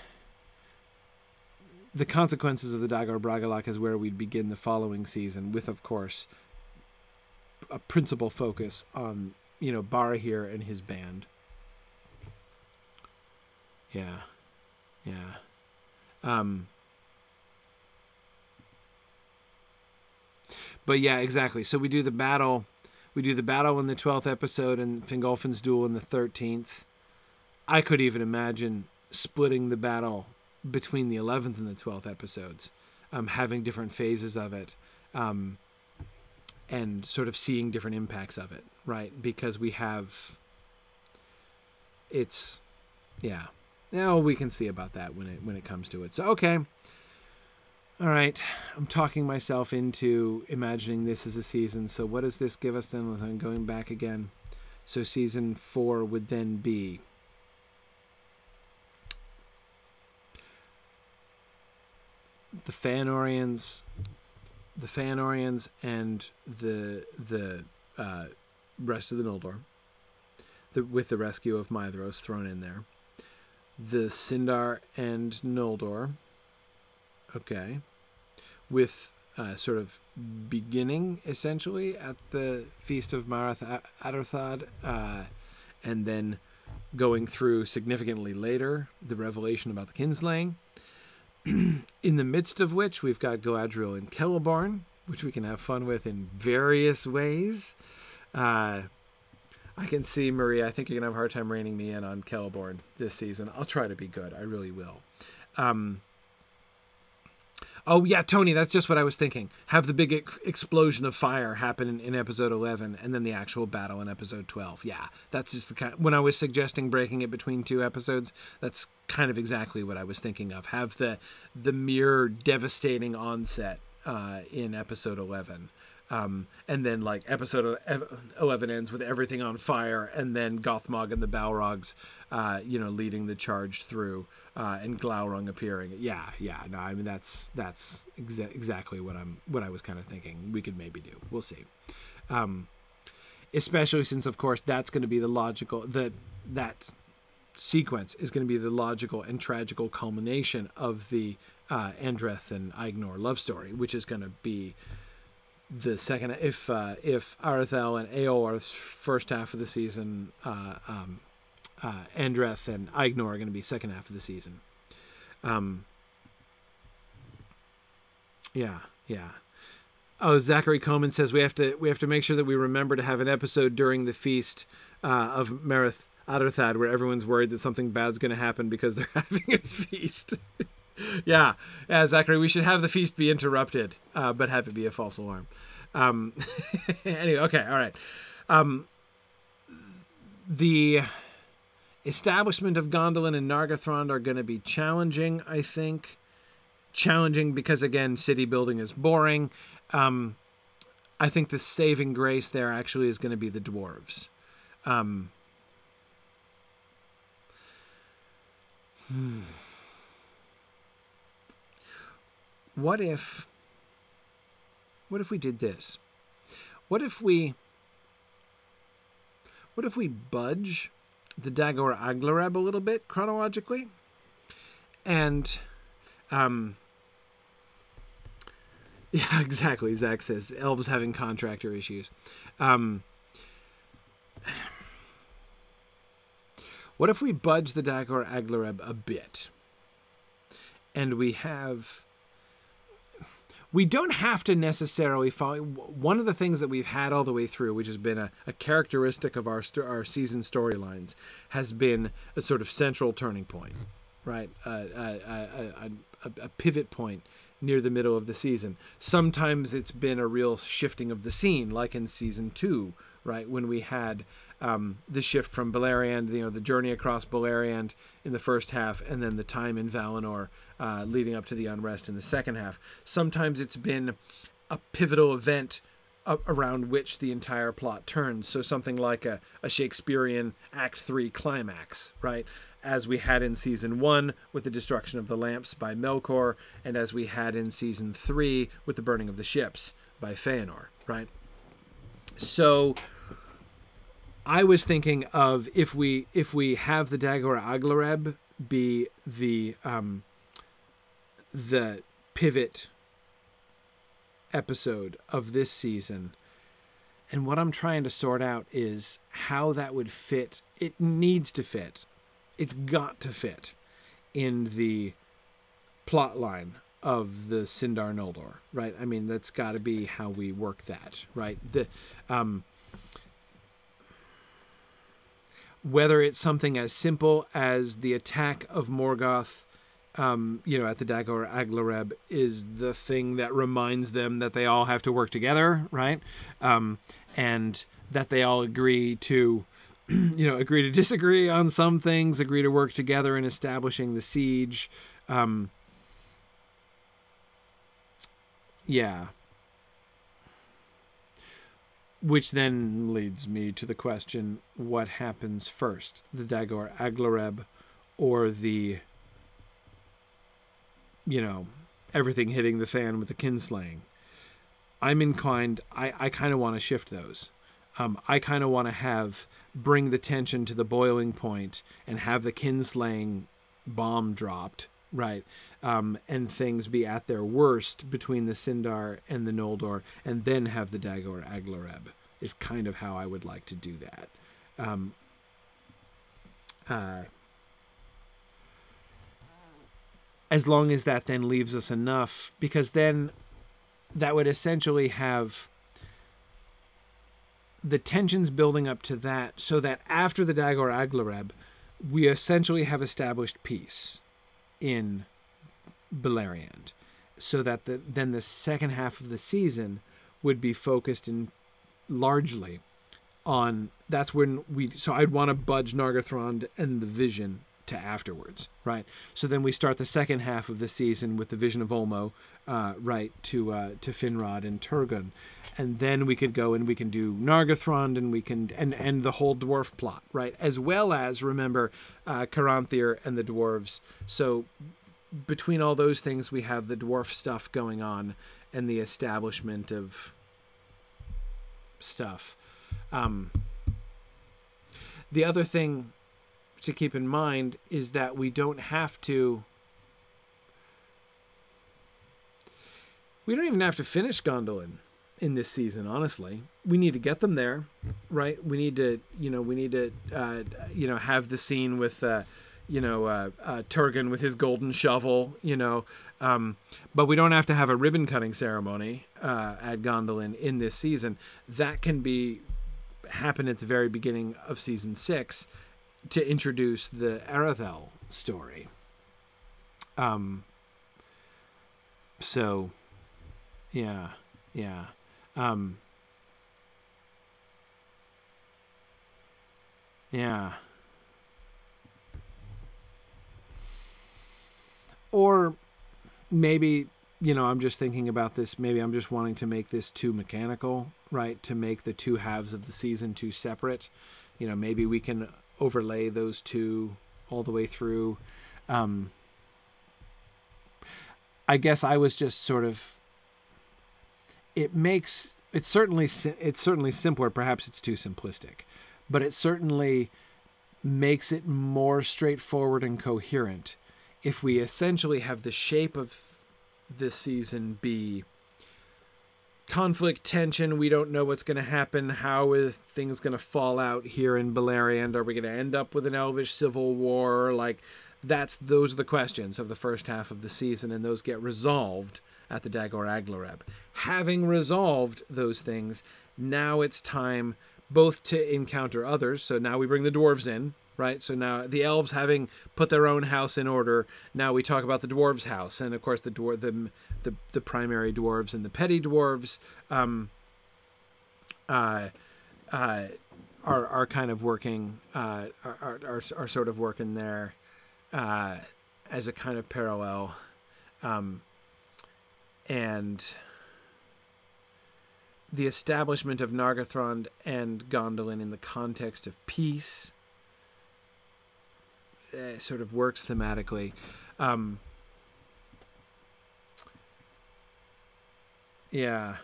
consequences of the Dagor Bragalach is where we'd begin the following season with, of course, a principal focus on, Barahir and his band. Yeah. But yeah, exactly. So we do the battle in the 12th episode and Fingolfin's duel in the 13th. I could even imagine splitting the battle between the 11th and the 12th episodes, having different phases of it, and sort of seeing different impacts of it, right? Because we can see about that when it comes to it. So, okay. All right. I'm talking myself into imagining this as a season. So what does this give us then? I'm going back again. So season 4 would then be the Fëanorians and the rest of the Noldor, with the rescue of Maedhros thrown in there. The Sindar and Noldor, okay, with sort of beginning essentially at the Feast of Marath Adorthad, and then going through significantly later the revelation about the kinslaying. In the midst of which we've got Galadriel and Celeborn, which we can have fun with in various ways. I can see, Maria, I think you're going to have a hard time reining me in on Celeborn this season. I'll try to be good. I really will. Oh, yeah, Tony, that's just what I was thinking. Have the big explosion of fire happen in episode 11 and then the actual battle in episode 12. Yeah, that's just the kind. When I was suggesting breaking it between 2 episodes, that's kind of exactly what I was thinking of. Have the mere devastating onset in episode 11. And then like episode 11 ends with everything on fire, and then Gothmog and the Balrogs, leading the charge through, and Glaurung appearing. Yeah. No, I mean that's exactly what I was kind of thinking we could maybe do. We'll see. Especially since, of course, that's going to be the logical that sequence is going to be the logical and tragical culmination of the Andreth and Aignor love story, which is going to be the second. If Arthel and Eor's first half of the season, Andreth and Aignor are going to be second half of the season. Yeah. Oh, Zachary Coleman says we have to make sure that we remember to have an episode during the feast of Marath Adorthad where everyone's worried that something bad's going to happen because they're having a feast. Yeah, Zachary, we should have the feast be interrupted, but have it be a false alarm. Anyway, okay, all right. The establishment of Gondolin and Nargothrond are going to be challenging, I think. Challenging because, again, city building is boring. I think the saving grace there actually is going to be the dwarves. What if we did this? What if we budge the Dagor Aglareb a little bit chronologically? And yeah, exactly. Zach says elves having contractor issues. What if we budge the Dagor Aglareb a bit? And we don't have to necessarily follow. One of the things that we've had all the way through, which has been a characteristic of our season storylines, has been a sort of central turning point, right? A pivot point near the middle of the season. Sometimes it's been a real shifting of the scene, like in season 2, right, when we had the shift from Beleriand, the journey across Beleriand in the first half, and then the time in Valinor leading up to the unrest in the second half. Sometimes it's been a pivotal event around which the entire plot turns. So something like a Shakespearean Act 3 climax, right? As we had in season 1 with the destruction of the lamps by Melkor, and as we had in season 3 with the burning of the ships by Feanor, right? So I was thinking of if we have the Dagor Aglareb be the pivot episode of this season, and what I'm trying to sort out is how that would fit. It needs to fit. It's got to fit in the plot line of the Sindar Noldor, right? I mean, that's got to be how we work that, right? Whether it's something as simple as the attack of Morgoth, at the Dagor Aglareb is the thing that reminds them that they all have to work together, right? And that they all agree to disagree on some things, agree to work together in establishing the siege. Which then leads me to the question, what happens first? The Dagor Aglareb or the, everything hitting the fan with the kinslaying? I'm inclined, I kind of want to shift those. I kind of want to bring the tension to the boiling point and have the kinslaying bomb dropped, right? And things be at their worst between the Sindar and the Noldor, and then have the Dagor Aglareb is kind of how I would like to do that. As long as that then leaves us enough, because then that would essentially have the tensions building up to that, so that after the Dagor Aglareb, we essentially have established peace in Beleriand, so that then the second half of the season would be focused in largely on, that's when so I'd want to budge Nargothrond and the Vision to afterwards, right? So then we start the second half of the season with the Vision of Olmo, right, to Finrod and Turgon, and then we could go and we can do Nargothrond, and we can and the whole dwarf plot, right, as well as, remember, Caranthir and the dwarves. So between all those things, we have the dwarf stuff going on and the establishment of stuff. The other thing to keep in mind is that we don't even have to finish Gondolin in this season, honestly. We need to get them there, right? We need to have the scene with Turgon with his golden shovel, but we don't have to have a ribbon cutting ceremony at Gondolin in this season. That can happen at the very beginning of season 6 to introduce the Arathel story. So yeah. Or maybe, I'm just thinking about this, maybe I'm just wanting to make this too mechanical, right? To make the two halves of the season too separate. Maybe we can overlay those two all the way through. I guess I was just sort of, it's certainly simpler. Perhaps it's too simplistic, but it certainly makes it more straightforward and coherent if we essentially have the shape of this season be conflict, tension. We don't know what's going to happen. How is things going to fall out here in Beleriand? Are we going to end up with an Elvish civil war? Like, those are the questions of the first half of the season, and those get resolved at the Dagor Aglareb. Having resolved those things, now it's time both to encounter others. So now we bring the dwarves in, right? So now the elves having put their own house in order, now we talk about the dwarves' house, and of course the primary dwarves and the petty dwarves are kind of working are sort of working there as a kind of parallel, and the establishment of Nargothrond and Gondolin in the context of peace sort of works thematically. Yeah.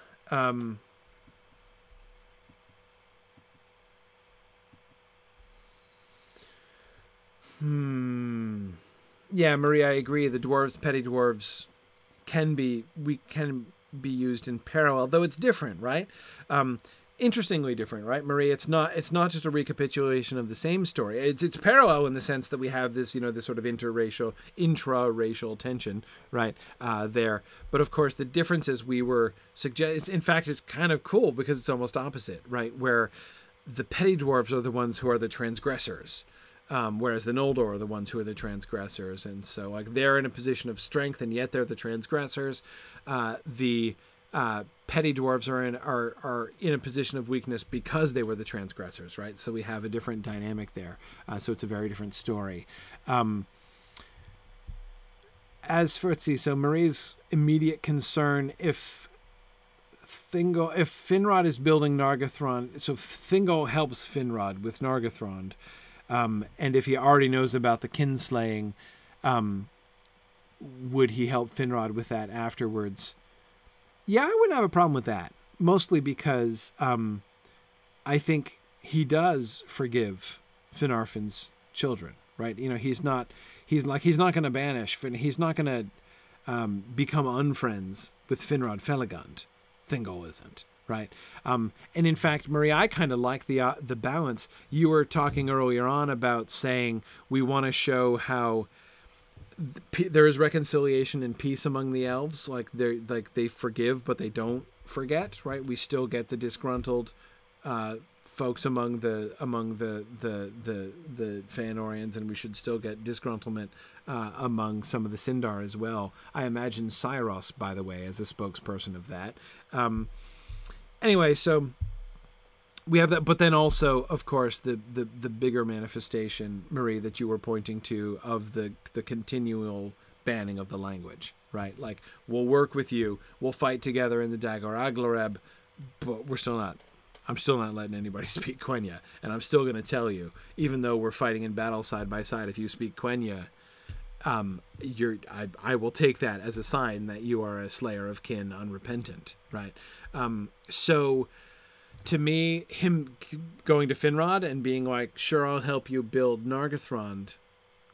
Yeah, Marie, I agree. The dwarves, petty dwarves, can be used in parallel, though it's different, right? Interestingly different, right, Marie? It's not just a recapitulation of the same story. It's parallel in the sense that we have this, this sort of intra-racial tension, right, there. But of course, the differences we were in fact, it's kind of cool because it's almost opposite, right? Where the petty dwarves are the ones who are the transgressors, whereas the Noldor are the ones who are the transgressors, and so like they're in a position of strength, and yet they're the transgressors. The petty dwarves are in a position of weakness because they were the transgressors, right? So we have a different dynamic there. So it's a very different story. As for, let's see, so Marie's immediate concern, if Finrod is building Nargothrond, so Thingol helps Finrod with Nargothrond, and if he already knows about the kinslaying, would he help Finrod with that afterwards? Yeah, I wouldn't have a problem with that, mostly because I think he does forgive Finarfin's children, right? He's not going to banish Fin. He's not going to become unfriends with Finrod Felagund. Thingol isn't, right? And in fact, Marie, I kind of like the balance. You were talking earlier on about saying we want to show how there is reconciliation and peace among the elves. They forgive, but they don't forget, right? We still get the disgruntled folks among the Feanorians, and we should still get disgruntlement among some of the Sindar as well. I imagine Cyros, by the way, as a spokesperson of that. Anyway, so we have that, but then also, of course, the bigger manifestation, Marie, that you were pointing to of the continual banning of the language, right? Like, we'll work with you, we'll fight together in the Dagor Aglareb, but I'm still not letting anybody speak Quenya, and I'm still going to tell you, even though we're fighting in battle side by side, if you speak Quenya, I will take that as a sign that you are a slayer of kin, unrepentant, right? So to me, him going to Finrod and being like, "Sure, I'll help you build Nargothrond,"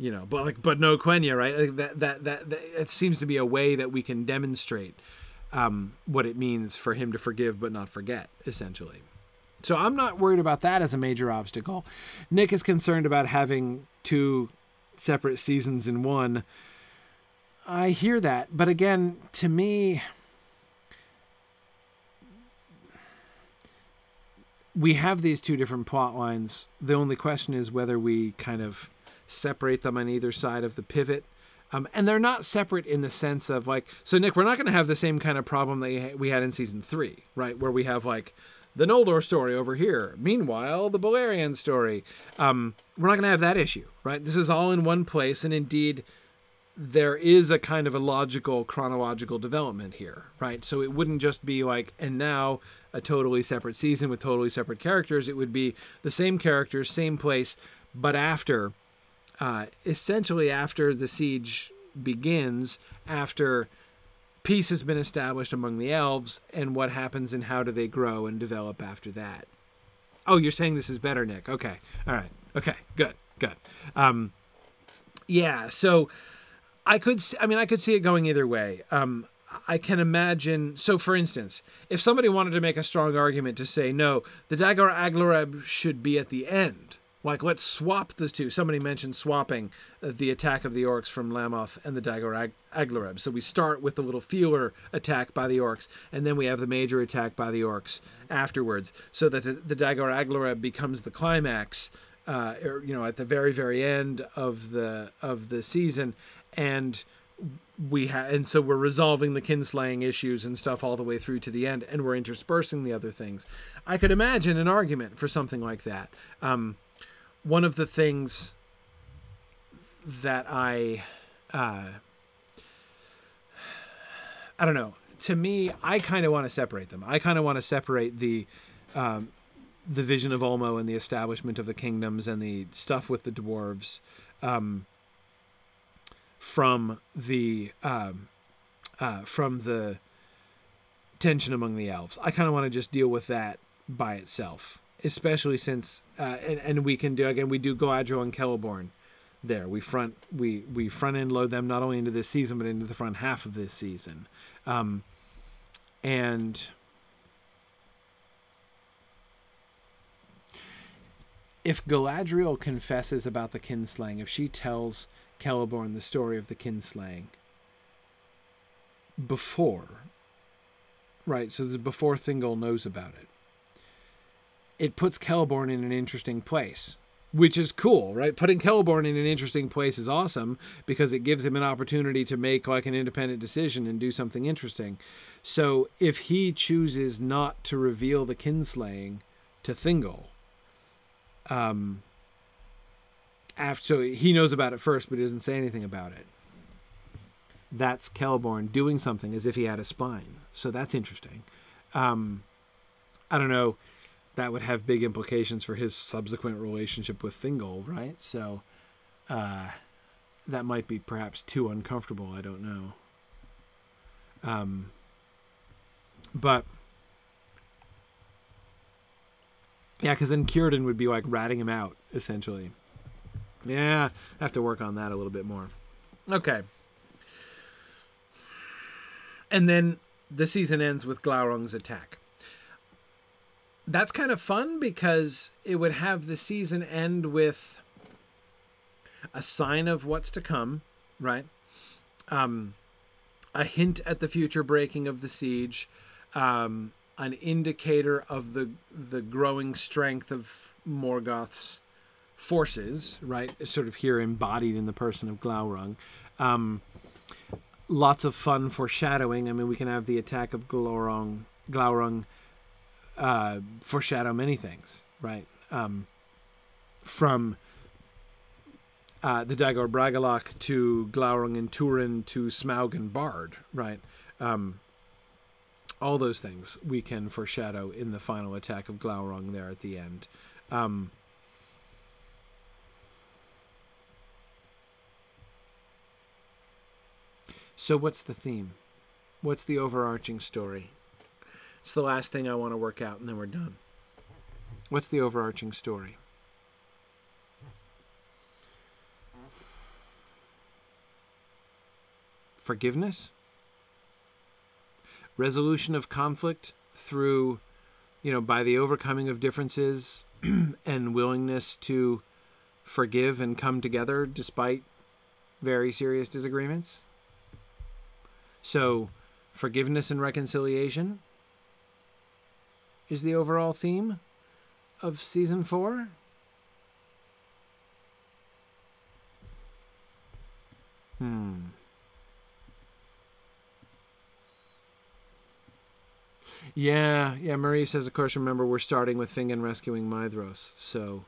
but no Quenya, right? Like that it seems to be a way that we can demonstrate what it means for him to forgive but not forget, essentially. So I'm not worried about that as a major obstacle. Nick is concerned about having two separate seasons in one. I hear that, but again, to me, we have these two different plot lines. The only question is whether we kind of separate them on either side of the pivot. And they're not separate in the sense of like, so Nick, we're not going to have the same kind of problem that we had in season 3, right? Where we have like the Noldor story over here. Meanwhile, the Beleriand story. We're not going to have that issue, right? This is all in one place. And indeed, there is a kind of a logical, chronological development here, right? So it wouldn't just be like, and now a totally separate season with totally separate characters. It would be the same characters, same place, but after essentially after the siege begins, after peace has been established among the elves, and what happens and how do they grow and develop after that. Oh, you're saying this is better, Nick. Okay. All right. Okay. Good. Yeah. So I could see it going either way. I can imagine. So, for instance, if somebody wanted to make a strong argument to say, no, the Dagor Aglareb should be at the end. Like, let's swap the two. Somebody mentioned swapping the attack of the orcs from Lamoth and the Dagor Aglareb. So we start with the little feeler attack by the orcs, and then we have the major attack by the orcs afterwards, so that the Dagor Aglareb becomes the climax, at the very, very end of the season, and so we're resolving the kinslaying issues and stuff all the way through to the end, and we're interspersing the other things. I could imagine an argument for something like that. One of the things that I don't know. To me, I kind of want to separate them. I kind of want to separate the vision of Ulmo and the establishment of the kingdoms and the stuff with the dwarves from the tension among the elves. I kind of want to just deal with that by itself. Especially since, and we can do, again, we do Galadriel and Celeborn there. We front end load them not only into this season, but into the front half of this season. And if Galadriel confesses about the kinslaying, if she tells Celeborn the story of the kinslaying before, right, so this is before Thingol knows about it, it puts Celeborn in an interesting place, which is cool, right? Putting Celeborn in an interesting place is awesome because it gives him an opportunity to make like an independent decision and do something interesting. So if he chooses not to reveal the kinslaying to Thingol, so he knows about it first, but he doesn't say anything about it. That's Celeborn doing something as if he had a spine. So that's interesting. I don't know. That would have big implications for his subsequent relationship with Thingol, right? So that might be perhaps too uncomfortable. I don't know. But yeah, because then Círdan would be like ratting him out, essentially. Yeah, I have to work on that a little bit more. Okay. And then the season ends with Glaurung's attack. That's kind of fun because it would have the season end with a sign of what's to come, right? A hint at the future breaking of the siege, an indicator of the growing strength of Morgoth's forces, right? Sort of here embodied in the person of Glaurung. Lots of fun foreshadowing. I mean, we can have the attack of Glaurung foreshadow many things, right? From the Dagor Bragollach to Glaurung and Turin to Smaug and Bard, right? All those things we can foreshadow in the final attack of Glaurung there at the end. So what's the theme? What's the overarching story? It's the last thing I want to work out, and then we're done. What's the overarching story? Forgiveness? Resolution of conflict through, by the overcoming of differences and willingness to forgive and come together despite very serious disagreements? So, forgiveness and reconciliation is the overall theme of season 4. Yeah, Marie says, of course, remember, we're starting with Fingon rescuing Maedhros. So,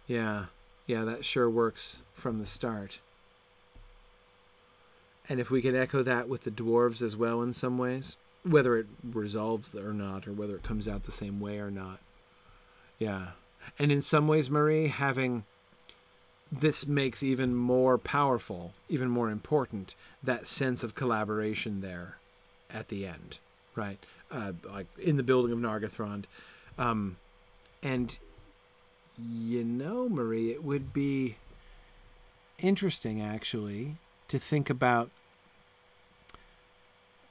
yeah, that sure works from the start. And if we can echo that with the dwarves as well in some ways, whether it resolves or not, or whether it comes out the same way or not. Yeah. And in some ways, Marie, having this makes even more powerful, even more important, that sense of collaboration there at the end, right? Like in the building of Nargothrond. And, you know, Marie, it would be interesting, actually, to think about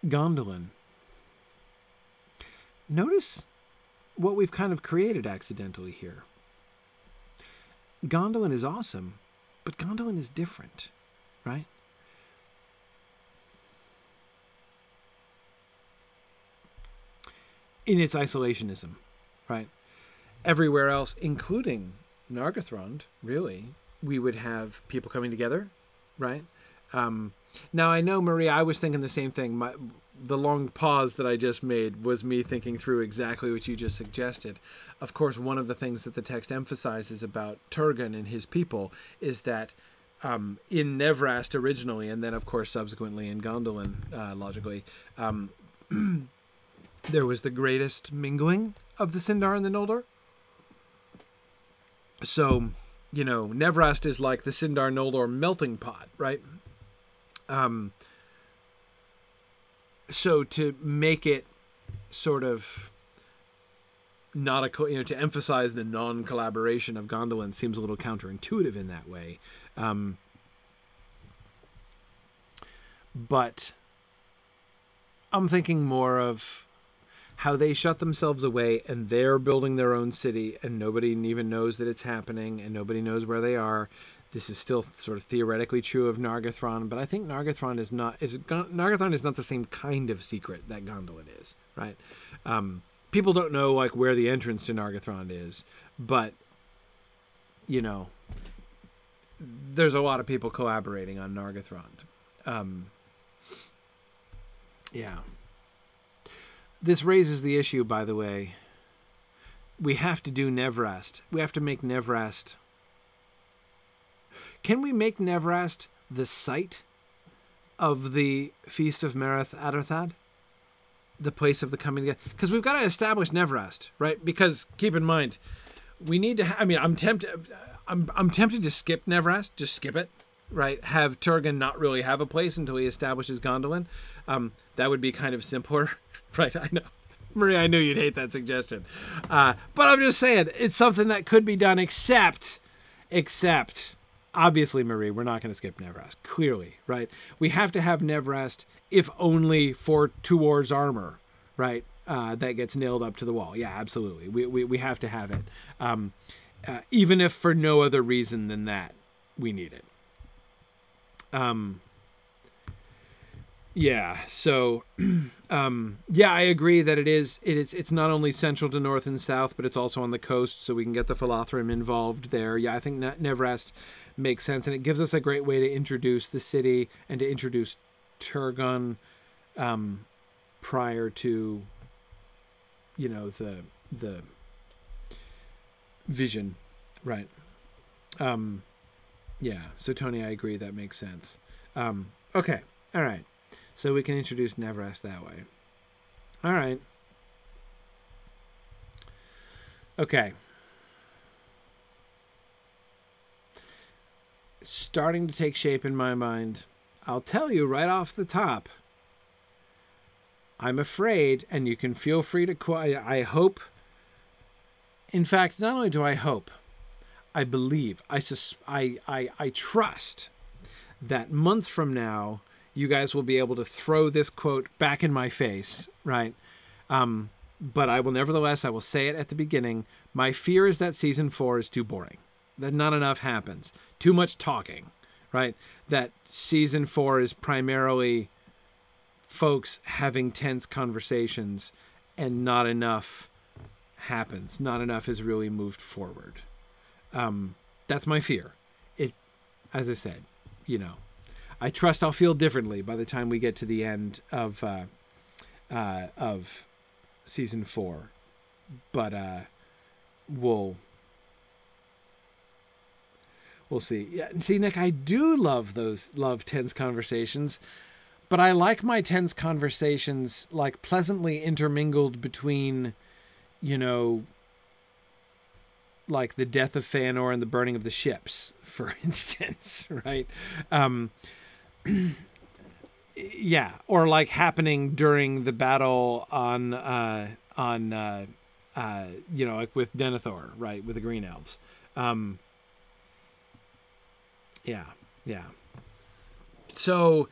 Gondolin. Notice what we've kind of created accidentally here. Gondolin is awesome, but Gondolin is different, right? In its isolationism, right? Everywhere else, including Nargothrond, really, we would have people coming together, right? Now, I know, Maria, I was thinking the same thing. The long pause that I just made was me thinking through exactly what you just suggested. Of course, one of the things that the text emphasizes about Turgon and his people is that in Nevrast originally, and then, of course, subsequently in Gondolin, logically, there was the greatest mingling of the Sindar and the Noldor. So, you know, Nevrast is like the Sindar-Noldor melting pot, right? So to make it sort of not to emphasize the non-collaboration of Gondolin seems a little counterintuitive in that way. But I'm thinking more of how they shut themselves away and they're building their own city and nobody even knows that it's happening and nobody knows where they are. This is still sort of theoretically true of Nargothrond, but I think Nargothrond is not the same kind of secret that Gondolin is, right? People don't know like where the entrance to Nargothrond is, but you know, there's a lot of people collaborating on Nargothrond. Yeah. This raises the issue, by the way. We have to do Nevrast. We have to make Nevrast. Can we make Nevrast the site of the Feast of Merith Adorthad? The place of the coming together? Because we've got to establish Nevrast, right? Because keep in mind, we need to. I'm tempted to skip Nevrast. Just skip it, right? Have Turgon not really have a place until he establishes Gondolin. That would be kind of simpler, right? I know. Maria, I knew you'd hate that suggestion. But I'm just saying, it's something that could be done, except, obviously, Marie, we're not going to skip Nevrast, clearly, right? We have to have Nevrast, if only for Tuor's armor, right? That gets nailed up to the wall. Yeah, absolutely. We have to have it. Even if for no other reason than that, we need it. Yeah, so, yeah, I agree that it's not only central to north and south, but it's also on the coast, so we can get the Philothrim involved there. Yeah, I think Nevrast makes sense, and it gives us a great way to introduce the city and to introduce Turgon prior to, you know, the vision, right? Yeah, so Tony, I agree, that makes sense. Okay, all right. So we can introduce Nevrast that way. All right. Okay. Starting to take shape in my mind. I'll tell you right off the top. I'm afraid, and you can feel free to I hope. In fact, not only do I hope, I believe, I trust that months from now, you guys will be able to throw this quote back in my face, right? But I will say it at the beginning. My fear is that season 4 is too boring. That not enough happens. Too much talking, right? That season 4 is primarily folks having tense conversations and not enough happens. Not enough is really moved forward. That's my fear. As I said, you know, I trust I'll feel differently by the time we get to the end of season 4, but we'll see. Yeah, see, Nick, I do love tense conversations, but I like my tense conversations like pleasantly intermingled between, you know, like the death of Feanor and the burning of the ships, for instance, right? Yeah, or like happening during the battle on you know, like with Denethor, right, with the Green Elves. Yeah. So,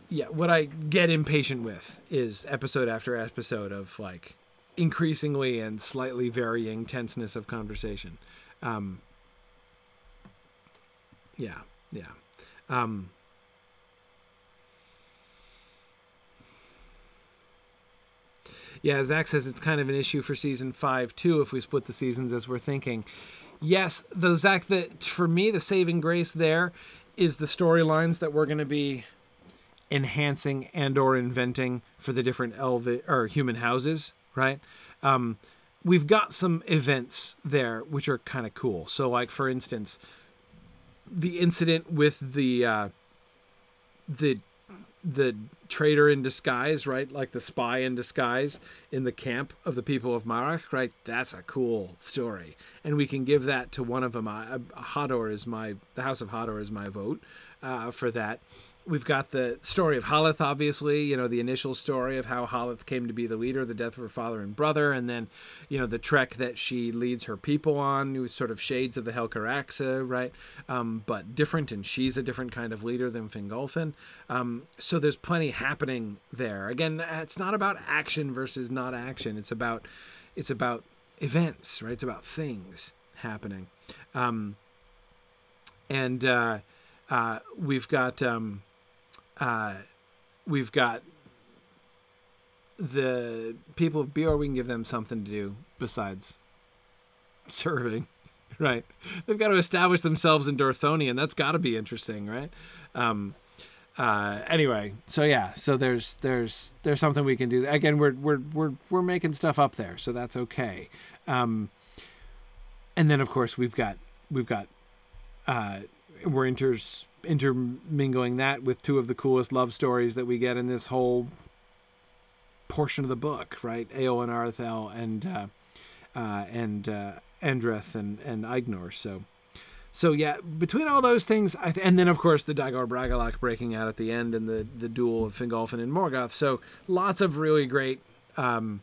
yeah, what I get impatient with is episode after episode of like increasingly and slightly varying tenseness of conversation. Yeah. Yeah, Zach says it's kind of an issue for season 5 too if we split the seasons as we're thinking. Yes, though, Zach, for me, the saving grace there is the storylines that we're going to be enhancing and or inventing for the different human houses, right? We've got some events there which are kind of cool. So, like, for instance, the incident with the traitor in disguise, right? Like the spy in disguise in the camp of the people of Marach, right? That's a cool story. And we can give that to one of them. The House of Hador is my vote for that. We've got the story of Haleth, obviously, you know, the initial story of how Haleth came to be the leader, the death of her father and brother, and then, you know, the trek that she leads her people on, with sort of shades of the Helcaraxa, right? But different, and she's a different kind of leader than Fingolfin. So there's plenty happening there. Again, it's not about action versus not action. It's about events, right? It's about things happening. We've got the people of Beor. We can give them something to do besides serving, right? They've got to establish themselves in Dorthonion. That's got to be interesting, right? Anyway, so yeah, so there's something we can do. Again, we're making stuff up there, so that's okay. And then of course we're intermingling that with two of the coolest love stories that we get in this whole portion of the book, right? Eowyn Arthel and Endreth and Aignor. So yeah, between all those things, and then of course the Dagor Bragollach breaking out at the end and the duel of Fingolfin and Morgoth. So lots of really great things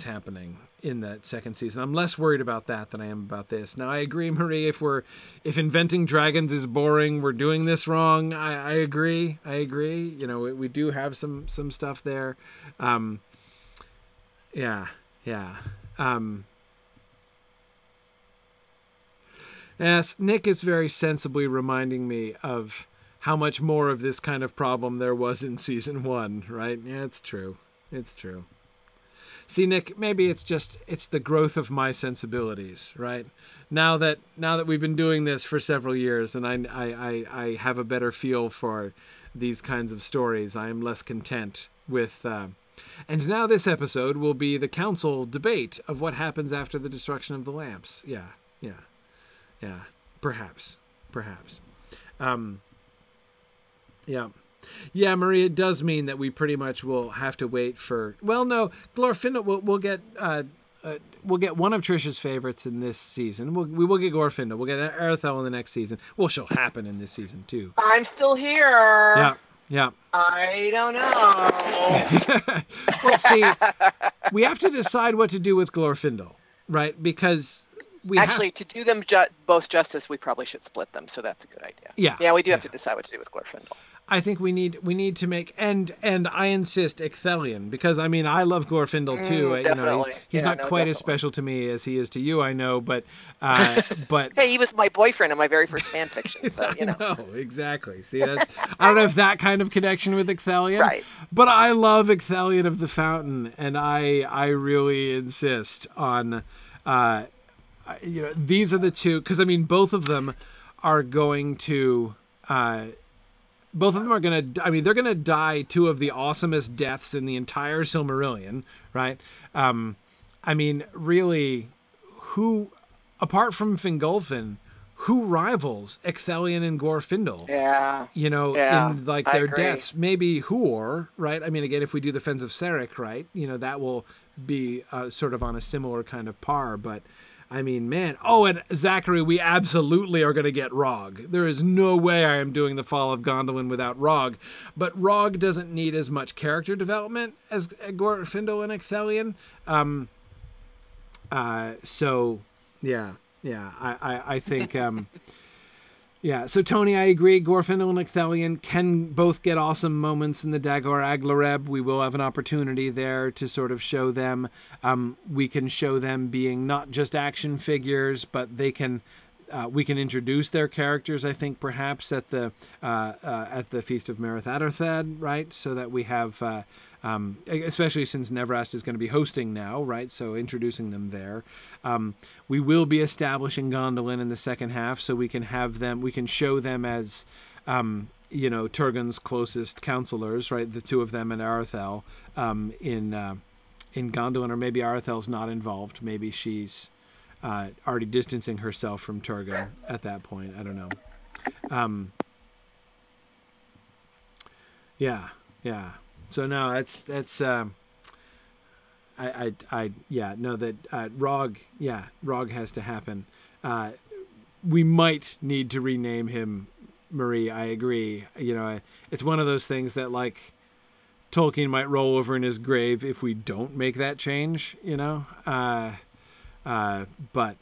happening in that second season. I'm less worried about that than I am about this. Now, I agree, Marie, if inventing dragons is boring, we're doing this wrong. I agree. You know, we do have some stuff there. Yes, Nick is very sensibly reminding me of how much more of this kind of problem there was in season 1, right? Yeah, it's true. See, Nick, maybe it's the growth of my sensibilities, right? Now that we've been doing this for several years and I have a better feel for these kinds of stories, I am less content with... and now this episode will be the council debate of what happens after the destruction of the lamps. Yeah. Perhaps. Yeah, Marie, it does mean that we pretty much will have to wait for... Well, no, Glorfindel, we'll get one of Trish's favorites in this season. We will get Glorfindel. We'll get Arthel in the next season. Well, she'll happen in this season, too. I'm still here. Yeah. I don't know. Well, see, we have to decide what to do with Glorfindel, right? Because... to do them both justice, we probably should split them, so that's a good idea. Yeah, we do have to decide what to do with Glorfindel. I think we need to make and I insist Ecthelion, because I mean I love Glorfindel too. Definitely. You know, he's not quite as special to me as he is to you, I know, but hey, he was my boyfriend in my very first fan fiction. So, you know. I know, exactly. See, that's I don't have that kind of connection with Ecthelion, right? But I love Ecthelion of the Fountain, and I really insist on you know, these are the two, because I mean both of them are going to. Both of them are going to, I mean, they're going to die two of the awesomest deaths in the entire Silmarillion, right? I mean, really, apart from Fingolfin, who rivals Ecthelion and Glorfindel? Yeah. You know, Yeah, in like I their agree. deaths. Maybe Huor, right? I mean, again, if we do the Fens of Seric, right? You know, that will be sort of on a similar kind of par. But I mean, man. Oh, and Zachary, we absolutely are going to get Rog. There is no way I am doing the Fall of Gondolin without Rog. But Rog doesn't need as much character development as Glorfindel and Ecthelion. So yeah, I think. Yeah, so Tony, I agree. Glorfindel and Ecthelion can both get awesome moments in the Dagor Aglareb. We will have an opportunity there to sort of show them. We can show them being not just action figures, but they can. We can introduce their characters, I think, perhaps at the Feast of Merith Atherthad, right? So that we have, especially since Nevrast is going to be hosting now, right? So introducing them there. We will be establishing Gondolin in the second half, so we can have them. We can show them as, you know, Turgon's closest counselors, right? The two of them and Arathel in Gondolin, or maybe Arathel's not involved. Maybe she's already distancing herself from Turgon at that point. I don't know. Yeah. So no, that's Rog has to happen. We might need to rename him Marie. I agree. You know, it's one of those things that like Tolkien might roll over in his grave if we don't make that change. You know. But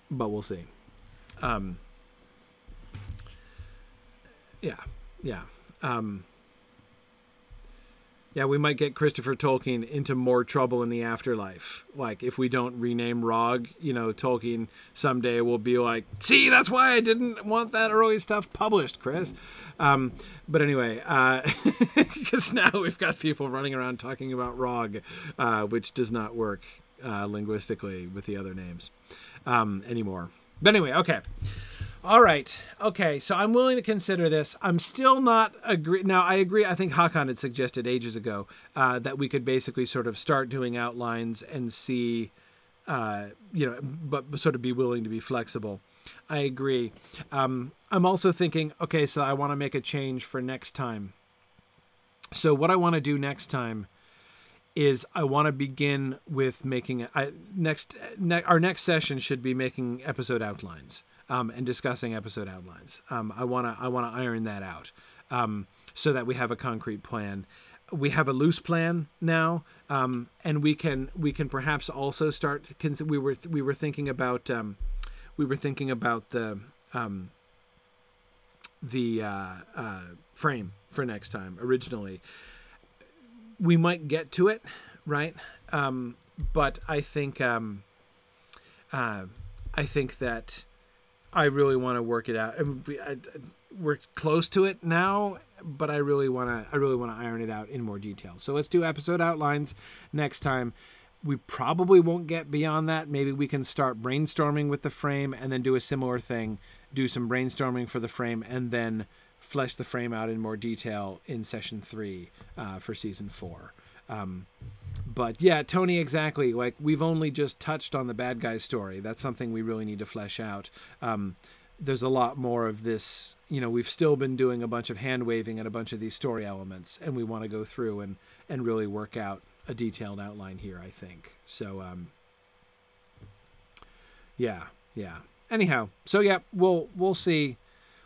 we'll see. We might get Christopher Tolkien into more trouble in the afterlife. Like if we don't rename Rog, you know, Tolkien someday will be like, see, that's why I didn't want that early stuff published, Chris. But anyway, because now we've got people running around talking about Rog, which does not work linguistically with the other names anymore. But anyway, okay. All right. Okay, so I'm willing to consider this. I'm still not agree. Now, I agree. I think Hakan had suggested ages ago that we could basically sort of start doing outlines and see, you know, but sort of be willing to be flexible. I agree. I'm also thinking, okay, so I want to make a change for next time. So what I want to do next time is I want to begin with making our next session should be making episode outlines and discussing episode outlines. I want to iron that out so that we have a concrete plan. We have a loose plan now, and we can perhaps also start. We were thinking about the frame for next time originally. We might get to it, right? But I think that I really want to work it out. We're close to it now, but I really want to iron it out in more detail. So let's do episode outlines next time. We probably won't get beyond that. Maybe we can start brainstorming with the frame and then do a similar thing. Do some brainstorming for the frame and then flesh the frame out in more detail in session 3 for season 4. But yeah, Tony, exactly. Like we've only just touched on the bad guy story. That's something we really need to flesh out. There's a lot more of this. You know, we've still been doing a bunch of hand waving at a bunch of these story elements, and we want to go through and really work out a detailed outline here, I think. So, yeah. Anyhow, so yeah, we'll see.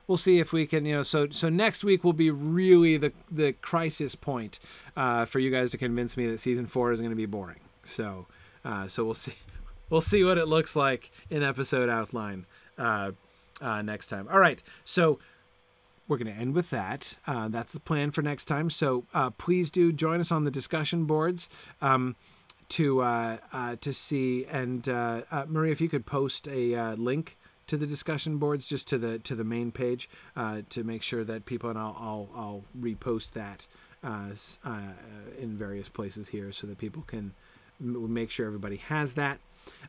We'll see if we can, you know, so next week will be really the crisis point for you guys to convince me that season 4 is going to be boring. So we'll see what it looks like in episode outline next time. All right, so we're going to end with that. That's the plan for next time. So please do join us on the discussion boards to see. And Maria, if you could post a link to the discussion boards, just to the main page, to make sure that people, and I'll repost that in various places here so that people can make sure everybody has that.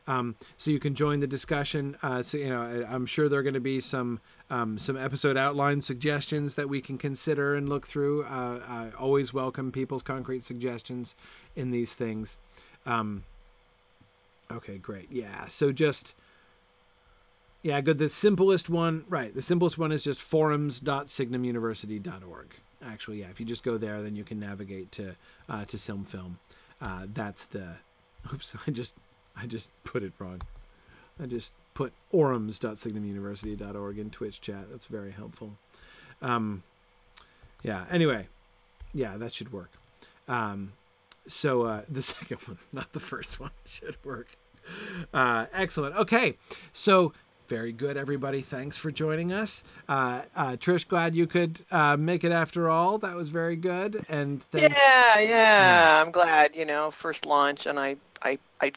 So you can join the discussion. So you know, I'm sure there are going to be some episode outline suggestions that we can consider and look through. I always welcome people's concrete suggestions in these things. Okay, great. Yeah. So just, Yeah, good. The simplest one, right? The simplest one is just forums.signumuniversity.org. Actually, yeah. If you just go there, then you can navigate to Silm Film. That's the. Oops, I just put it wrong. I just put orums.signumuniversity.org in Twitch chat. That's very helpful. Yeah. Anyway, yeah, that should work. So the second one, not the first one, should work. Excellent. Okay, so. Very good, everybody. Thanks for joining us. Trish, glad you could make it after all. That was very good. And yeah, I'm glad. First launch, and I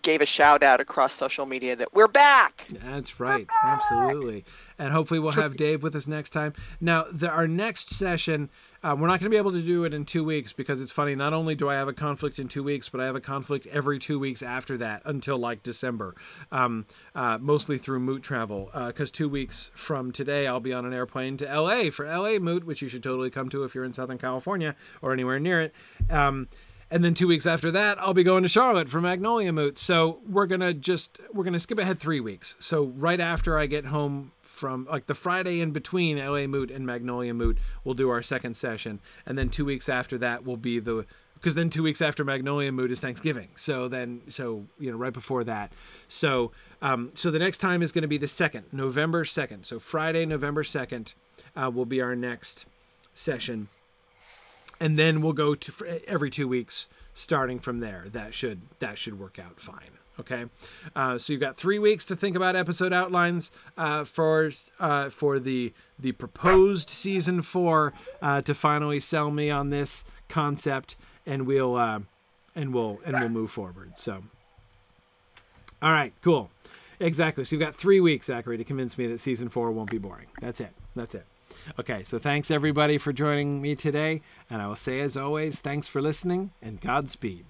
gave a shout out across social media that we're back. That's right, absolutely. And hopefully we'll have Dave with us next time. Now, our next session, we're not going to be able to do it in 2 weeks because it's funny. Not only do I have a conflict in 2 weeks, but I have a conflict every 2 weeks after that until like December, mostly through Moot travel. Because 2 weeks from today, I'll be on an airplane to LA for LA Moot, which you should totally come to if you're in Southern California or anywhere near it. And then 2 weeks after that, I'll be going to Charlotte for Magnolia Moot. So we're gonna skip ahead 3 weeks. So right after I get home from like the Friday in between LA Moot and Magnolia Moot, we'll do our second session. And then 2 weeks after that will be because then 2 weeks after Magnolia Moot is Thanksgiving. So right before that. So the next time is going to be the 2nd, November 2nd. So Friday, November 2nd will be our next session. And then we'll go to every 2 weeks starting from there. That should work out fine. Okay. So you've got 3 weeks to think about episode outlines for the proposed season 4 to finally sell me on this concept, and we'll move forward. So, all right, cool. Exactly. So you've got 3 weeks, Zachary, to convince me that season 4 won't be boring. That's it. Okay, so thanks everybody for joining me today, and I will say as always, thanks for listening, and Godspeed.